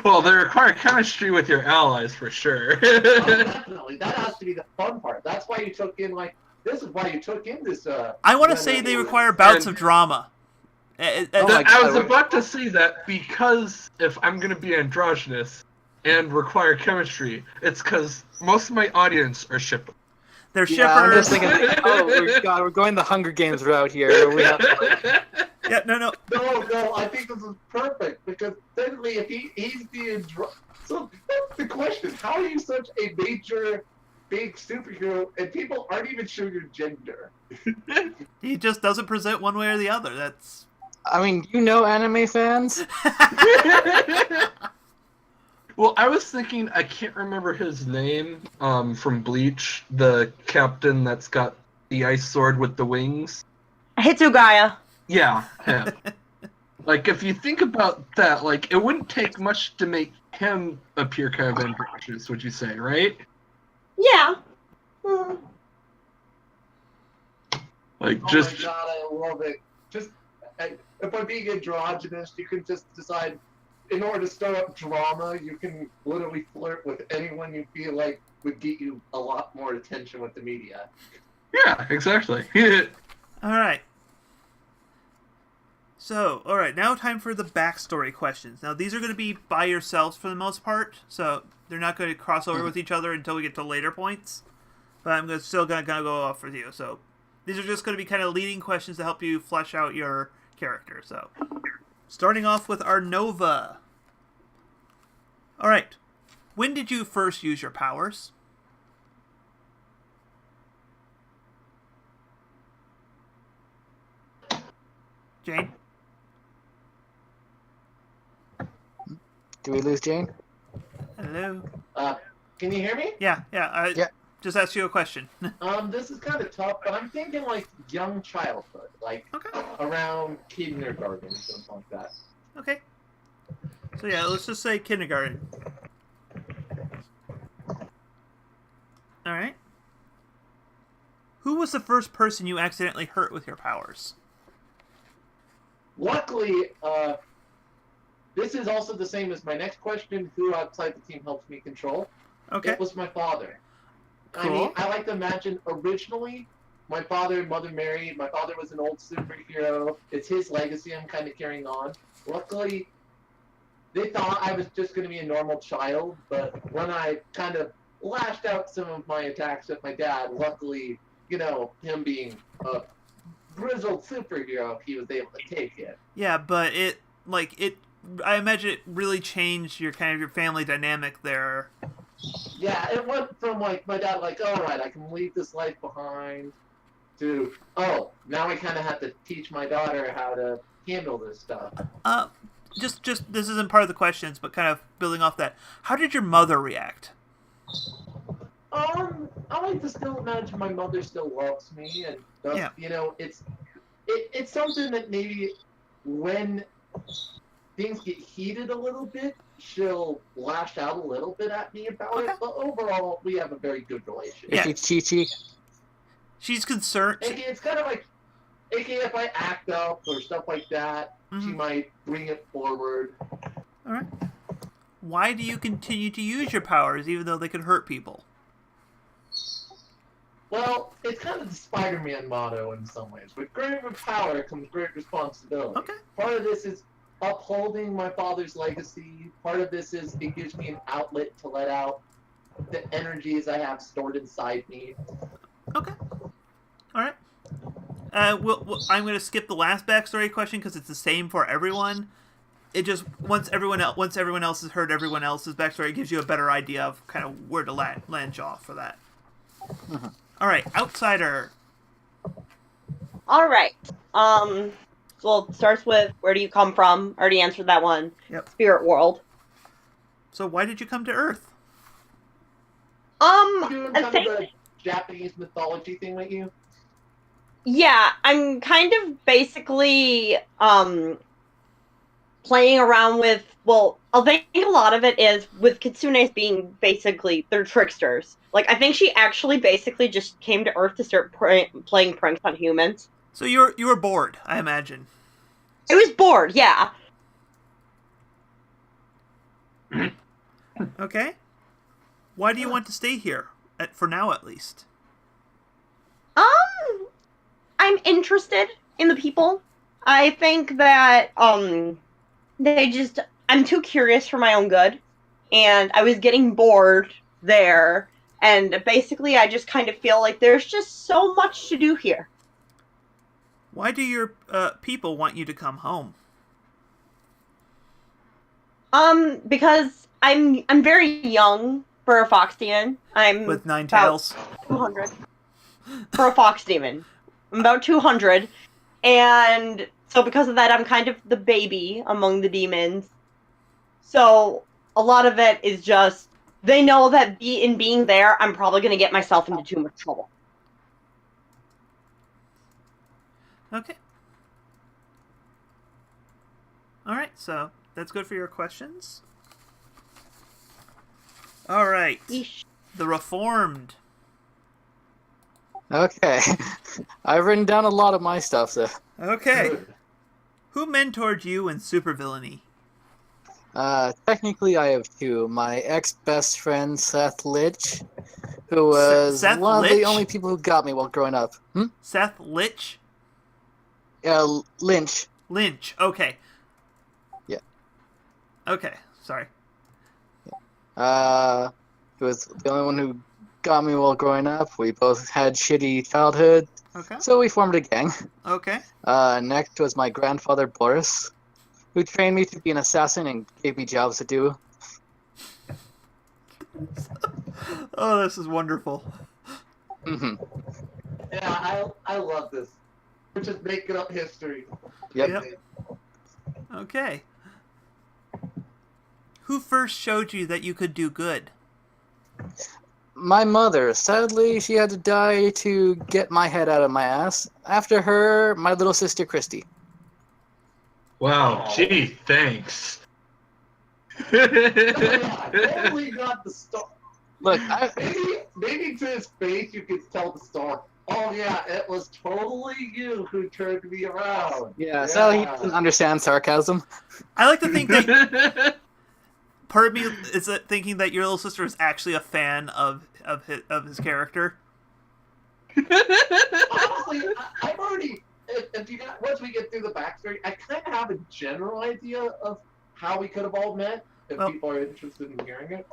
Well, they require chemistry with your allies for sure. Definitely, that has to be the fun part. That's why you took in this is why you took in this. I want to say they require bouts of drama. I was about to say that because if I'm going to be androgynous and require chemistry, it's because most of my audience are shippers. They're shippers. Yeah, I'm just thinking, we're going the Hunger Games route here. We have to, Yeah, no. No, I think this is perfect because technically, if he's the so that's the question: how are you such a major, big superhero and people aren't even sure your gender? He just doesn't present one way or the other. That's. I mean, anime fans? Well, I was thinking, I can't remember his name from Bleach, the captain that's got the ice sword with the wings. Hitsugaya. Yeah, him. Like, if you think about that, like, it wouldn't take much to make him appear kind of androgynous, would you say, right? Yeah. Like, Oh just... my god, I love it. Just, if I'm being androgynous, you can just decide, in order to stir up drama, you can literally flirt with anyone you feel like would get you a lot more attention with the media. Yeah, exactly. All right. So, all right, now time for the backstory questions. Now, these are going to be by yourselves for the most part, so they're not going to cross over with each other until we get to later points. But I'm still going to go off with you. So, these are just going to be kind of leading questions to help you flesh out your character. So, starting off with our Nova. All right. When did you first use your powers? Jane? Do we lose Jane? Hello? Can you hear me? Yeah. Yeah. Just asked you a question. This is kind of tough, but I'm thinking like young childhood, like Okay. around kindergarten, something like that. Okay. So yeah, let's just say kindergarten. Alright. Who was the first person you accidentally hurt with your powers? Luckily, this is also the same as my next question, who outside the team helps me control. Okay. It was my father. I mean, Cool. I like to imagine originally my father and mother married. My father was an old superhero. It's his legacy I'm kind of carrying on. Luckily, they thought I was just going to be a normal child, but when I kind of lashed out some of my attacks at my dad, luckily, him being a grizzled superhero, he was able to take it. Yeah, but I imagine it really changed your family dynamic there. Yeah, it went from my dad all right, I can leave this life behind, to now I kind of have to teach my daughter how to handle this stuff. Just this isn't part of the questions, but kind of building off that. How did your mother react? I like to still imagine my mother still loves me, and does, it's something that maybe when things get heated a little bit, she'll lash out a little bit at me about it, but overall, we have a very good relationship. Yeah. Is she Chi-Chi? She's concerned. It's kind of like, if I act up or stuff like that, she might bring it forward. All right. Why do you continue to use your powers even though they could hurt people? Well, it's kind of the Spider-Man motto in some ways. With great power comes great responsibility. Okay. Part of this is upholding my father's legacy. Part of this is it gives me an outlet to let out the energies I have stored inside me. Okay. All right. I'm going to skip the last backstory question because it's the same for everyone. It just once everyone else has heard everyone else's backstory, it gives you a better idea of kind of where to land off for that. All right, outsider. All right. Well, it starts with where do you come from? Already answered that one. Yep. Spirit world. So why did you come to Earth? Doing I kind think, of the Japanese mythology thing with you? yeah, I'm kind of basically playing around with, well, I think a lot of it is with kitsunes being basically, they're tricksters. Like, I think she actually basically just came to Earth to start playing pranks on humans. So you were bored, I imagine. I was bored, yeah. Okay. Why do you want to stay here? For now, at least. I'm interested in the people. I think that, I'm too curious for my own good. And I was getting bored there. And basically, I just kind of feel like there's just so much to do here. Why do your people want you to come home? Because I'm very young for a fox demon. I'm With 9 about tails? 200 for a fox demon. I'm about 200, and so because of that, I'm kind of the baby among the demons. So a lot of it is just they know that being there, I'm probably going to get myself into too much trouble. Okay. All right, so that's good for your questions. All right. Yeesh. The Reformed. Okay. I've written down a lot of my stuff, so. Okay. Who mentored you in supervillainy? Technically I have two. My ex-best friend, Seth Litch, who was Seth one of Litch? the only people who got me while growing up. Seth Litch? Lynch. Lynch. Okay. Yeah. Okay. Sorry. He was the only one who got me while growing up. We both had shitty childhood, Okay. so we formed a gang. Okay. Next was my grandfather, Boris, who trained me to be an assassin and gave me jobs to do. Oh, this is wonderful. Yeah, I love this. We're just making up history. Yep. Okay. Who first showed you that you could do good? My mother. Sadly, she had to die to get my head out of my ass. After her, my little sister, Christy. Wow, gee, thanks. I totally got the star. Look, Maybe to his face you could tell the star. Oh yeah, it was totally you who turned me around. yeah, sadly he doesn't understand sarcasm. I like to think that part of me is thinking that your little sister is actually a fan of his character. Honestly, I've already. If you got once we get through the backstory, I kind of have a general idea of how we could have all met. If Well- people are interested in hearing it,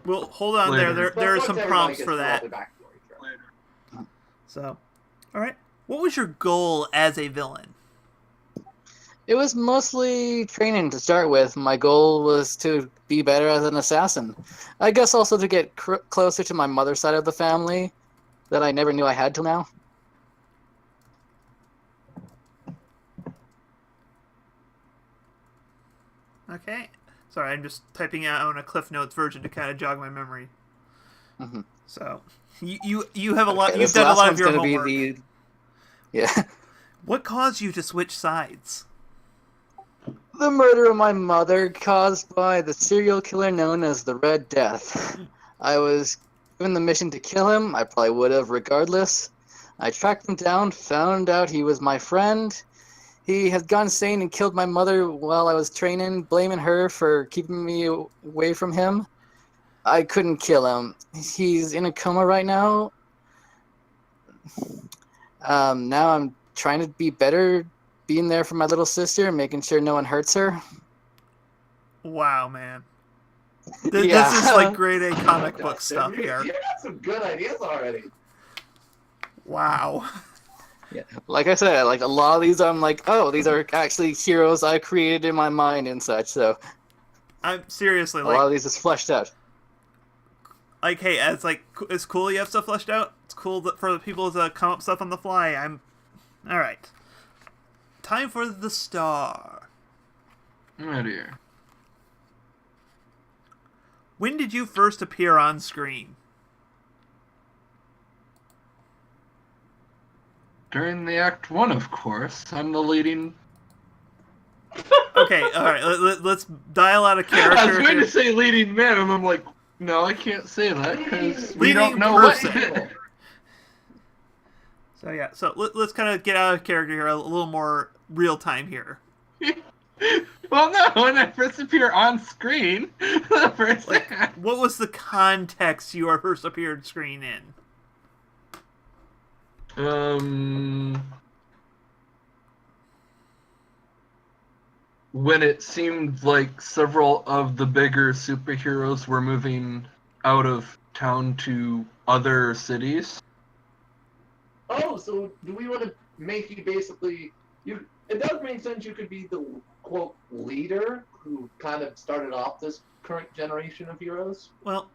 Well, hold on Later. there. But There are once some everybody prompts gets for through all that. the backstory, sure. So, all right. What was your goal as a villain? It was mostly training to start with. My goal was to be better as an assassin. I guess also to get closer to my mother's side of the family that I never knew I had till now. Okay. Sorry, I'm just typing out a Cliff Notes version to kind of jog my memory. Mm-hmm. So, you have a lot. Okay, You've this done a last lot of one's your gonna homework. be the... Yeah. What caused you to switch sides? The murder of my mother caused by the serial killer known as the Red Death. I was given the mission to kill him. I probably would have regardless. I tracked him down, found out he was my friend. He had gone insane and killed my mother while I was training, blaming her for keeping me away from him. I couldn't kill him. He's in a coma right now. Now I'm trying to be better, being there for my little sister, making sure no one hurts her. Wow, man. Yeah. This is like grade A comic book Dustin, stuff you here. got some good ideas already. Wow. Yeah. Like I said, like a lot of these, I'm like, oh, these are actually heroes I created in my mind and such. So I'm seriously a lot like, of these is fleshed out. hey, it's cool you have stuff fleshed out. It's cool that for the people to come up stuff on the fly. All right. Time for the star. Oh dear. When did you first appear on screen? During the Act 1, of course. I'm the leading... Okay, all right. Let's dial out a character. I was going here. to say leading man, and I'm like, no, I can't say that, because we Leading don't know person. what... So yeah, so let's kind of get out of character here, a little more real time here. Well, no, when I first appear on screen, the first Like, act... what was the context you first appeared screen in? When it seemed like several of the bigger superheroes were moving out of town to other cities. Oh, so do we want to make you basically it does make sense you could be the quote leader who kind of started off this current generation of heroes? Well,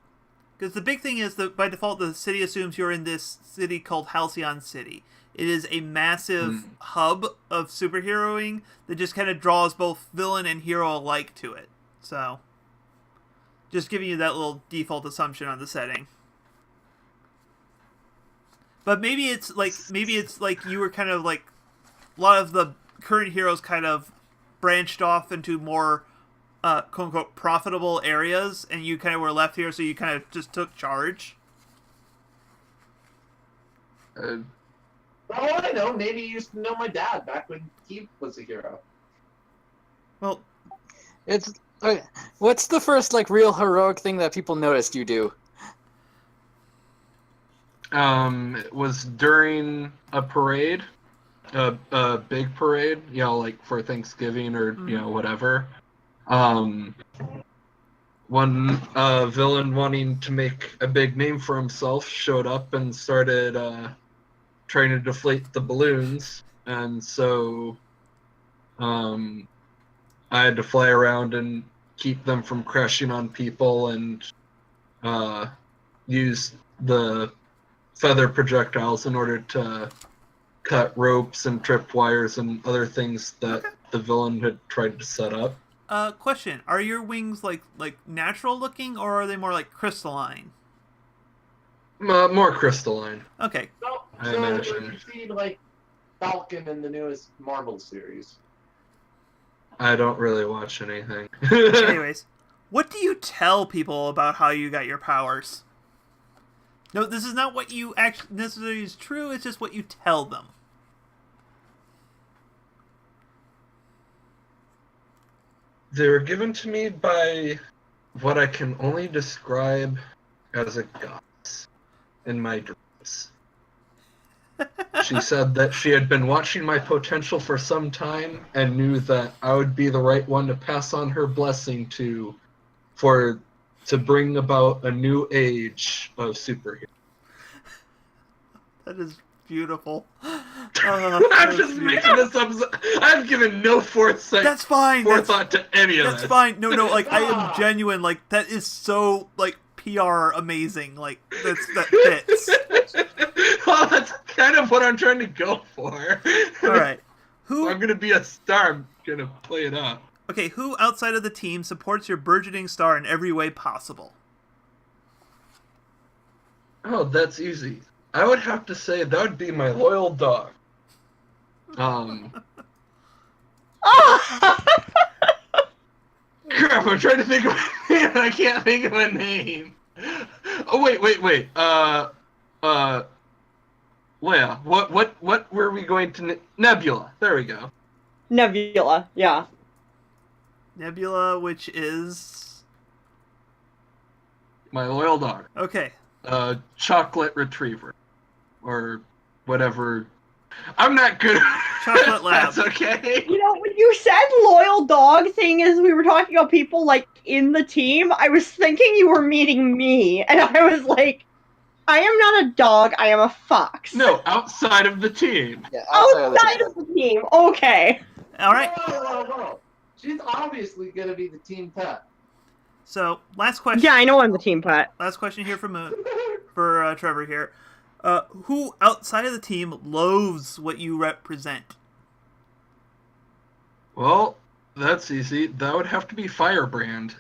because the big thing is that by default the city assumes you're in this city called Halcyon City. It is a massive hub of superheroing that just kind of draws both villain and hero alike to it. So, just giving you that little default assumption on the setting. But maybe it's like you were kind of like a lot of the current heroes kind of branched off into more quote unquote profitable areas, and you kind of were left here, so you kind of just took charge. Oh, I know. Maybe you used to know my dad back when he was a hero. Well, It's okay. What's the first like real heroic thing that people noticed you do? It was during a parade, a big parade, you know, like for Thanksgiving or, you know, whatever. One villain wanting to make a big name for himself showed up and started trying to deflate the balloons, and so I had to fly around and keep them from crashing on people and use the feather projectiles in order to cut ropes and trip wires and other things that the villain had tried to set up. question: are your wings like natural looking, or are they more like crystalline? More crystalline. Okay, No, I so imagine. you've seen like Falcon in the newest Marvel series. I don't really watch anything. anyways, what do you tell people about how you got your powers? No, this is not what you actually necessarily is true. It's just what you tell them. They were given to me by what I can only describe as a goddess in my dreams. She said that she had been watching my potential for some time and knew that I would be the right one to pass on her blessing to bring about a new age of superheroes. That is beautiful. I'm just making this up. I've given no forethought. That's fine. Forethought to any of That's this. fine. No, like I am genuine. Like that is so like PR amazing. Like that fits. Well, that's kind of what I'm trying to go for. All right. Who? I'm gonna be a star. I'm gonna play it up. Okay. Who outside of the team supports your burgeoning star in every way possible? Oh, that's easy. I would have to say that would be my loyal dog. Oh! Crap, I'm trying to think of a name and I can't think of a name. Oh, wait. Leia, what were we going to... Nebula, there we go. Nebula, yeah. Nebula, which is... My loyal dog. Okay. Chocolate retriever. Or whatever. I'm not good at Chocolate lab. That's okay. You know, when you said loyal dog thing as we were talking about people, like, in the team, I was thinking you were meeting me, and I was like, I am not a dog, I am a fox. No, outside of the team. Yeah, Outside of the team, okay. All right. Whoa. She's obviously gonna be the team pet. So last question. Yeah, I know I'm the team pet. Last question here for Trevor here. Who outside of the team loathes what you represent? Well, that's easy. That would have to be Firebrand.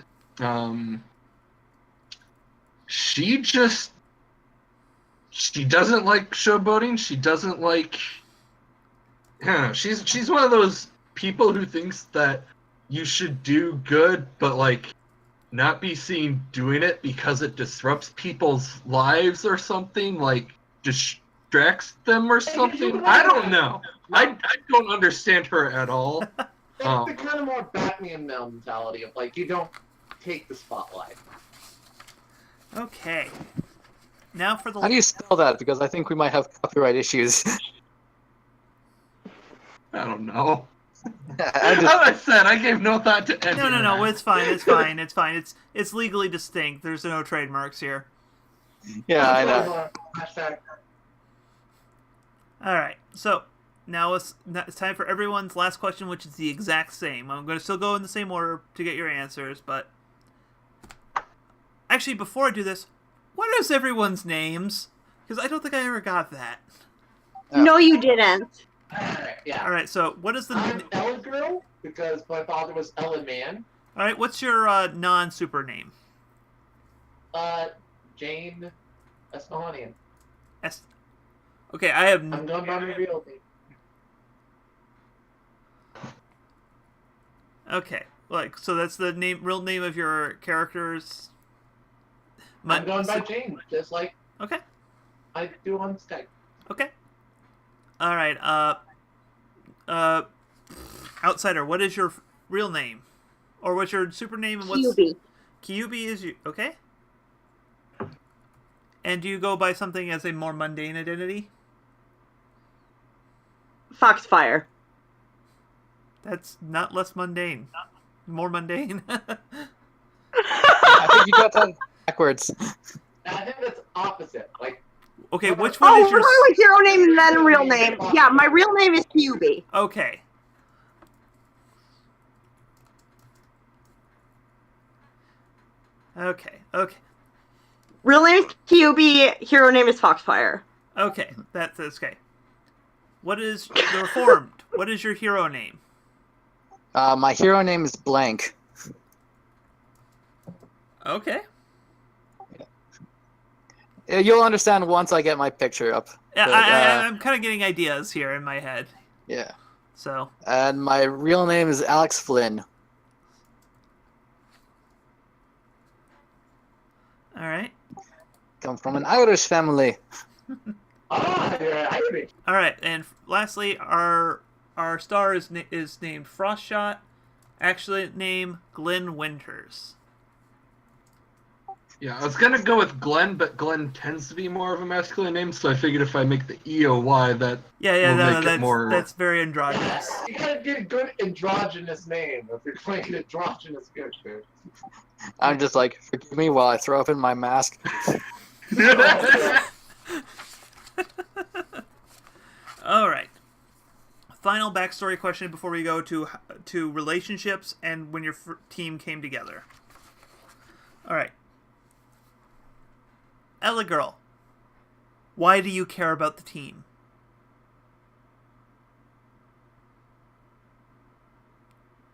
She doesn't like showboating. She doesn't like... I don't know. She's one of those people who thinks that you should do good, but like not be seen doing it because it disrupts people's lives or something, like distracts them or something. I don't know. I don't understand her at all. It's the kind of more Batman mentality of like, you don't take the spotlight. Okay. Now for the... How do you spell that? Because I think we might have copyright issues. I don't know. I just- As I said, I gave no thought to any of No. that. It's fine. It's fine. It's fine. It's legally distinct. There's no trademarks here. yeah, I know. Hashtag. All right. So now it's time for everyone's last question, which is the exact same. I'm going to still go in the same order to get your answers, but actually, before I do this, what is everyone's names? Because I don't think I ever got that. Yeah. No, you didn't. Alright, yeah. All right. So what is the? I'm Ella Girl because my father was Ellen Man. All right. What's your non-super name? Jane Esmahanian. Okay, I have. I'm going by my real name. Okay, like so that's the real name of your characters. I'm going by Jane, just like Okay. I do on Skype. Okay. All right. Outsider, what is your real name, or what's your super name? And what's QB. Kyubi is you? Okay. And do you go by something as a more mundane identity? Foxfire. That's not less mundane. More mundane. I think you got that backwards. I think that's opposite. Like, Okay, which one Oh, is we're your? going with hero name and then real name. Yeah, my real name is QB. Okay. Okay. Real name is QB, hero name is Foxfire. Okay. That's okay. What is the Reformed? What is your hero name? My hero name is Blank. Okay. You'll understand once I get my picture up. Yeah, But, I'm kind of getting ideas here in my head. Yeah. So, And my real name is Alex Flynn. all right. Come from an Irish family. you're Irish. All right, and lastly, our star is named Frostshot. Actually, name Glenn Winters. Yeah, I was gonna go with Glenn, but Glenn tends to be more of a masculine name, so I figured if I make the E-O-Y, that will make it more... that's very androgynous. You gotta get a good androgynous name if you're playing an androgynous character. I'm just like, forgive me while I throw up in my mask. All right. Final backstory question before we go to relationships and when your team came together. All right. Ella girl, why do you care about the team?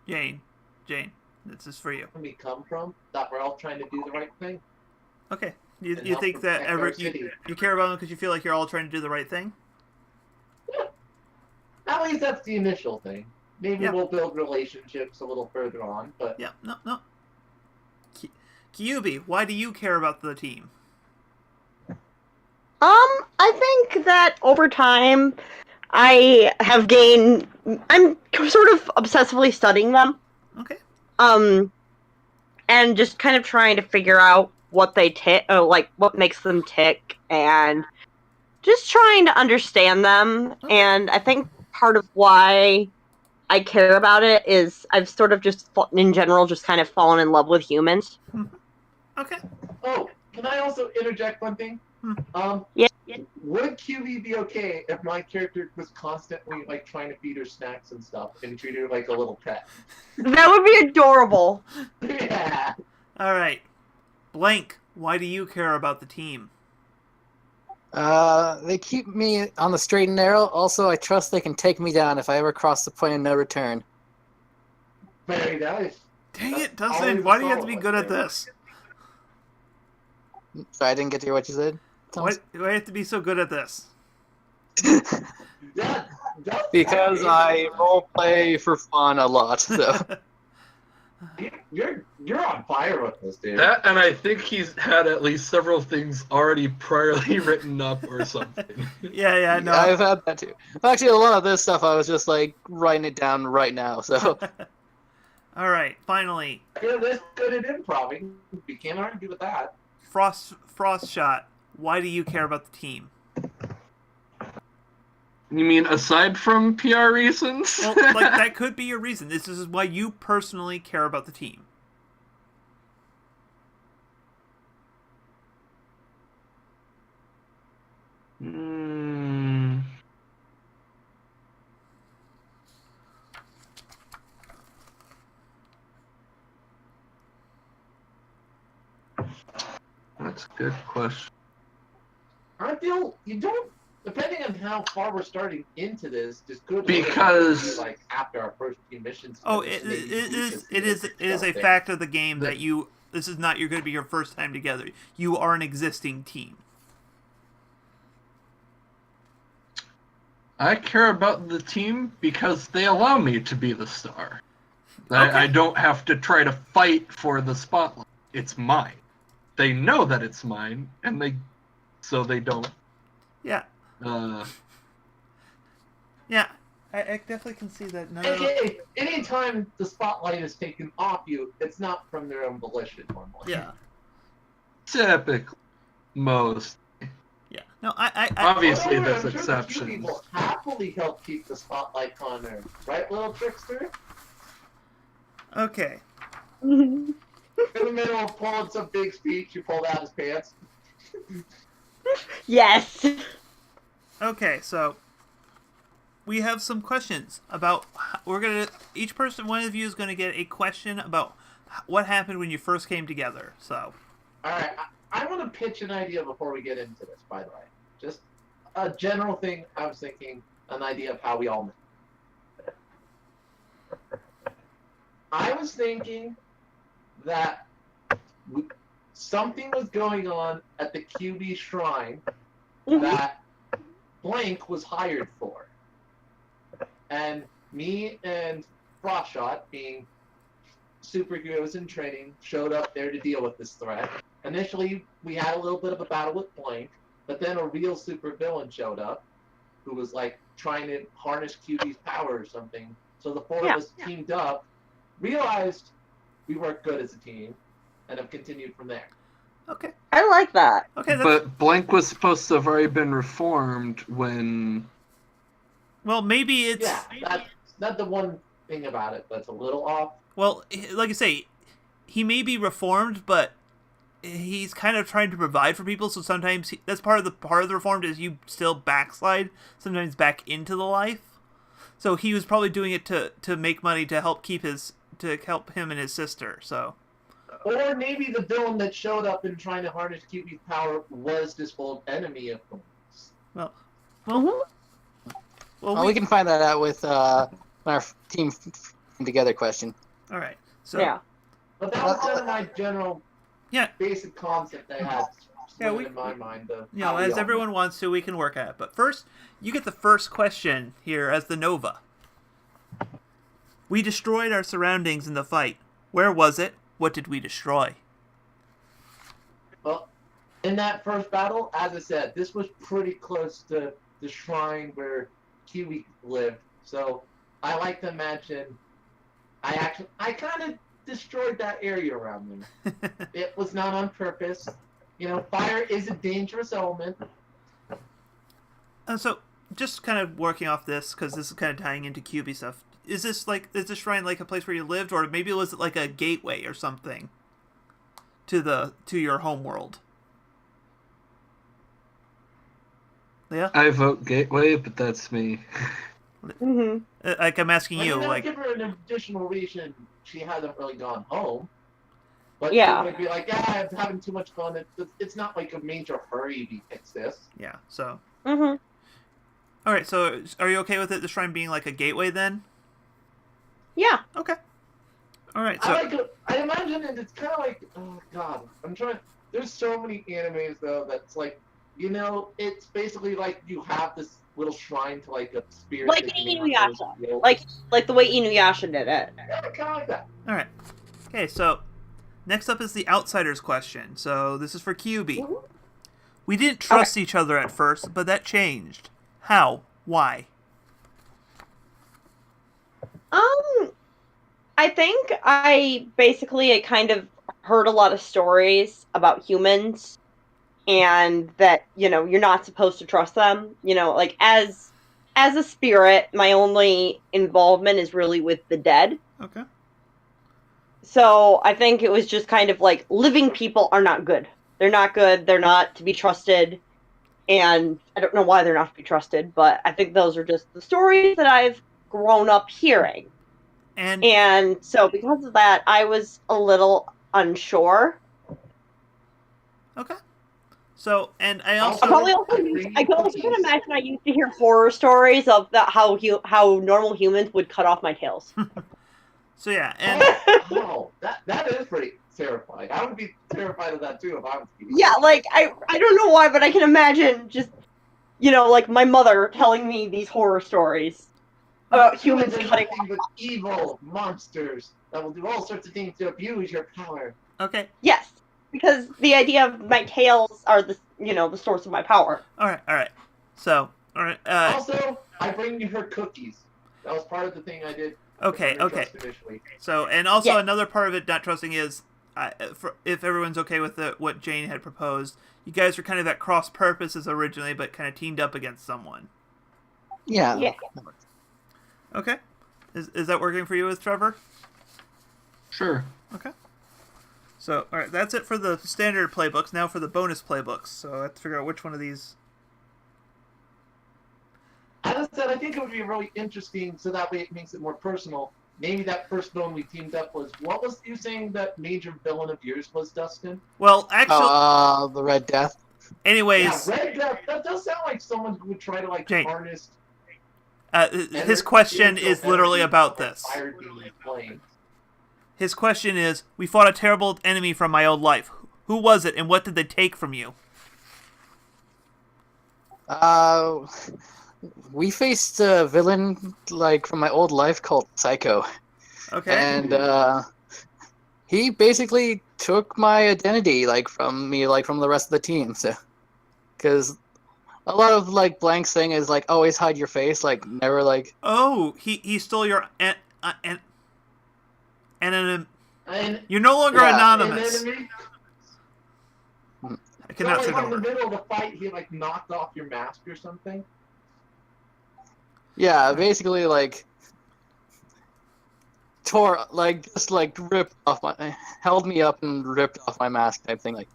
Jane, this is for you. Where we come from, that we're all trying to do the right thing. Okay. And You help think that protect our city. you care about them because you feel like you're all trying to do the right thing? At least that's the initial thing. Maybe Yeah. we'll build relationships a little further on, but Yeah, no. Kyubi, why do you care about the team? I think that over time, I have gained. I'm sort of obsessively studying them. Okay. And just kind of trying to figure out what they tick, like what makes them tick, and just trying to understand them. Okay. And I think part of why I care about it is I've sort of just, in general, just kind of fallen in love with humans. Okay. oh, can I also interject one thing? Yeah. Would QB be okay if my character was constantly like trying to feed her snacks and stuff and treat her like a little pet? That would be adorable. Yeah. All right. Blank, why do you care about the team? They keep me on the straight and narrow. Also, I trust they can take me down if I ever cross the point of no return. Very nice. Dang That's it, Dustin, always why a do you have to be solid good at thing. this? Sorry, I didn't get to hear what you said. Why do I have to be so good at this? Yeah, Because I role play for fun a lot, so. You're on fire with this, dude. That, and I think he's had at least several things already priorly written up or something. Yeah, no. I've had that too. Actually, a lot of this stuff I was just like writing it down right now, so. All right, finally, You're this good at improv. You can't argue with that. Frost Shot, why do you care about the team? You mean aside from PR reasons? Well, like that could be your reason. This is why you personally care about the team. That's a good question. I feel you don't. Depending on how far we're starting into this, just good. Because- like after our first few missions. Oh, maybe it is a fact of the game that this is not going to be your first time together. You are an existing team. I care about the team because they allow me to be the star. Okay. I don't have to try to fight for the spotlight. It's mine. They know that it's mine, and so they don't. Yeah. Yeah, I definitely can see that. No. Okay, anytime the spotlight is taken off you, it's not from their own volition normally. Yeah. Typically, most. Yeah. No, I Obviously, However, there's I'm sure the exceptions. few people happily help keep the spotlight on her, right, little trickster? Okay. In the middle of pulling some big speech, you pulled out his pants. Yes. Okay, so we have some questions about. Each person, one of you is gonna get a question about what happened when you first came together. So. All right, I want to pitch an idea before we get into this. By the way, just a general thing. I was thinking an idea of how we all met. I was thinking that something was going on at the QB shrine that Blank was hired for. And me and Frostshot, being superheroes in training, showed up there to deal with this threat. Initially, we had a little bit of a battle with Blank, but then a real supervillain showed up who was like trying to harness QB's power or something. So the four of us teamed up, realized we weren't good as a team, and have continued from there. Okay. I like that. Okay. But Blank was supposed to have already been reformed when. Well, maybe it's. Yeah, that's not the one thing about it that's a little off. Well, like I say, he may be reformed, but he's kind of trying to provide for people. So sometimes that's part of the reformed is you still backslide sometimes back into the life. So he was probably doing it to make money to help help him and his sister. So. Or maybe the villain that showed up and trying to harness QB's power was this old enemy of hers. Well, we can find that out with our team together question. All right. So. Yeah. But that was kind of my general, Yeah. basic concept I had Yeah, in my mind. As everyone wants to, we can work at it. But first, you get the first question here as the Nova. We destroyed our surroundings in the fight. Where was it? What did we destroy? Well, in that first battle, as I said, this was pretty close to the shrine where Kiwi lived. So I like to imagine I kind of destroyed that area around them. It was not on purpose. Fire is a dangerous element. So, just kind of working off this, because this is kind of tying into QB stuff. Is this shrine like a place where you lived, or maybe was it like a gateway or something to your home world? Yeah. I vote Gateway, but that's me. Mm-hmm. Like I'm asking you, like. Give her an additional reason she hasn't really gone home. But Yeah. she might be like, yeah, I'm having too much fun. It's not like a major hurry to fix this. Yeah. So. Mm-hmm. All right. So, are you okay with the shrine being like a gateway then? Yeah. Okay. All right. So. I imagine it's kind of like, oh god, there's so many animes though that's like, it's basically like you have this little shrine to like a spirit. Like Inuyasha. Like the way Inuyasha did it. Yeah, kind of like that. All right. Okay. So, next up is the outsiders question. So this is for QB. Mm-hmm. We didn't trust each other at first, but that changed. How? Why? I think I kind of heard a lot of stories about humans and that, you're not supposed to trust them. Like as a spirit, my only involvement is really with the dead. Okay. So I think it was just kind of like living people are not good. They're not good. They're not to be trusted. And I don't know why they're not to be trusted, but I think those are just the stories that I've grown up hearing. And so because of that, I was a little unsure. Okay. So, and I I also... I can imagine I used to hear horror stories of how normal humans would cut off my tails. So yeah, and... Oh, that is pretty terrifying. I would be terrified of that too if I was you. Yeah, like, I don't know why, but I can imagine just, like my mother telling me these horror stories about humans cutting off. With evil monsters that will do all sorts of things to abuse your power. Okay. Yes, because the idea of my tails are the source of my power. All right. So, all right. Also, I bring you her cookies. That was part of the thing I did. Okay. So, and also another part of it not trusting is, if everyone's okay with what Jane had proposed, you guys were kind of at cross purposes originally, but kind of teamed up against someone. Yeah. Okay. Is that working for you with Trevor? Sure. Okay. So, all right, that's it for the standard playbooks. Now for the bonus playbooks. So I have to figure out which one of these. As I said, I think it would be really interesting, so that way it makes it more personal. Maybe that first villain we teamed up was, what was you saying that major villain of yours was, Dustin? Well, actually... the Red Death. Anyways... Yeah, Red Death, that does sound like someone who would try to, Jane. harness... his question is literally about this. Fire being flames. His question is, we fought a terrible enemy from my old life. Who was it, and what did they take from you? We faced a villain, from my old life called Psycho. Okay. And, he basically took my identity, from me, from the rest of the team, so... Because a lot of, Blank's thing is, always hide your face, never, Oh, he stole your... You're no longer anonymous. I cannot say like the in the word. middle of the fight, he like knocked off your mask or something. Yeah, basically like tore, like just like ripped off my, held me up and ripped off my mask type thing. Like,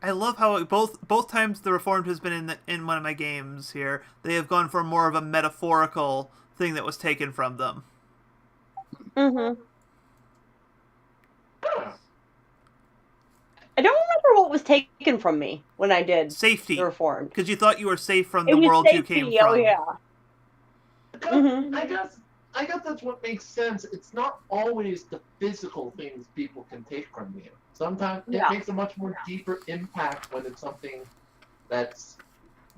I love how both times the Reformed has been in one of my games here, they have gone for more of a metaphorical thing that was taken from them. Mm-hmm. Huh. I don't remember what was taken from me when I did the Safety, Reformed. because you thought you were safe from It the was world you came safety, from. oh yeah. I guess that's what makes sense. It's not always the physical things people can take from you. Sometimes it Yeah. makes a much more deeper impact when it's something that's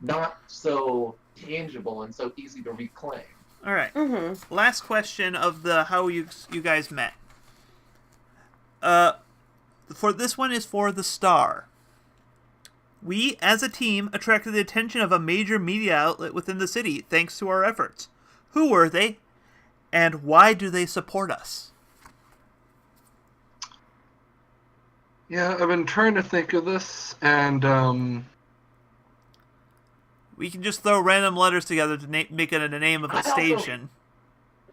not so tangible and so easy to reclaim. All right. Mm-hmm. Last question of the how you guys met. For this one is for the star. We, as a team, attracted the attention of a major media outlet within the city thanks to our efforts. Who were they, and why do they support us? Yeah, I've been trying to think of this, and We can just throw random letters together to make it a name of a station.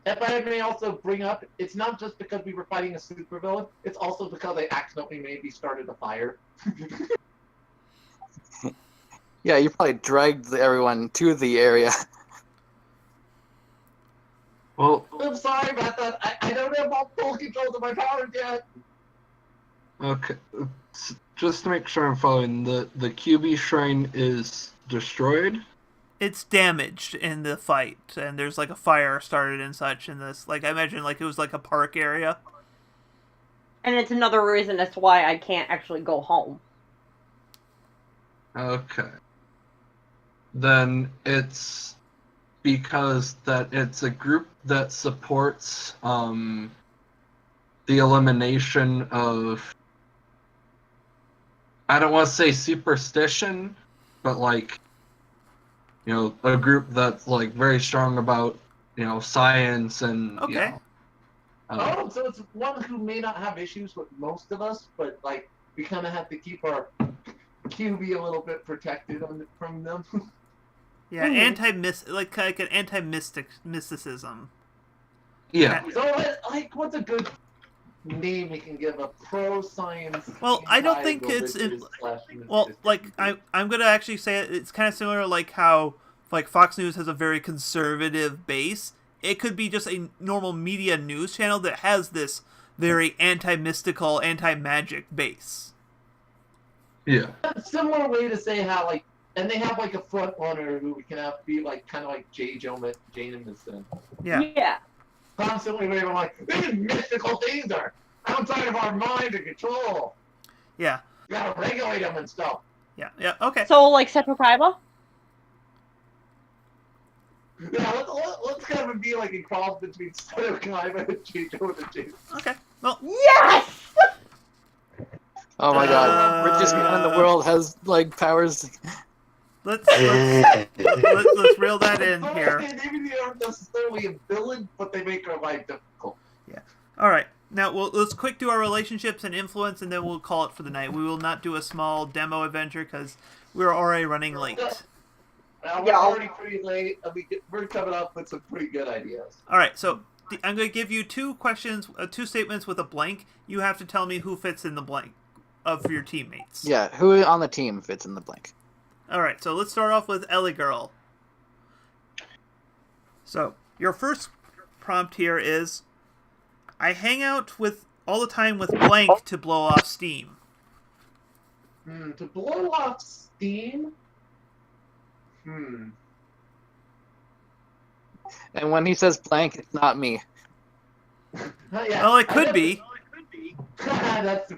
If I may also bring up, it's not just because we were fighting a supervillain, it's also because I accidentally maybe started a fire. yeah, you probably dragged everyone to the area. well, I'm sorry about that. I don't have all full control of my powers yet. okay. Just to make sure I'm following, the QB shrine is destroyed. It's damaged in the fight, and there's like a fire started and such in this. Like I imagine, like it was like a park area. And it's another reason as to why I can't actually go home. Okay. Then it's because that it's a group that supports the elimination of, I don't want to say superstition, but like, you know, a group that's like very strong about, you know, science and Okay. you know, Oh, so it's one who may not have issues with most of us, but like we kind of have to keep our QB a little bit protected from them. Yeah, Mhm. like an mysticism. yeah. So what's a good name we can give a pro-science? Well, I don't think anti-religious slash well, like mysticism? I'm gonna actually say it's kind of similar, like how like Fox News has a very conservative base. It could be just a normal media news channel that has this very anti-mystical, anti-magic base. Yeah. Similar way to say how like, and they have like a front runner who we can have be like kind of like Jameson. Yeah. Yeah. Constantly waving like these mystical things are outside of our mind and control. Yeah. You gotta regulate them and stuff. Yeah. Yeah. Okay. So, like, Separate Kaiba? Yeah, let's kind of be like a cross between Stoic Kaiba and J. Jonah Jameson. Okay. Well, Yes! Oh my god, richest man in the world has like powers. let's reel that in here. Maybe they aren't necessarily a villain, but they make our life difficult. All right. Now, let's quick do our relationships and influence, and then we'll call it for the night. We will not do a small demo adventure because we're already running late. We're Yeah. already pretty late, and we're coming up with some pretty good ideas. All right. So I'm going to give you two questions, two statements with a blank. You have to tell me who fits in the blank of your teammates. Yeah, who on the team fits in the blank? All right. So let's start off with Ellie Girl. So your first prompt here is, I hang out with all the time with blank to blow off steam. To blow off steam? And when he says blank, it's not me. Yeah, Well, it could be. That's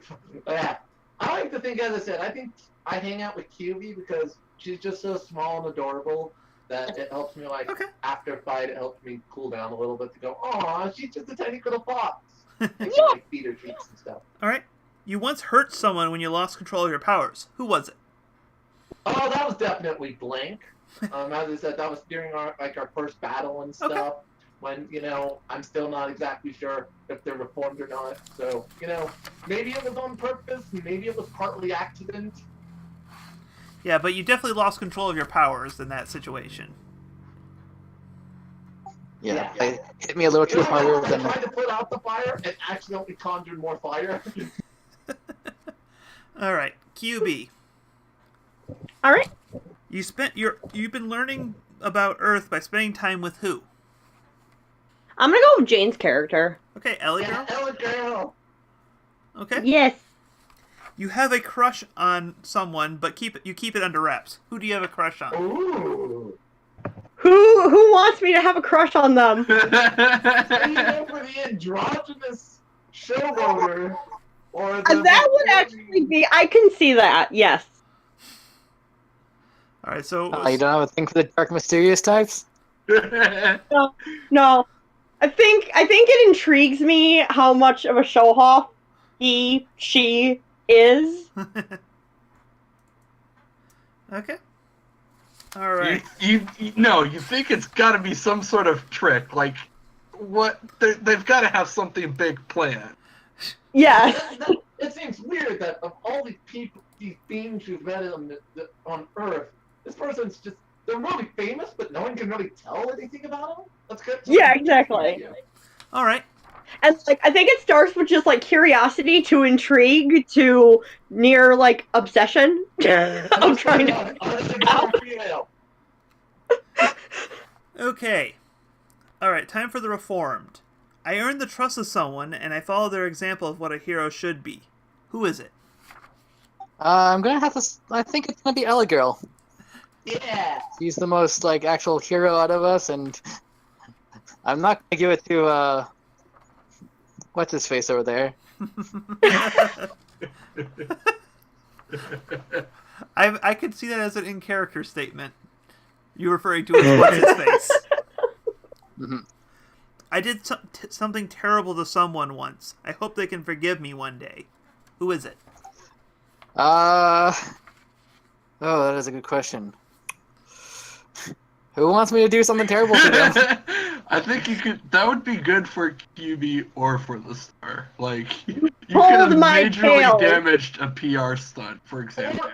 yeah. I like to think, as I said, I think I hang out with QB because she's just so small and adorable that it helps me, like, Okay. after a fight, it helps me cool down a little bit to go, aw, she's just a tiny little fox. I can, like, feed her treats and stuff. All right. You once hurt someone when you lost control of your powers. Who was it? Oh, that was definitely blank. As I said, that was during our first battle and stuff. Okay. when, I'm still not exactly sure if they're reformed or not. So, maybe it was on purpose, maybe it was partly accident. Yeah, but you definitely lost control of your powers in that situation. Yeah, they hit me a little too harder I than. tried to put out the fire and accidentally conjured more fire. All right, QB. All right. You've been learning about Earth by spending time with who? I'm gonna go with Jane's character. Okay, Ellie Yeah, girl. Ella girl. Okay. Yes. You have a crush on someone, but you keep it under wraps. Who do you have a crush on? Ooh. Who wants me to have a crush on them? Are you going for the androgynous showboater? Or the That would actually be. I can see that. Yes. All right, so You don't have a thing for the dark, mysterious types? No. I think it intrigues me how much of a show off she is. Okay. All right. You think it's got to be some sort of trick, like what? They've got to have something big planned. Yes. It seems weird that of all these people, these beings you've met on Earth, this person's just, they're really famous, but no one can really tell anything about them? That's good. Yeah, exactly. All right. And I think it starts with just curiosity to intrigue to near obsession. I'm trying to. Okay. All right, time for the reformed. I earned the trust of someone, and I follow their example of what a hero should be. Who is it? I'm gonna have to. I think it's gonna be Ella Girl. Yeah. She's the most actual hero out of us, and I'm not gonna give it to what's his face over there. I could see that as an in-character statement. You referring to as what's his face. Mm-hmm. I did something terrible to someone once. I hope they can forgive me one day. Who is it? Oh, that is a good question. Who wants me to do something terrible to them? I think you could. That would be good for QB or for the star. You could Hold have my majorly tail. damaged a PR stunt, for example.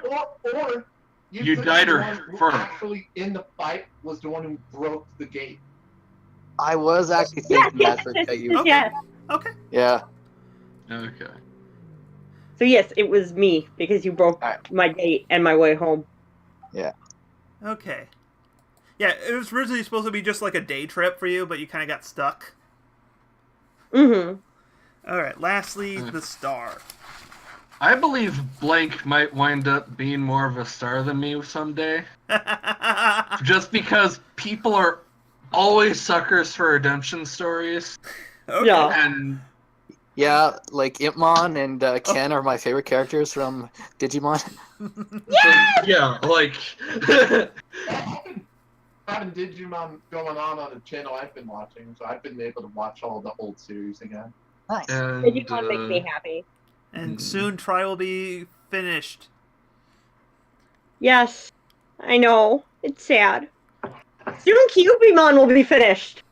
Or You could died be her the one who first. actually in the fight was the one who broke the gate. I was actually thinking that for you. Yes. Okay. Yeah. Okay. So yes, it was me because you broke Alright. my gate and my way home. Yeah. Okay. Yeah, it was originally supposed to be just a day trip for you, but you kind of got stuck. Mm-hmm. All right, lastly, the star. I believe Blank might wind up being more of a star than me someday. Just because people are always suckers for redemption stories. Okay. Yeah. And Yeah, Impmon and Ken are my favorite characters from Digimon. yeah, Having Digimon going on a channel I've been watching, so I've been able to watch all the old series again. Nice. Digimon makes me happy. And soon Try will be finished. Yes, I know. It's sad. Soon Cubimon will be finished.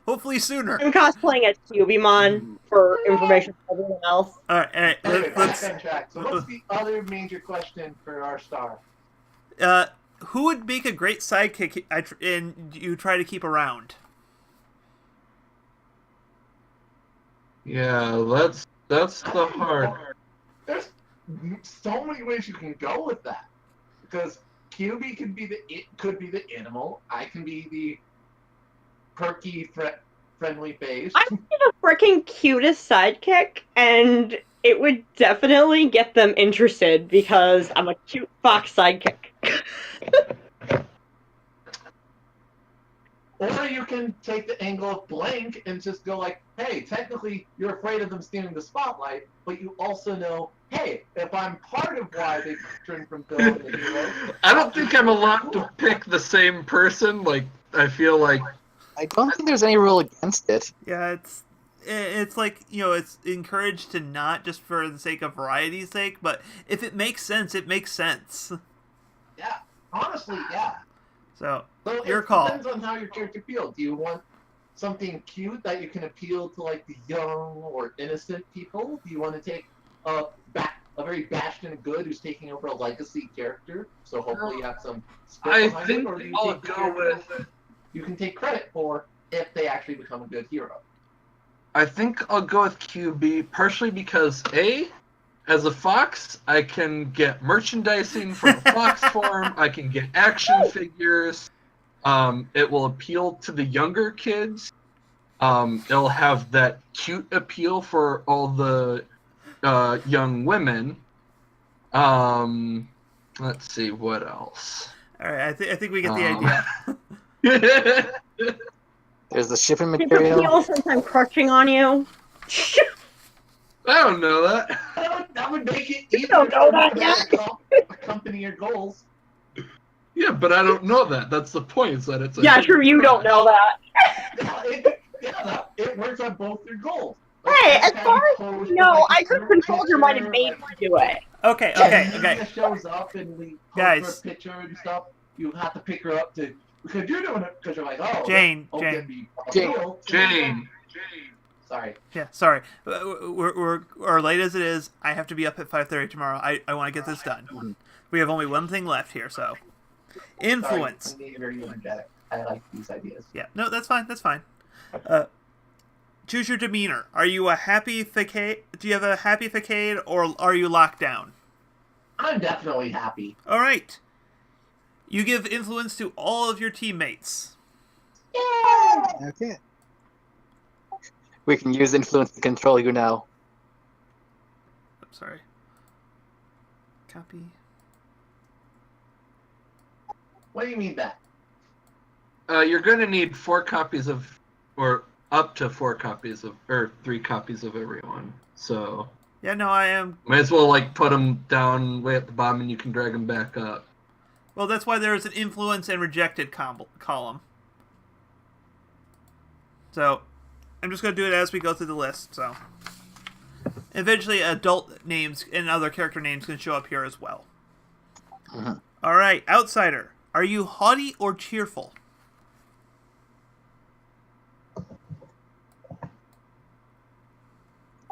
Hopefully sooner. I'm cosplaying as Cubimon for information for everyone else. All right, Anyway, let's. back on track. So what's the other major question for our star? Who would make a great sidekick and you try to keep around? yeah, that's the hard. There's so many ways you can go with that, because QB could be the animal. I can be the perky, friendly face. I'm the freaking cutest sidekick, and it would definitely get them interested because I'm a cute fox sidekick. Or you can take the angle of Blank and just go hey, technically you're afraid of them stealing the spotlight, but you also know, hey, if I'm part of why they turned from villain to hero. I don't think I'm allowed to pick the same person. I feel like I don't think there's any rule against it. Yeah, it's it's encouraged to not just for the sake of variety's sake, but if it makes sense, it makes sense. Yeah, honestly, yeah. So So your it call. depends on how your character feels. Do you want something cute that you can appeal to like the young or innocent people? Do you want to take a very bastion good who's taking over a legacy character? So hopefully you have some spit I behind think it, or do you I'll take the go character with. you can take credit for if they actually become a good hero? I think I'll go with QB partially because as a fox, I can get merchandising from a fox form. I can get action figures. It will appeal to the younger kids. It'll have that cute appeal for all the young women. Let's see what else. All right, I think we get the idea. There's the shipping Did you material. feel since I'm crushing on you? I don't know that. That would make it You easier don't know for that you yet. to accompany your goals. Yeah, but I don't know that. That's the point. Is that it's a Yeah, hidden true. You don't crush. know that. It works on both your goals. Hey, as Anytime far you as post you know, with, like, I a just group controlled your mind and picture, made like, you do it. Okay. Media shows up and we post Guys. her picture and stuff. You have to pick her up because you're doing it because you're like, oh, Jane. Jane. Sorry. Yeah, sorry. We're late as it is. I have to be up at 5:30 tomorrow. I want to get this done. We have only one thing left here, so influence. Sorry, I'm very energetic. I like these ideas. Yeah, no, that's fine. That's fine. Choose your demeanor. Are you a happy facade? Do you have a happy facade, or are you locked down? I'm definitely happy. All right. You give influence to all of your teammates. Okay. We can use influence to control you now. I'm sorry. Copy. What do you mean that? You're going to need 4 copies of, or up to 4 copies of, or 3 copies of everyone. So Yeah, no, I am. might as well like put them down way at the bottom, and you can drag them back up. Well, that's why there's an influence and rejected column. So, I'm just going to do it as we go through the list. So, eventually, adult names and other character names can show up here as well. All right, outsider. Are you haughty or cheerful?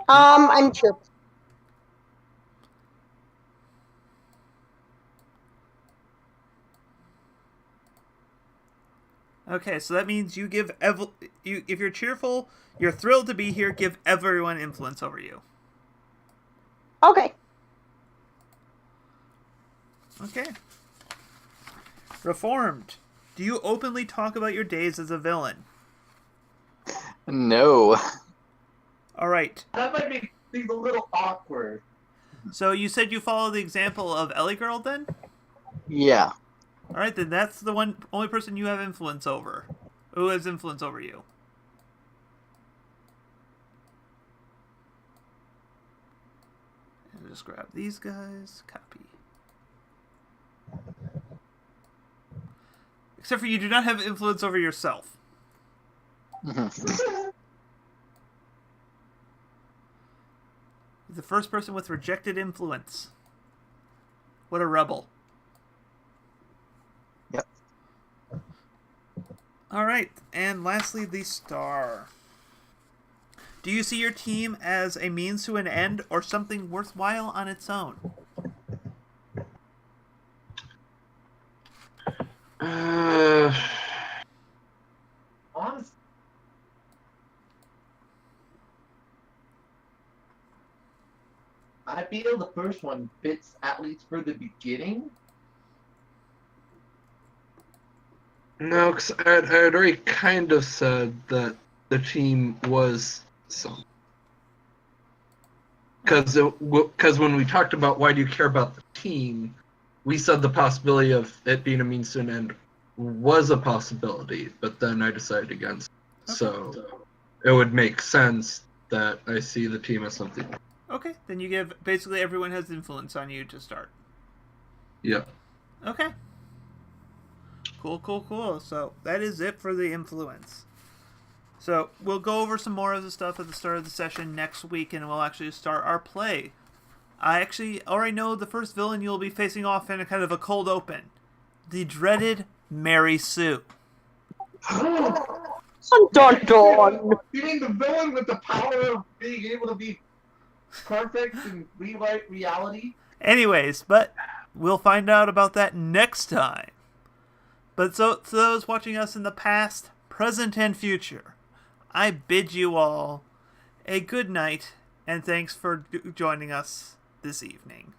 I'm cheerful. Okay, so that means you give if you're cheerful, you're thrilled to be here. Give everyone influence over you. Okay. Okay. Reformed. Do you openly talk about your days as a villain? No. All right. That might make things a little awkward. So you said you follow the example of Ellie Girl, then? Yeah. All right, then that's the only person you have influence over. Who has influence over you? And just grab these guys. Copy. Except for you do not have influence over yourself. The first person with rejected influence. What a rebel. Yep. All right, and lastly, the star. Do you see your team as a means to an end or something worthwhile on its own? Honestly, I feel the first one fits at least for the beginning. No, because I had already kind of said that the team was some. Because when we talked about why do you care about the team, we said the possibility of it being a means to an end was a possibility, but then I decided against it. Okay. So it would make sense that I see the team as something. Okay, then you give basically everyone has influence on you to start. Yeah. Okay. Cool. So that is it for the influence. So we'll go over some more of the stuff at the start of the session next week, and we'll actually start our play. I actually already know the first villain you'll be facing off in a kind of a cold open. The dreaded Mary Sue. Dun dun. You mean the villain with the power of being able to be perfect and rewrite reality? Anyways, but we'll find out about that next time. But so to those watching us in the past, present, and future, I bid you all a good night, and thanks for joining us this evening.